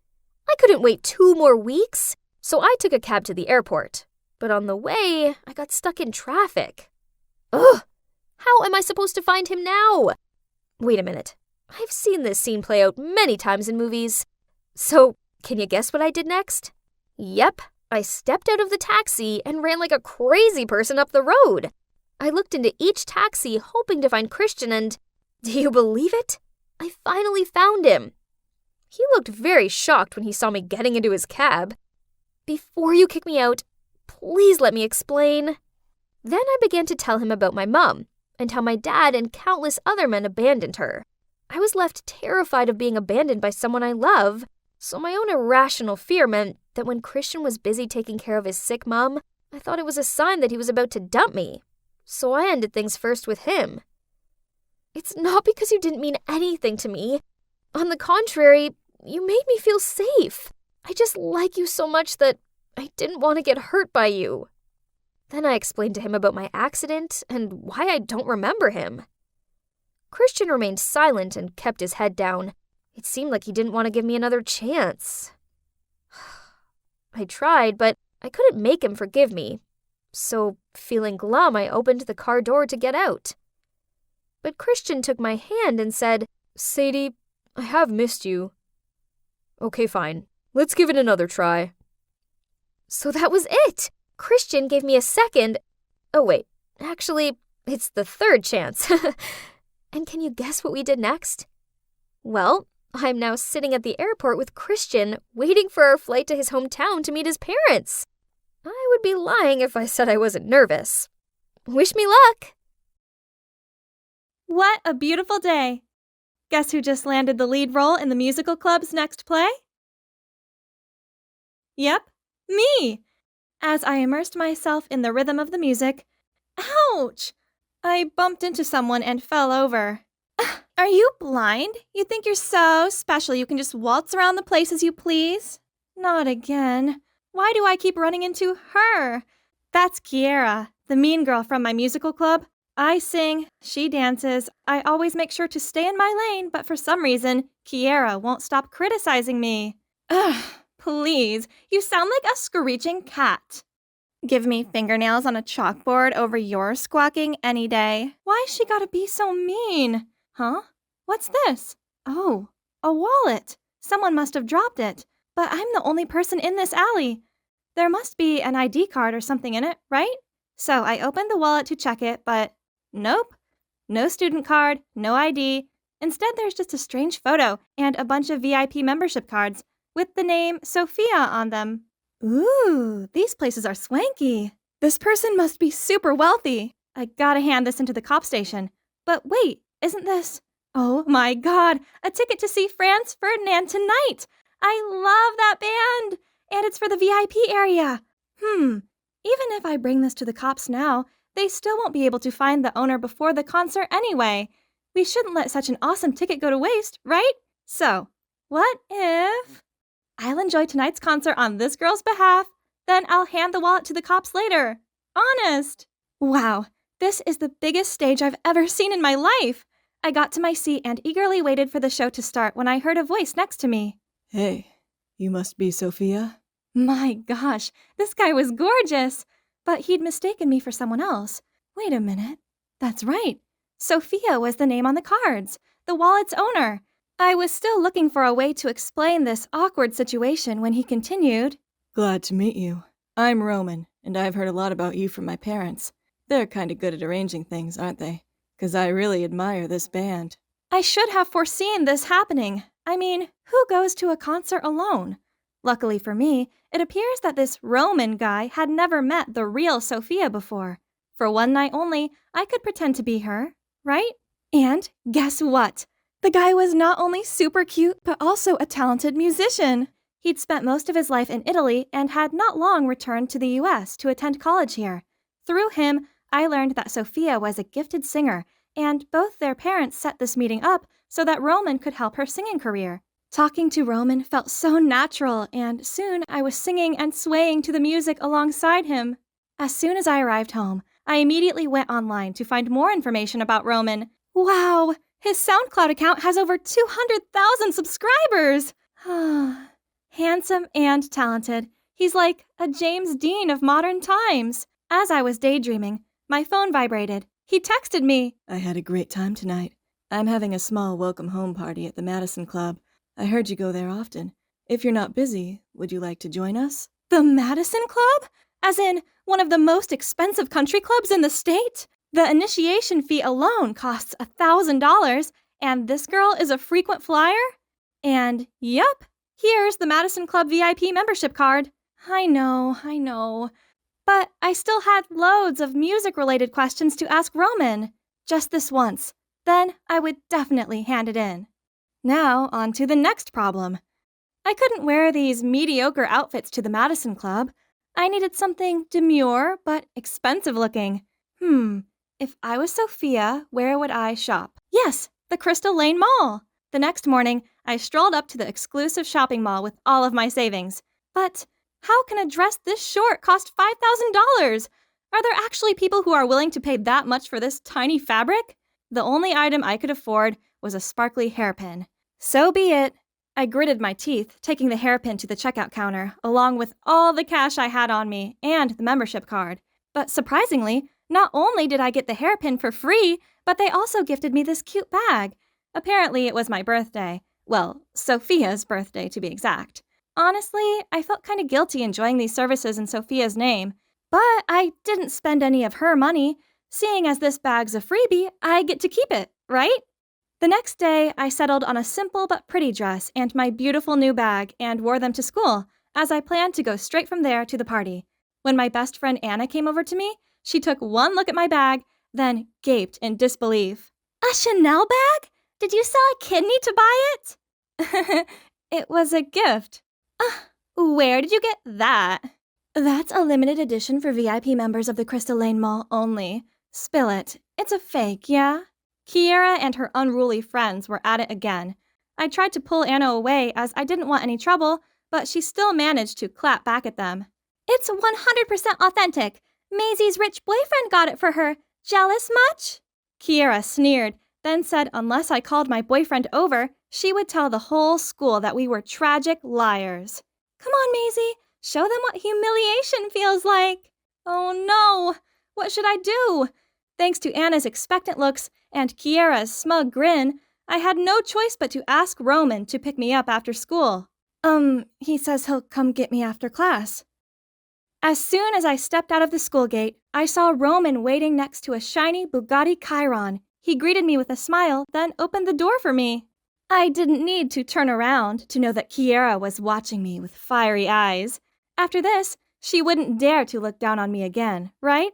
I couldn't wait 2 more weeks. So I took a cab to the airport. But on the way, I got stuck in traffic. Ugh! How am I supposed to find him now? Wait a minute. I've seen this scene play out many times in movies. So, can you guess what I did next? Yep, I stepped out of the taxi and ran like a crazy person up the road. I looked into each taxi hoping to find Christian and, do you believe it? I finally found him. He looked very shocked when he saw me getting into his cab. Before you kick me out, please let me explain. Then I began to tell him about my mom and how my dad and countless other men abandoned her. I was left terrified of being abandoned by someone I love, so my own irrational fear meant that when Christian was busy taking care of his sick mom, I thought it was a sign that he was about to dump me. So I ended things first with him. It's not because you didn't mean anything to me. On the contrary, you made me feel safe. I just like you so much that I didn't want to get hurt by you. Then I explained to him about my accident and why I don't remember him. Christian remained silent and kept his head down. It seemed like he didn't want to give me another chance. I tried, but I couldn't make him forgive me. So, feeling glum, I opened the car door to get out. But Christian took my hand and said, Sadie, I have missed you. Okay, fine. Let's give it another try. So that was it. Christian gave me a second. Oh, wait. Actually, it's the third chance. And can you guess what we did next? Well, I'm now sitting at the airport with Christian, waiting for our flight to his hometown to meet his parents. I would be lying if I said I wasn't nervous. Wish me luck! What a beautiful day! Guess who just landed the lead role in the musical club's next play? Yep, me! As I immersed myself in the rhythm of the music, ouch! I bumped into someone and fell over. Are you blind? You think you're so special you can just waltz around the place as you please? Not again. Why do I keep running into her? That's Kiera, the mean girl from my musical club. I sing, she dances. I always make sure to stay in my lane, but for some reason, Kiera won't stop criticizing me. Ugh, please, you sound like a screeching cat. Give me fingernails on a chalkboard over your squawking any day. Why's she gotta be so mean? Huh? What's this? Oh, a wallet. Someone must have dropped it, but I'm the only person in this alley. There must be an ID card or something in it, right? So I opened the wallet to check it, but nope. No student card, no ID. Instead, there's just a strange photo and a bunch of VIP membership cards with the name Sophia on them. Ooh, these places are swanky. This person must be super wealthy. I gotta hand this into the cop station. But wait, isn't this... Oh my god, a ticket to see Franz Ferdinand tonight! I love that band! And it's for the VIP area. Even if I bring this to the cops now, they still won't be able to find the owner before the concert anyway. We shouldn't let such an awesome ticket go to waste, right? So, what if... I'll enjoy tonight's concert on this girl's behalf, then I'll hand the wallet to the cops later. Honest. Wow, this is the biggest stage I've ever seen in my life. I got to my seat and eagerly waited for the show to start when I heard a voice next to me. Hey, you must be Sophia? My gosh, this guy was gorgeous. But he'd mistaken me for someone else. Wait a minute. That's right. Sophia was the name on the cards, the wallet's owner. I was still looking for a way to explain this awkward situation when he continued. Glad to meet you. I'm Roman, and I've heard a lot about you from my parents. They're kind of good at arranging things, aren't they? 'Cause I really admire this band. I should have foreseen this happening. I mean, who goes to a concert alone? Luckily for me, it appears that this Roman guy had never met the real Sophia before. For one night only, I could pretend to be her, right? And guess what? The guy was not only super cute, but also a talented musician. He'd spent most of his life in Italy and had not long returned to the US to attend college here. Through him, I learned that Sophia was a gifted singer, and both their parents set this meeting up so that Roman could help her singing career. Talking to Roman felt so natural, and soon I was singing and swaying to the music alongside him. As soon as I arrived home, I immediately went online to find more information about Roman. Wow, his SoundCloud account has over 200,000 subscribers! Handsome and talented. He's like a James Dean of modern times. As I was daydreaming, my phone vibrated. He texted me. I had a great time tonight. I'm having a small welcome home party at the Madison Club. I heard you go there often. If you're not busy, would you like to join us? The Madison Club? As in, one of the most expensive country clubs in the state? The initiation fee alone costs $1,000, and this girl is a frequent flyer? And yep, here's the Madison Club VIP membership card. I know. But I still had loads of music-related questions to ask Roman. Just this once. Then I would definitely hand it in. Now, on to the next problem. I couldn't wear these mediocre outfits to the Madison Club. I needed something demure but expensive looking. If I was Sophia, where would I shop? Yes, the Crystal Lane Mall. The next morning, I strolled up to the exclusive shopping mall with all of my savings. But how can a dress this short cost $5,000? Are there actually people who are willing to pay that much for this tiny fabric? The only item I could afford was a sparkly hairpin. So be it. I gritted my teeth, taking the hairpin to the checkout counter, along with all the cash I had on me and the membership card. But surprisingly, not only did I get the hairpin for free, but they also gifted me this cute bag. Apparently, it was my birthday. Well, Sophia's birthday, to be exact. Honestly, I felt kind of guilty enjoying these services in Sophia's name. But I didn't spend any of her money. Seeing as this bag's a freebie, I get to keep it, right? The next day, I settled on a simple but pretty dress and my beautiful new bag and wore them to school, as I planned to go straight from there to the party. When my best friend Anna came over to me, she took one look at my bag, then gaped in disbelief. A Chanel bag? Did you sell a kidney to buy it? It was a gift. Where did you get that? That's a limited edition for VIP members of the Crystal Lane Mall only. Spill it. It's a fake, yeah? Kiera and her unruly friends were at it again. I tried to pull Anna away as I didn't want any trouble, but she still managed to clap back at them. It's 100% authentic. Maisie's rich boyfriend got it for her. Jealous much? Kiera sneered, then said unless I called my boyfriend over, she would tell the whole school that we were tragic liars. Come on, Maisie, show them what humiliation feels like. Oh no, what should I do? Thanks to Anna's expectant looks and Kiera's smug grin, I had no choice but to ask Roman to pick me up after school. He says he'll come get me after class. As soon as I stepped out of the school gate, I saw Roman waiting next to a shiny Bugatti Chiron. He greeted me with a smile, then opened the door for me. I didn't need to turn around to know that Kiera was watching me with fiery eyes. After this, she wouldn't dare to look down on me again, right?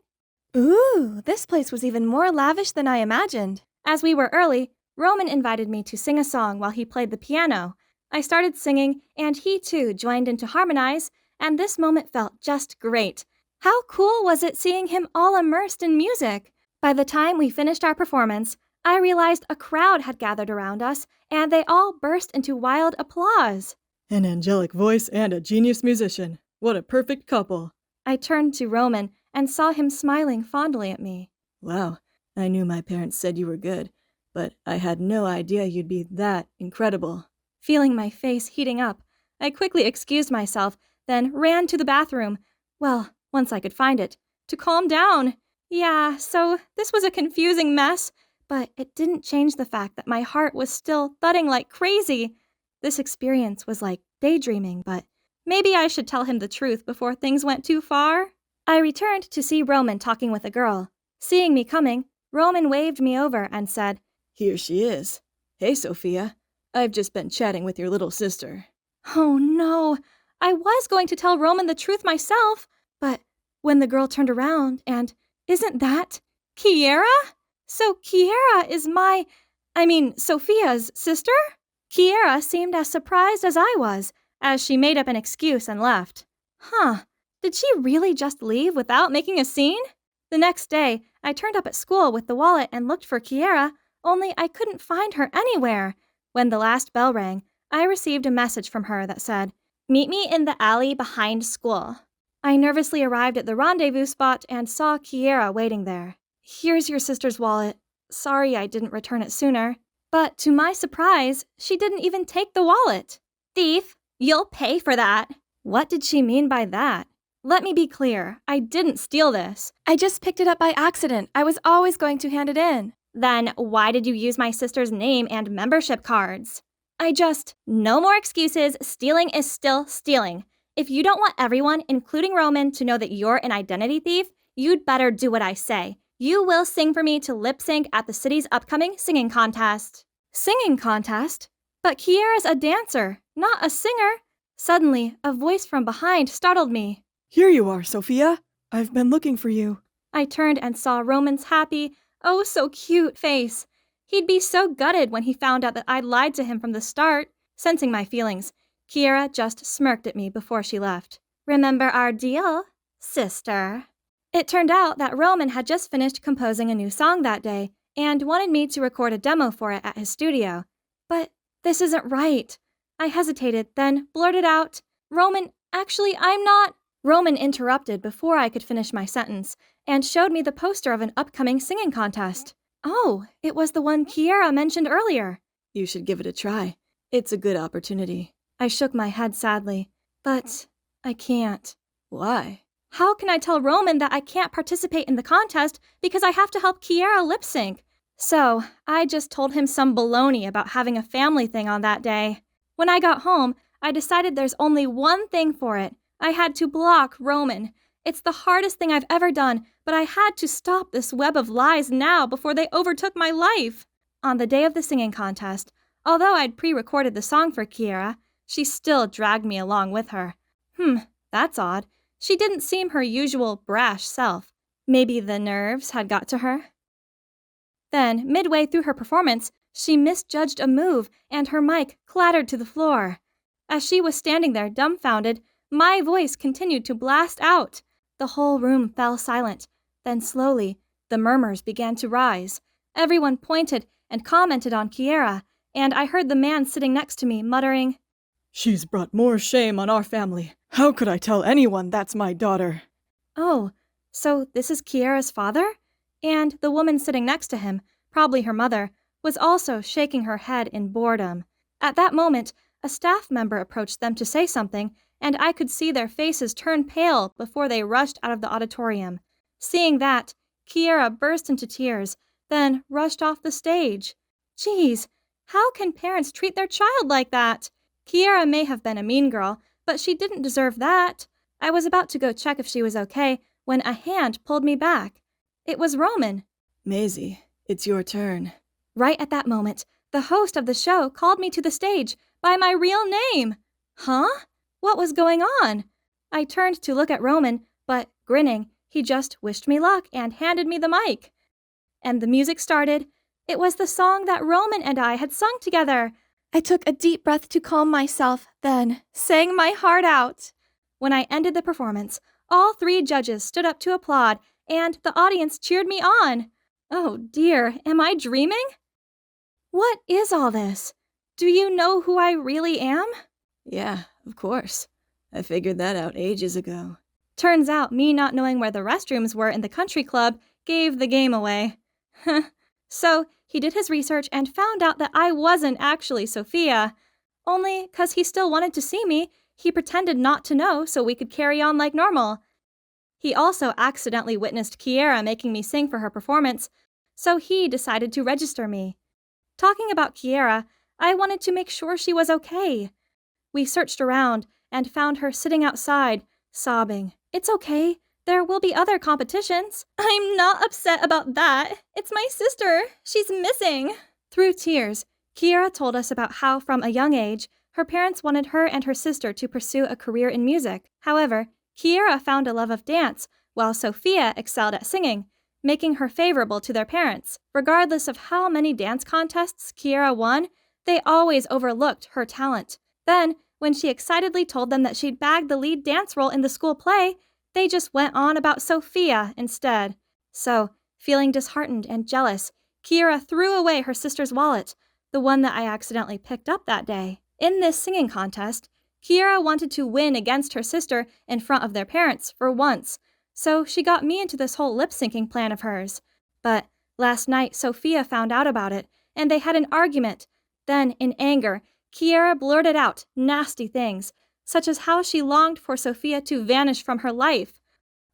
Ooh, this place was even more lavish than I imagined. As we were early, Roman invited me to sing a song while he played the piano. I started singing, and he too joined in to harmonize, and this moment felt just great. How cool was it seeing him all immersed in music? By the time we finished our performance, I realized a crowd had gathered around us, and they all burst into wild applause. An angelic voice and a genius musician. What a perfect couple. I turned to Roman and saw him smiling fondly at me. Wow, I knew my parents said you were good, but I had no idea you'd be that incredible. Feeling my face heating up, I quickly excused myself, then ran to the bathroom. Well, once I could find it, to calm down. Yeah, so this was a confusing mess, but it didn't change the fact that my heart was still thudding like crazy. This experience was like daydreaming, but maybe I should tell him the truth before things went too far. I returned to see Roman talking with a girl. Seeing me coming, Roman waved me over and said, Here she is. Hey, Sophia. I've just been chatting with your little sister. Oh no, I was going to tell Roman the truth myself, but when the girl turned around and, isn't that Kiera? So Kiera is Sophia's sister? Kiera seemed as surprised as I was, as she made up an excuse and left. Huh, did she really just leave without making a scene? The next day, I turned up at school with the wallet and looked for Kiera, only I couldn't find her anywhere. When the last bell rang, I received a message from her that said, Meet me in the alley behind school. I nervously arrived at the rendezvous spot and saw Kiera waiting there. Here's your sister's wallet. Sorry I didn't return it sooner. But to my surprise, she didn't even take the wallet. Thief, you'll pay for that. What did she mean by that? Let me be clear, I didn't steal this. I just picked it up by accident. I was always going to hand it in. Then why did you use my sister's name and membership cards? No more excuses. Stealing is still stealing. If you don't want everyone, including Roman, to know that you're an identity thief, you'd better do what I say. You will sing for me to lip sync at the city's upcoming singing contest. Singing contest? But Kiera's a dancer, not a singer. Suddenly, a voice from behind startled me. Here you are, Sophia. I've been looking for you. I turned and saw Roman's happy, oh so cute face. He'd be so gutted when he found out that I'd lied to him from the start. Sensing my feelings, Kiera just smirked at me before she left. Remember our deal, sister? It turned out that Roman had just finished composing a new song that day and wanted me to record a demo for it at his studio. But this isn't right. I hesitated, then blurted out, Roman, actually, I'm not. Roman interrupted before I could finish my sentence and showed me the poster of an upcoming singing contest. Oh, it was the one Kiera mentioned earlier. You should give it a try. It's a good opportunity. I shook my head sadly. But I can't. Why? How can I tell Roman that I can't participate in the contest because I have to help Kiera lip sync? So I just told him some baloney about having a family thing on that day. When I got home, I decided there's only one thing for it. I had to block Roman. It's the hardest thing I've ever done, but I had to stop this web of lies now before they overtook my life. On the day of the singing contest, although I'd pre-recorded the song for Kiera, she still dragged me along with her. That's odd. She didn't seem her usual brash self. Maybe the nerves had got to her. Then, midway through her performance, she misjudged a move and her mic clattered to the floor. As she was standing there dumbfounded, my voice continued to blast out. The whole room fell silent. Then slowly, the murmurs began to rise. Everyone pointed and commented on Kiera, and I heard the man sitting next to me muttering, She's brought more shame on our family. How could I tell anyone that's my daughter? Oh, so this is Kiera's father? And the woman sitting next to him, probably her mother, was also shaking her head in boredom. At that moment, a staff member approached them to say something, and I could see their faces turn pale before they rushed out of the auditorium. Seeing that, Kiera burst into tears, then rushed off the stage. Geez, how can parents treat their child like that? Kiera may have been a mean girl, but she didn't deserve that. I was about to go check if she was okay when a hand pulled me back. It was Roman. Maisie, it's your turn. Right at that moment, the host of the show called me to the stage by my real name. Huh? What was going on? I turned to look at Roman, but grinning, he just wished me luck and handed me the mic. And the music started. It was the song that Roman and I had sung together. I took a deep breath to calm myself, then sang my heart out. When I ended the performance, all 3 judges stood up to applaud, and the audience cheered me on. Oh dear, am I dreaming? What is all this? Do you know who I really am? Yeah, of course. I figured that out ages ago. Turns out me not knowing where the restrooms were in the country club gave the game away. So he did his research and found out that I wasn't actually Sophia. Only 'cause he still wanted to see me, he pretended not to know so we could carry on like normal. He also accidentally witnessed Kiera making me sing for her performance, so he decided to register me. Talking about Kiera, I wanted to make sure she was okay. We searched around and found her sitting outside, sobbing. It's okay. There will be other competitions. I'm not upset about that. It's my sister. She's missing. Through tears, Kiera told us about how, from a young age, her parents wanted her and her sister to pursue a career in music. However, Kiera found a love of dance, while Sophia excelled at singing, making her favorable to their parents. Regardless of how many dance contests Kiera won, they always overlooked her talent. Then, when she excitedly told them that she'd bagged the lead dance role in the school play, they just went on about Sophia instead. So, feeling disheartened and jealous, Kiera threw away her sister's wallet, the one that I accidentally picked up that day. In this singing contest, Kiera wanted to win against her sister in front of their parents for once, so she got me into this whole lip-syncing plan of hers. But last night, Sophia found out about it, and they had an argument. Then, in anger, Kiera blurted out nasty things, such as how she longed for Sophia to vanish from her life.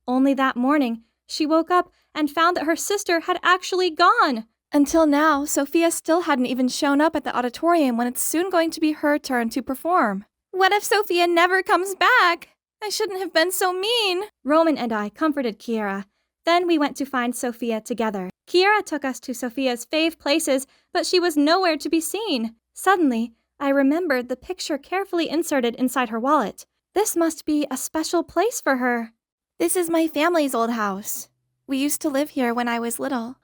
Only that morning, she woke up and found that her sister had actually gone. Until now, Sophia still hadn't even shown up at the auditorium when it's soon going to be her turn to perform. What if Sophia never comes back? I shouldn't have been so mean. Roman and I comforted Kiera. Then we went to find Sophia together. Kiera took us to Sophia's fave places, but she was nowhere to be seen. Suddenly, I remembered the picture carefully inserted inside her wallet. This must be a special place for her. This is my family's old house. We used to live here when I was little.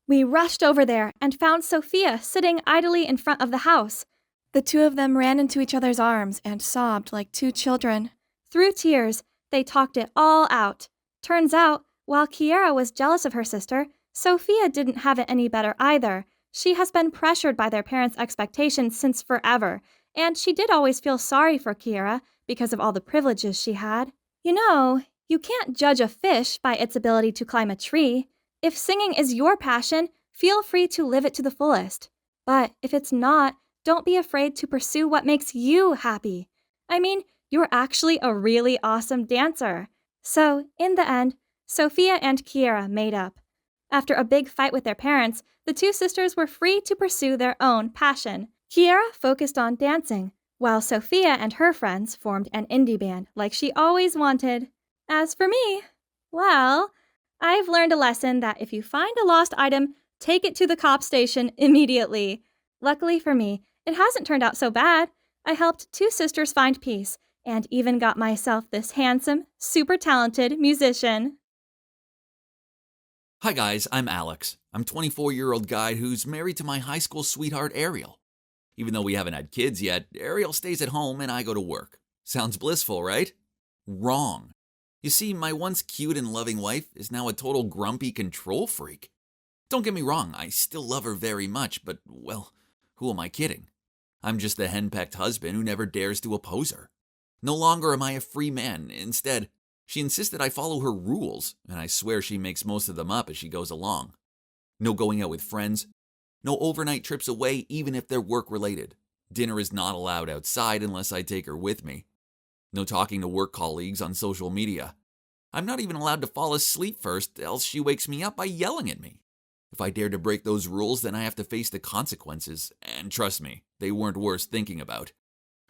We rushed over there and found Sophia sitting idly in front of the house. The 2 of them ran into each other's arms and sobbed like 2 children. Through tears, they talked it all out. Turns out, while Kiera was jealous of her sister, Sophia didn't have it any better either. She has been pressured by their parents' expectations since forever, and she did always feel sorry for Kiera because of all the privileges she had. You know, you can't judge a fish by its ability to climb a tree. If singing is your passion, feel free to live it to the fullest. But if it's not, don't be afraid to pursue what makes you happy. I mean, you're actually a really awesome dancer. So, in the end, Sophia and Kiera made up. After a big fight with their parents, the 2 sisters were free to pursue their own passion. Kiera focused on dancing, while Sophia and her friends formed an indie band like she always wanted. As for me, well, I've learned a lesson that if you find a lost item, take it to the cop station immediately. Luckily for me, it hasn't turned out so bad. I helped 2 sisters find peace, and even got myself this handsome, super talented musician. Hi guys, I'm Alex. I'm a 24-year-old guy who's married to my high school sweetheart Ariel. Even though we haven't had kids yet, Ariel stays at home and I go to work. Sounds blissful, right? Wrong. You see, my once cute and loving wife is now a total grumpy control freak. Don't get me wrong, I still love her very much, but, well, who am I kidding? I'm just the henpecked husband who never dares to oppose her. No longer am I a free man. Instead, She insisted I follow her rules, and I swear she makes most of them up as she goes along. No going out with friends. No overnight trips away, even if they're work-related. Dinner is not allowed outside unless I take her with me. No talking to work colleagues on social media. I'm not even allowed to fall asleep first, else she wakes me up by yelling at me. If I dare to break those rules, then I have to face the consequences, and trust me, they weren't worth thinking about.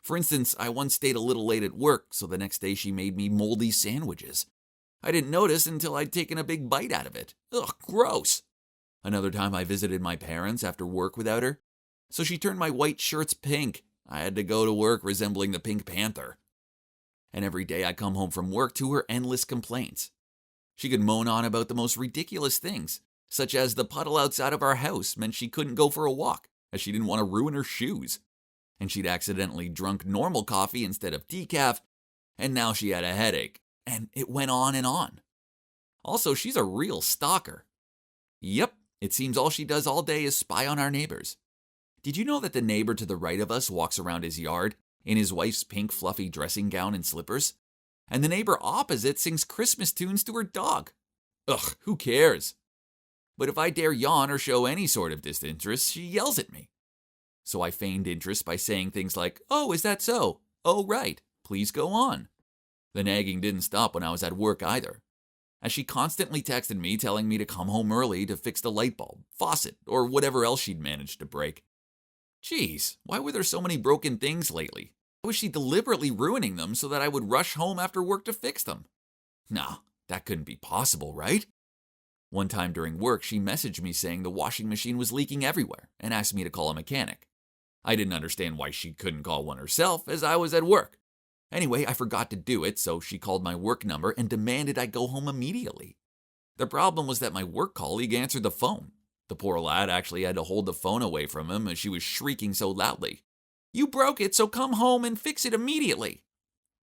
For instance, I once stayed a little late at work, so the next day she made me moldy sandwiches. I didn't notice until I'd taken a big bite out of it. Ugh, gross. Another time I visited my parents after work without her, so she turned my white shirts pink. I had to go to work resembling the Pink Panther. And every day I come home from work to her endless complaints. She could moan on about the most ridiculous things, such as the puddle outside of our house meant she couldn't go for a walk, as she didn't want to ruin her shoes. And she'd accidentally drunk normal coffee instead of decaf, and now she had a headache, and it went on and on. Also, she's a real stalker. Yep, it seems all she does all day is spy on our neighbors. Did you know that the neighbor to the right of us walks around his yard in his wife's pink fluffy dressing gown and slippers? And the neighbor opposite sings Christmas tunes to her dog. Ugh, who cares? But if I dare yawn or show any sort of disinterest, she yells at me. So I feigned interest by saying things like, "Oh, is that so? Oh, right. Please go on." The nagging didn't stop when I was at work either, as she constantly texted me telling me to come home early to fix the light bulb, faucet, or whatever else she'd managed to break. Geez, why were there so many broken things lately? Was she deliberately ruining them so that I would rush home after work to fix them? No, that couldn't be possible, right? One time during work, she messaged me saying the washing machine was leaking everywhere and asked me to call a mechanic. I didn't understand why she couldn't call one herself, as I was at work. Anyway, I forgot to do it, so she called my work number and demanded I go home immediately. The problem was that my work colleague answered the phone. The poor lad actually had to hold the phone away from him as she was shrieking so loudly. "You broke it, so come home and fix it immediately."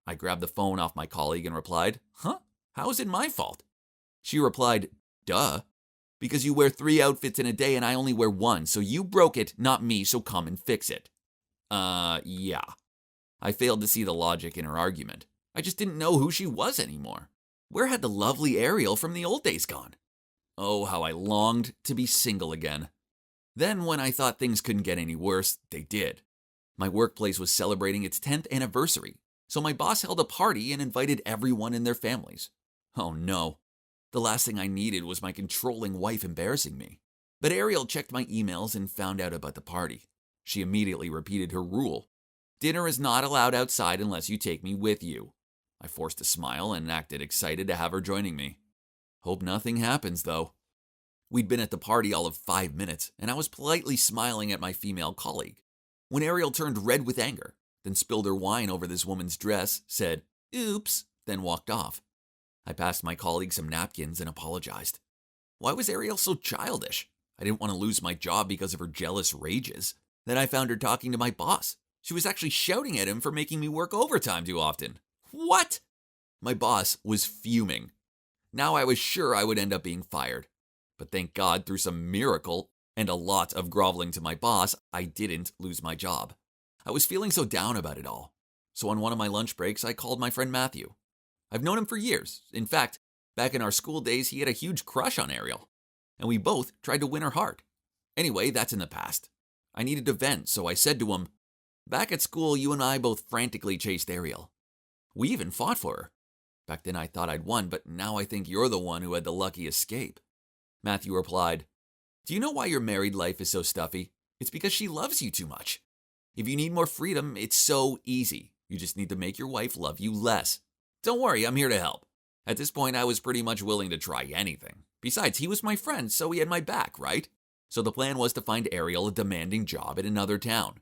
I grabbed the phone off my colleague and replied, "Huh? How is it my fault?" She replied, "Duh. Because you wear 3 outfits in a day and I only wear 1, so you broke it, not me, so come and fix it." Yeah. I failed to see the logic in her argument. I just didn't know who she was anymore. Where had the lovely Ariel from the old days gone? Oh, how I longed to be single again. Then, when I thought things couldn't get any worse, they did. My workplace was celebrating its 10th anniversary, so my boss held a party and invited everyone and their families. Oh no. The last thing I needed was my controlling wife embarrassing me. But Ariel checked my emails and found out about the party. She immediately repeated her rule. "Dinner is not allowed outside unless you take me with you." I forced a smile and acted excited to have her joining me. Hope nothing happens, though. We'd been at the party all of 5 minutes, and I was politely smiling at my female colleague, when Ariel turned red with anger, then spilled her wine over this woman's dress, said, "Oops," then walked off. I passed my colleague some napkins and apologized. Why was Ariel so childish? I didn't want to lose my job because of her jealous rages. Then I found her talking to my boss. She was actually shouting at him for making me work overtime too often. What? My boss was fuming. Now I was sure I would end up being fired. But thank God, through some miracle and a lot of groveling to my boss, I didn't lose my job. I was feeling so down about it all. So on one of my lunch breaks, I called my friend Matthew. I've known him for years. In fact, back in our school days, he had a huge crush on Ariel, and we both tried to win her heart. Anyway, that's in the past. I needed to vent, so I said to him, "Back at school, you and I both frantically chased Ariel. We even fought for her. Back then I thought I'd won, but now I think you're the one who had the lucky escape." Matthew replied, "Do you know why your married life is so stuffy? It's because she loves you too much. If you need more freedom, it's so easy. You just need to make your wife love you less. Don't worry, I'm here to help." At this point, I was pretty much willing to try anything. Besides, he was my friend, so he had my back, right? So the plan was to find Ariel a demanding job in another town.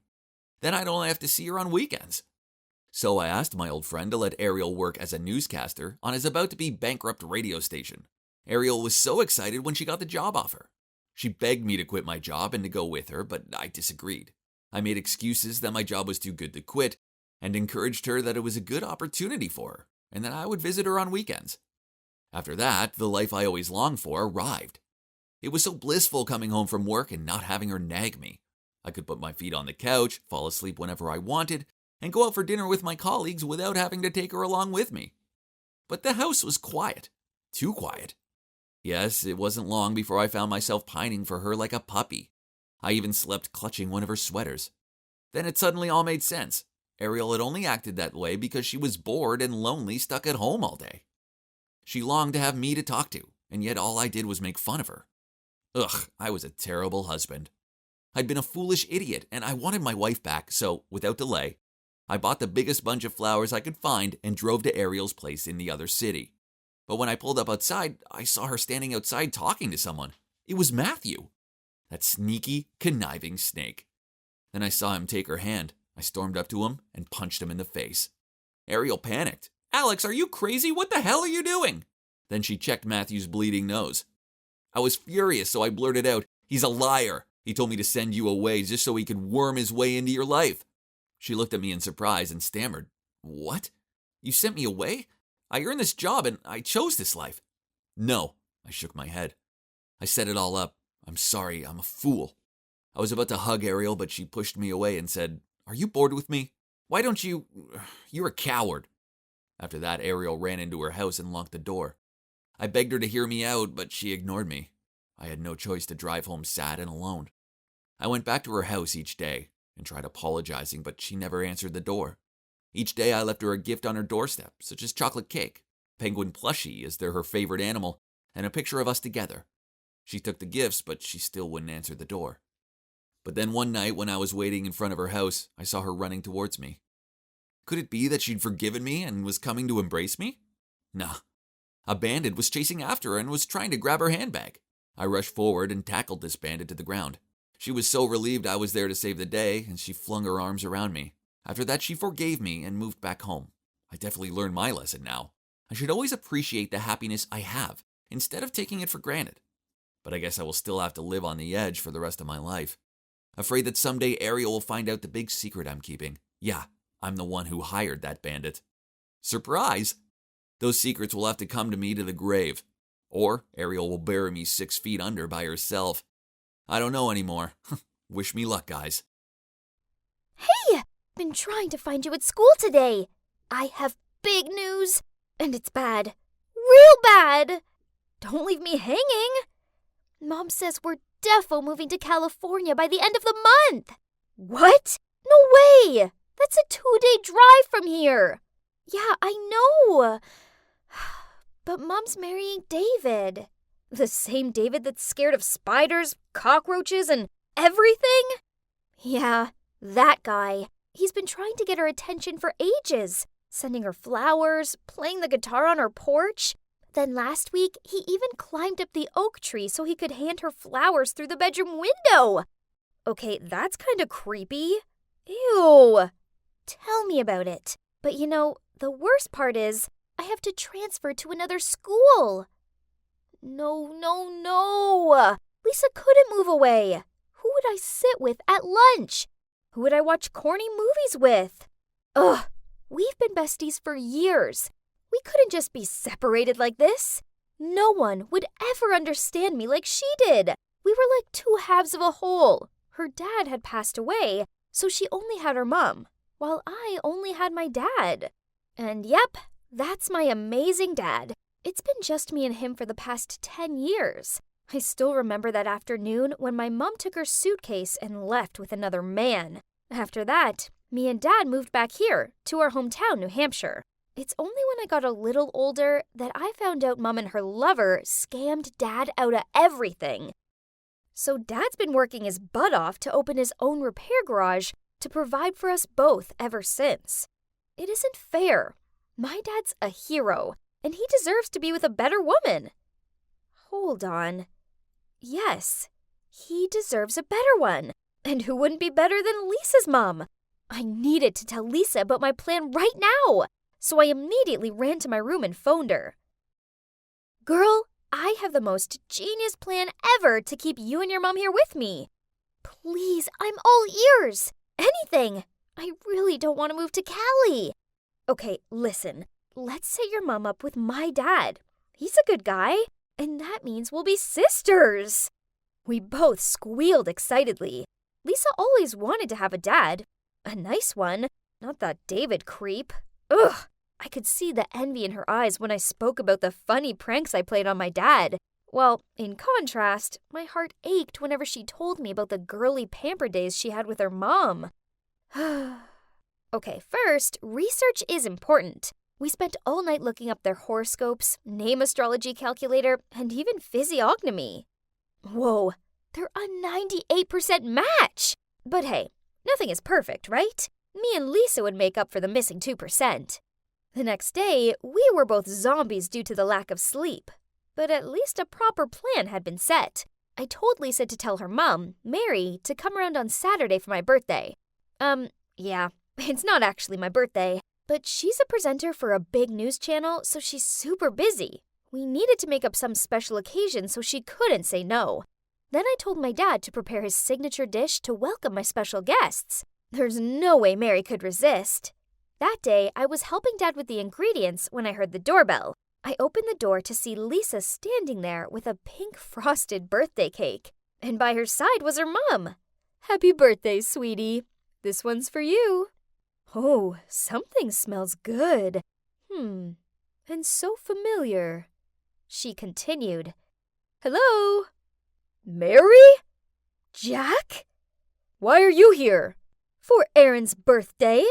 Then I'd only have to see her on weekends. So I asked my old friend to let Ariel work as a newscaster on his about-to-be-bankrupt radio station. Ariel was so excited when she got the job offer. She begged me to quit my job and to go with her, but I disagreed. I made excuses that my job was too good to quit and encouraged her that it was a good opportunity for her and that I would visit her on weekends. After that, the life I always longed for arrived. It was so blissful coming home from work and not having her nag me. I could put my feet on the couch, fall asleep whenever I wanted, and go out for dinner with my colleagues without having to take her along with me. But the house was quiet. Too quiet. Yes, it wasn't long before I found myself pining for her like a puppy. I even slept clutching one of her sweaters. Then it suddenly all made sense. Ariel had only acted that way because she was bored and lonely stuck at home all day. She longed to have me to talk to, and yet all I did was make fun of her. Ugh, I was a terrible husband. I'd been a foolish idiot, and I wanted my wife back, so, without delay, I bought the biggest bunch of flowers I could find and drove to Ariel's place in the other city. But when I pulled up outside, I saw her standing outside talking to someone. It was Matthew. That sneaky, conniving snake. Then I saw him take her hand. I stormed up to him and punched him in the face. Ariel panicked. "Alex, are you crazy? What the hell are you doing?" Then she checked Matthew's bleeding nose. I was furious, so I blurted out, "He's a liar. He told me to send you away just so he could worm his way into your life." She looked at me in surprise and stammered, "What? You sent me away? I earned this job and I chose this life." "No," I shook my head. "I set it all up. I'm sorry, I'm a fool." I was about to hug Ariel, but she pushed me away and said, "Are you bored with me? Why don't you... You're a coward." After that, Ariel ran into her house and locked the door. I begged her to hear me out, but she ignored me. I had no choice to drive home sad and alone. I went back to her house each day and tried apologizing, but she never answered the door. Each day I left her a gift on her doorstep, such as chocolate cake, penguin plushie as they're her favorite animal, and a picture of us together. She took the gifts, but she still wouldn't answer the door. But then one night when I was waiting in front of her house, I saw her running towards me. Could it be that she'd forgiven me and was coming to embrace me? Nah. A bandit was chasing after her and was trying to grab her handbag. I rushed forward and tackled this bandit to the ground. She was so relieved I was there to save the day, and she flung her arms around me. After that, she forgave me and moved back home. I definitely learned my lesson now. I should always appreciate the happiness I have, instead of taking it for granted. But I guess I will still have to live on the edge for the rest of my life. Afraid that someday Ariel will find out the big secret I'm keeping. Yeah, I'm the one who hired that bandit. Surprise! Those secrets will have to come to me to the grave. Or Ariel will bury me 6 feet under by herself. I don't know anymore. Wish me luck, guys. Hey! I've been trying to find you at school today. I have big news, and it's bad. Real bad! Don't leave me hanging. Mom says we're defo moving to California by the end of the month. What? No way! That's a 2-day drive from here. Yeah, I know. But Mom's marrying David. The same David that's scared of spiders, cockroaches, and everything? Yeah, that guy. He's been trying to get her attention for ages, sending her flowers, playing the guitar on her porch. Then last week, he even climbed up the oak tree so he could hand her flowers through the bedroom window. Okay, that's kind of creepy. Ew. Tell me about it. But you know, the worst part is, I have to transfer to another school. No. Lisa couldn't move away. Who would I sit with at lunch? Who would I watch corny movies with? Ugh, we've been besties for years. We couldn't just be separated like this. No one would ever understand me like she did. We were like 2 halves of a whole. Her dad had passed away, so she only had her mom, while I only had my dad. And yep, that's my amazing dad. It's been just me and him for the past 10 years. I still remember that afternoon when my mom took her suitcase and left with another man. After that, me and Dad moved back here, to our hometown, New Hampshire. It's only when I got a little older that I found out Mom and her lover scammed Dad out of everything. So Dad's been working his butt off to open his own repair garage to provide for us both ever since. It isn't fair. My dad's a hero, and he deserves to be with a better woman. Hold on. Yes, he deserves a better one. And who wouldn't be better than Lisa's mom? I needed to tell Lisa about my plan right now, so I immediately ran to my room and phoned her. Girl, I have the most genius plan ever to keep you and your mom here with me. Please, I'm all ears. Anything. I really don't want to move to Cali. Okay, listen. Let's set your mom up with my dad. He's a good guy, and that means we'll be sisters. We both squealed excitedly. Lisa always wanted to have a dad. A nice one, not that David creep. Ugh, I could see the envy in her eyes when I spoke about the funny pranks I played on my dad. Well, in contrast, my heart ached whenever she told me about the girly pamper days she had with her mom. Okay, first, research is important. We spent all night looking up their horoscopes, name astrology calculator, and even physiognomy. Whoa, they're a 98% match! But hey, nothing is perfect, right? Me and Lisa would make up for the missing 2%. The next day, we were both zombies due to the lack of sleep. But at least a proper plan had been set. I told Lisa to tell her mom, Mary, to come around on Saturday for my birthday. Yeah, it's not actually my birthday, but she's a presenter for a big news channel, so she's super busy. We needed to make up some special occasion, so she couldn't say no. Then I told my dad to prepare his signature dish to welcome my special guests. There's no way Mary could resist. That day, I was helping Dad with the ingredients when I heard the doorbell. I opened the door to see Lisa standing there with a pink frosted birthday cake. And by her side was her mom. Happy birthday, sweetie. This one's for you. Oh, something smells good. And so familiar. She continued. Hello? Mary? Jack? Why are you here? For Erin's birthday.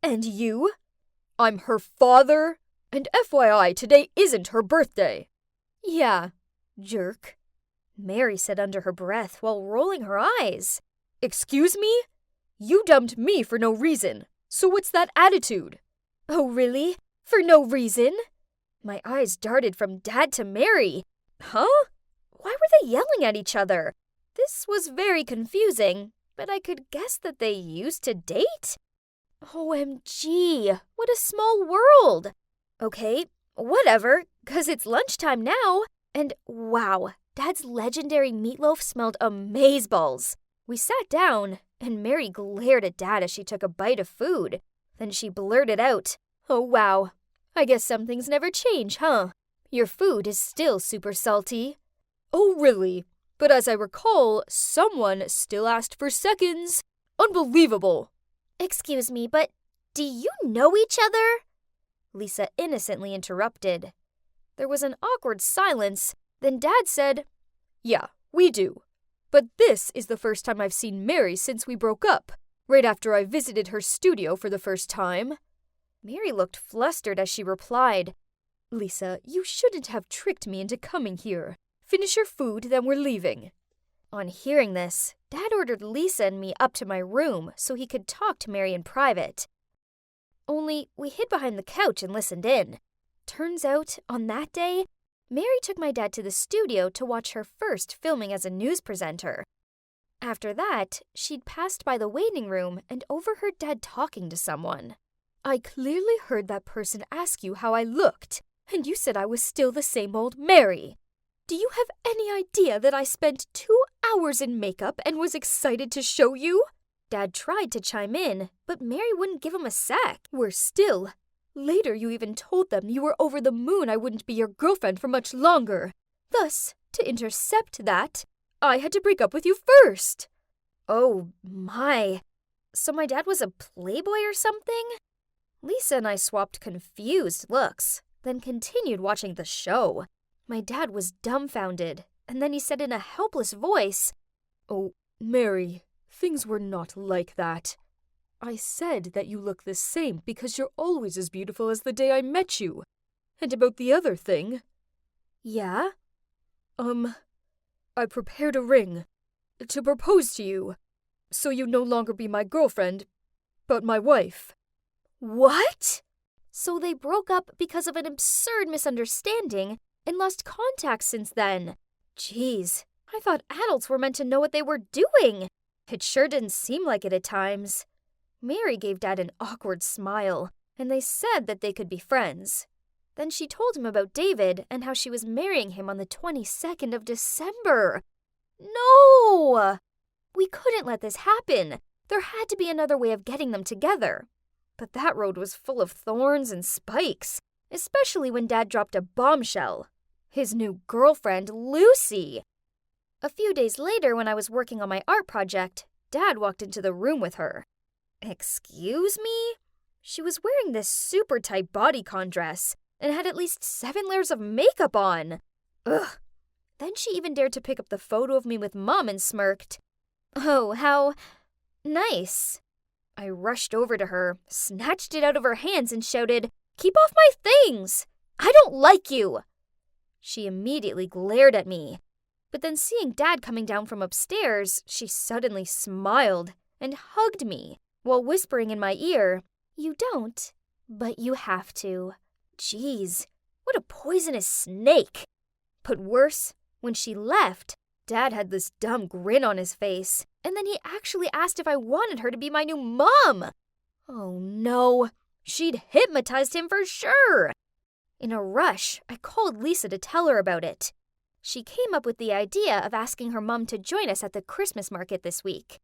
And you? I'm her father. And FYI, today isn't her birthday. Yeah, jerk. Mary said under her breath while rolling her eyes. Excuse me? You dumped me for no reason. So what's that attitude? Oh, really? For no reason? My eyes darted from Dad to Mary. Huh? Why were they yelling at each other? This was very confusing, but I could guess that they used to date? OMG, what a small world! Okay, whatever, 'cause it's lunchtime now. And wow, Dad's legendary meatloaf smelled amazeballs. We sat down, and Mary glared at Dad as she took a bite of food. Then she blurted out, Oh wow, I guess some things never change, huh? Your food is still super salty. Oh really? But as I recall, someone still asked for seconds. Unbelievable. Excuse me, but do you know each other? Lisa innocently interrupted. There was an awkward silence. Then Dad said, Yeah, we do. But this is the first time I've seen Mary since we broke up, right after I visited her studio for the first time. Mary looked flustered as she replied, Lisa, you shouldn't have tricked me into coming here. Finish your food, then we're leaving. On hearing this, Dad ordered Lisa and me up to my room so he could talk to Mary in private. Only we hid behind the couch and listened in. Turns out, on that day, Mary took my dad to the studio to watch her first filming as a news presenter. After that, she'd passed by the waiting room and overheard Dad talking to someone. I clearly heard that person ask you how I looked, and you said I was still the same old Mary. Do you have any idea that I spent 2 hours in makeup and was excited to show you? Dad tried to chime in, but Mary wouldn't give him a sec. Worse still, later you even told them you were over the moon I wouldn't be your girlfriend for much longer. Thus, to intercept that, I had to break up with you first. Oh my. So my dad was a playboy or something? Lisa and I swapped confused looks, then continued watching the show. My dad was dumbfounded, and then he said in a helpless voice, Oh, Mary, things were not like that. I said that you look the same because you're always as beautiful as the day I met you. And about the other thing... Yeah? I prepared a ring to propose to you, so you'd no longer be my girlfriend, but my wife. What? So they broke up because of an absurd misunderstanding and lost contact since then. Jeez, I thought adults were meant to know what they were doing. It sure didn't seem like it at times. Mary gave Dad an awkward smile, and they said that they could be friends. Then she told him about David and how she was marrying him on the 22nd of December. No! We couldn't let this happen. There had to be another way of getting them together. But that road was full of thorns and spikes, especially when Dad dropped a bombshell. His new girlfriend, Lucy. A few days later, when I was working on my art project, Dad walked into the room with her. Excuse me? She was wearing this super tight bodycon dress and had at least 7 layers of makeup on. Ugh. Then she even dared to pick up the photo of me with Mom and smirked. Oh, how nice. I rushed over to her, snatched it out of her hands, and shouted, "Keep off my things! I don't like you!" She immediately glared at me. But then seeing Dad coming down from upstairs, she suddenly smiled and hugged me while whispering in my ear, "You don't, but you have to." Jeez, what a poisonous snake! But worse, when she left, Dad had this dumb grin on his face, and then he actually asked if I wanted her to be my new mom. Oh no, she'd hypnotized him for sure. In a rush, I called Lisa to tell her about it. She came up with the idea of asking her mom to join us at the Christmas market this week.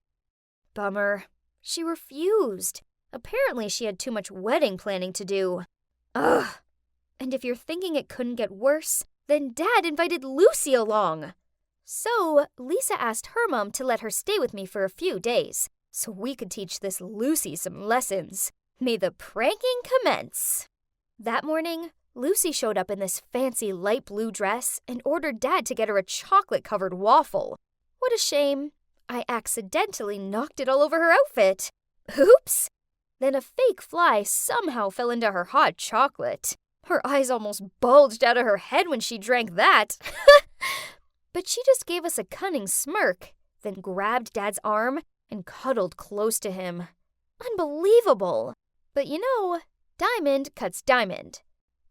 Bummer. She refused. Apparently she had too much wedding planning to do. Ugh. And if you're thinking it couldn't get worse, then Dad invited Lucy along. So Lisa asked her mom to let her stay with me for a few days, so we could teach this Lucy some lessons. May the pranking commence. That morning, Lucy showed up in this fancy light blue dress and ordered Dad to get her a chocolate-covered waffle. What a shame. I accidentally knocked it all over her outfit. Oops! Then a fake fly somehow fell into her hot chocolate. Her eyes almost bulged out of her head when she drank that. But she just gave us a cunning smirk, then grabbed Dad's arm and cuddled close to him. Unbelievable! But you know, diamond cuts diamond.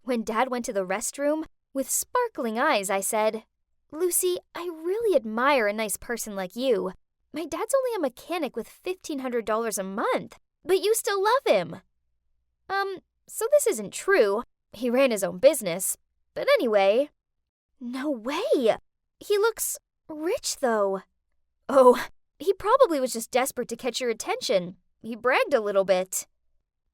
When Dad went to the restroom, with sparkling eyes, I said, "Lucy, I really admire a nice person like you. My dad's only a mechanic with $1,500 a month, but you still love him." So this isn't true. He ran his own business. But anyway. No way! He looks rich, though. Oh, he probably was just desperate to catch your attention. He bragged a little bit.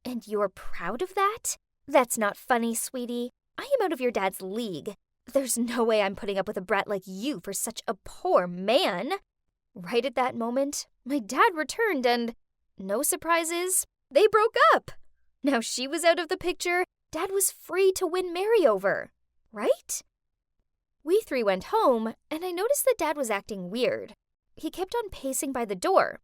And you're proud of that? That's not funny, sweetie. I am out of your dad's league. There's no way I'm putting up with a brat like you for such a poor man. Right at that moment, my dad returned and, no surprises, they broke up. Now she was out of the picture, Dad was free to win Mary over, right? We 3 went home, and I noticed that Dad was acting weird. He kept on pacing by the door.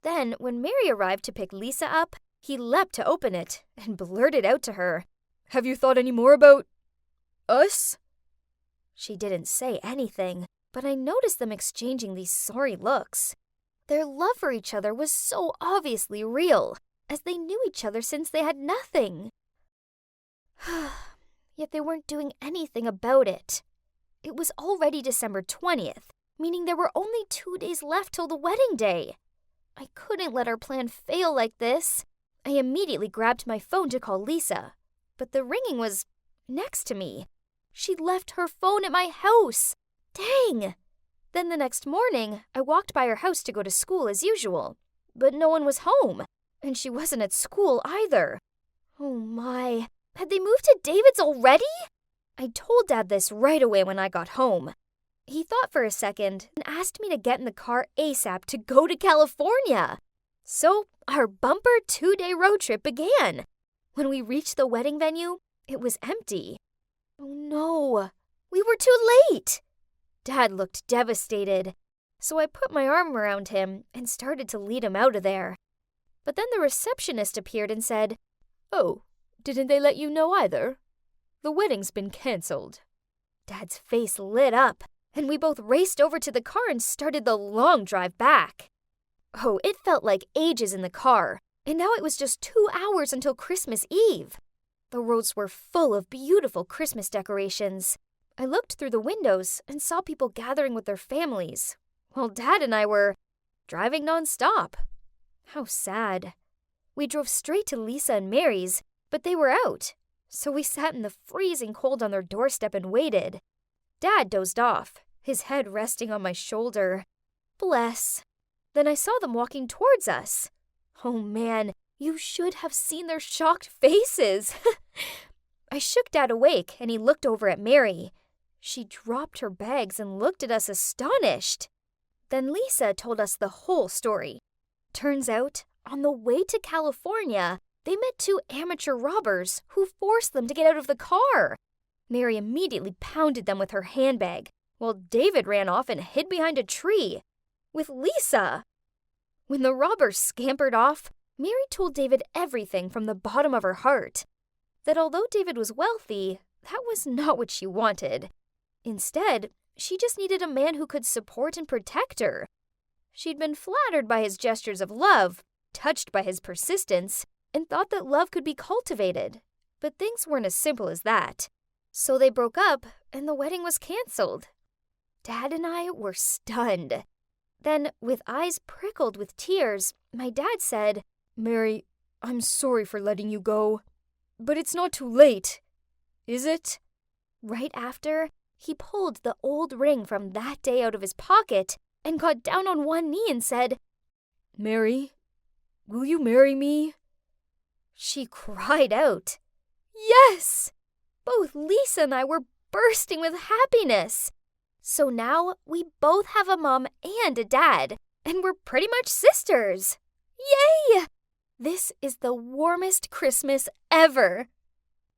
Then, when Mary arrived to pick Lisa up, he leapt to open it and blurted out to her, "Have you thought any more about us?" She didn't say anything, but I noticed them exchanging these sorry looks. Their love for each other was so obviously real, as they knew each other since they had nothing. Yet they weren't doing anything about it. It was already December 20th, meaning there were only 2 days left till the wedding day. I couldn't let our plan fail like this. I immediately grabbed my phone to call Lisa, but the ringing was next to me. She'd left her phone at my house. Dang! Then the next morning, I walked by her house to go to school as usual, but no one was home, and she wasn't at school either. Oh my, had they moved to David's already? I told Dad this right away when I got home. He thought for a second and asked me to get in the car ASAP to go to California. So our bumper 2-day road trip began. When we reached the wedding venue, it was empty. Oh no, we were too late. Dad looked devastated, so I put my arm around him and started to lead him out of there. But then the receptionist appeared and said, "Oh, didn't they let you know either? The wedding's been canceled." Dad's face lit up, and we both raced over to the car and started the long drive back. Oh, it felt like ages in the car, and now it was just 2 hours until Christmas Eve. The roads were full of beautiful Christmas decorations. I looked through the windows and saw people gathering with their families, while Dad and I were driving nonstop. How sad. We drove straight to Lisa and Mary's, but they were out, so we sat in the freezing cold on their doorstep and waited. Dad dozed off, his head resting on my shoulder. Bless. Then I saw them walking towards us. Oh man, you should have seen their shocked faces. I shook Dad awake, and he looked over at Mary. She dropped her bags and looked at us astonished. Then Lisa told us the whole story. Turns out, on the way to California, They met two amateur robbers who forced them to get out of the car. Mary immediately pounded them with her handbag, while David ran off and hid behind a tree with Lisa. When the robbers scampered off, Mary told David everything from the bottom of her heart. That although David was wealthy, that was not what she wanted. Instead, she just needed a man who could support and protect her. She'd been flattered by his gestures of love, touched by his persistence, and thought that love could be cultivated. But things weren't as simple as that. So they broke up, and the wedding was canceled. Dad and I were stunned. Then, with eyes prickled with tears, my dad said, Mary, I'm sorry for letting you go. But it's not too late, is it? Right after, he pulled the old ring from that day out of his pocket and got down on one knee and said, Mary, will you marry me? She cried out, Yes! Both Lisa and I were bursting with happiness. So now we both have a mom and a dad, and we're pretty much sisters. Yay! This is the warmest Christmas ever.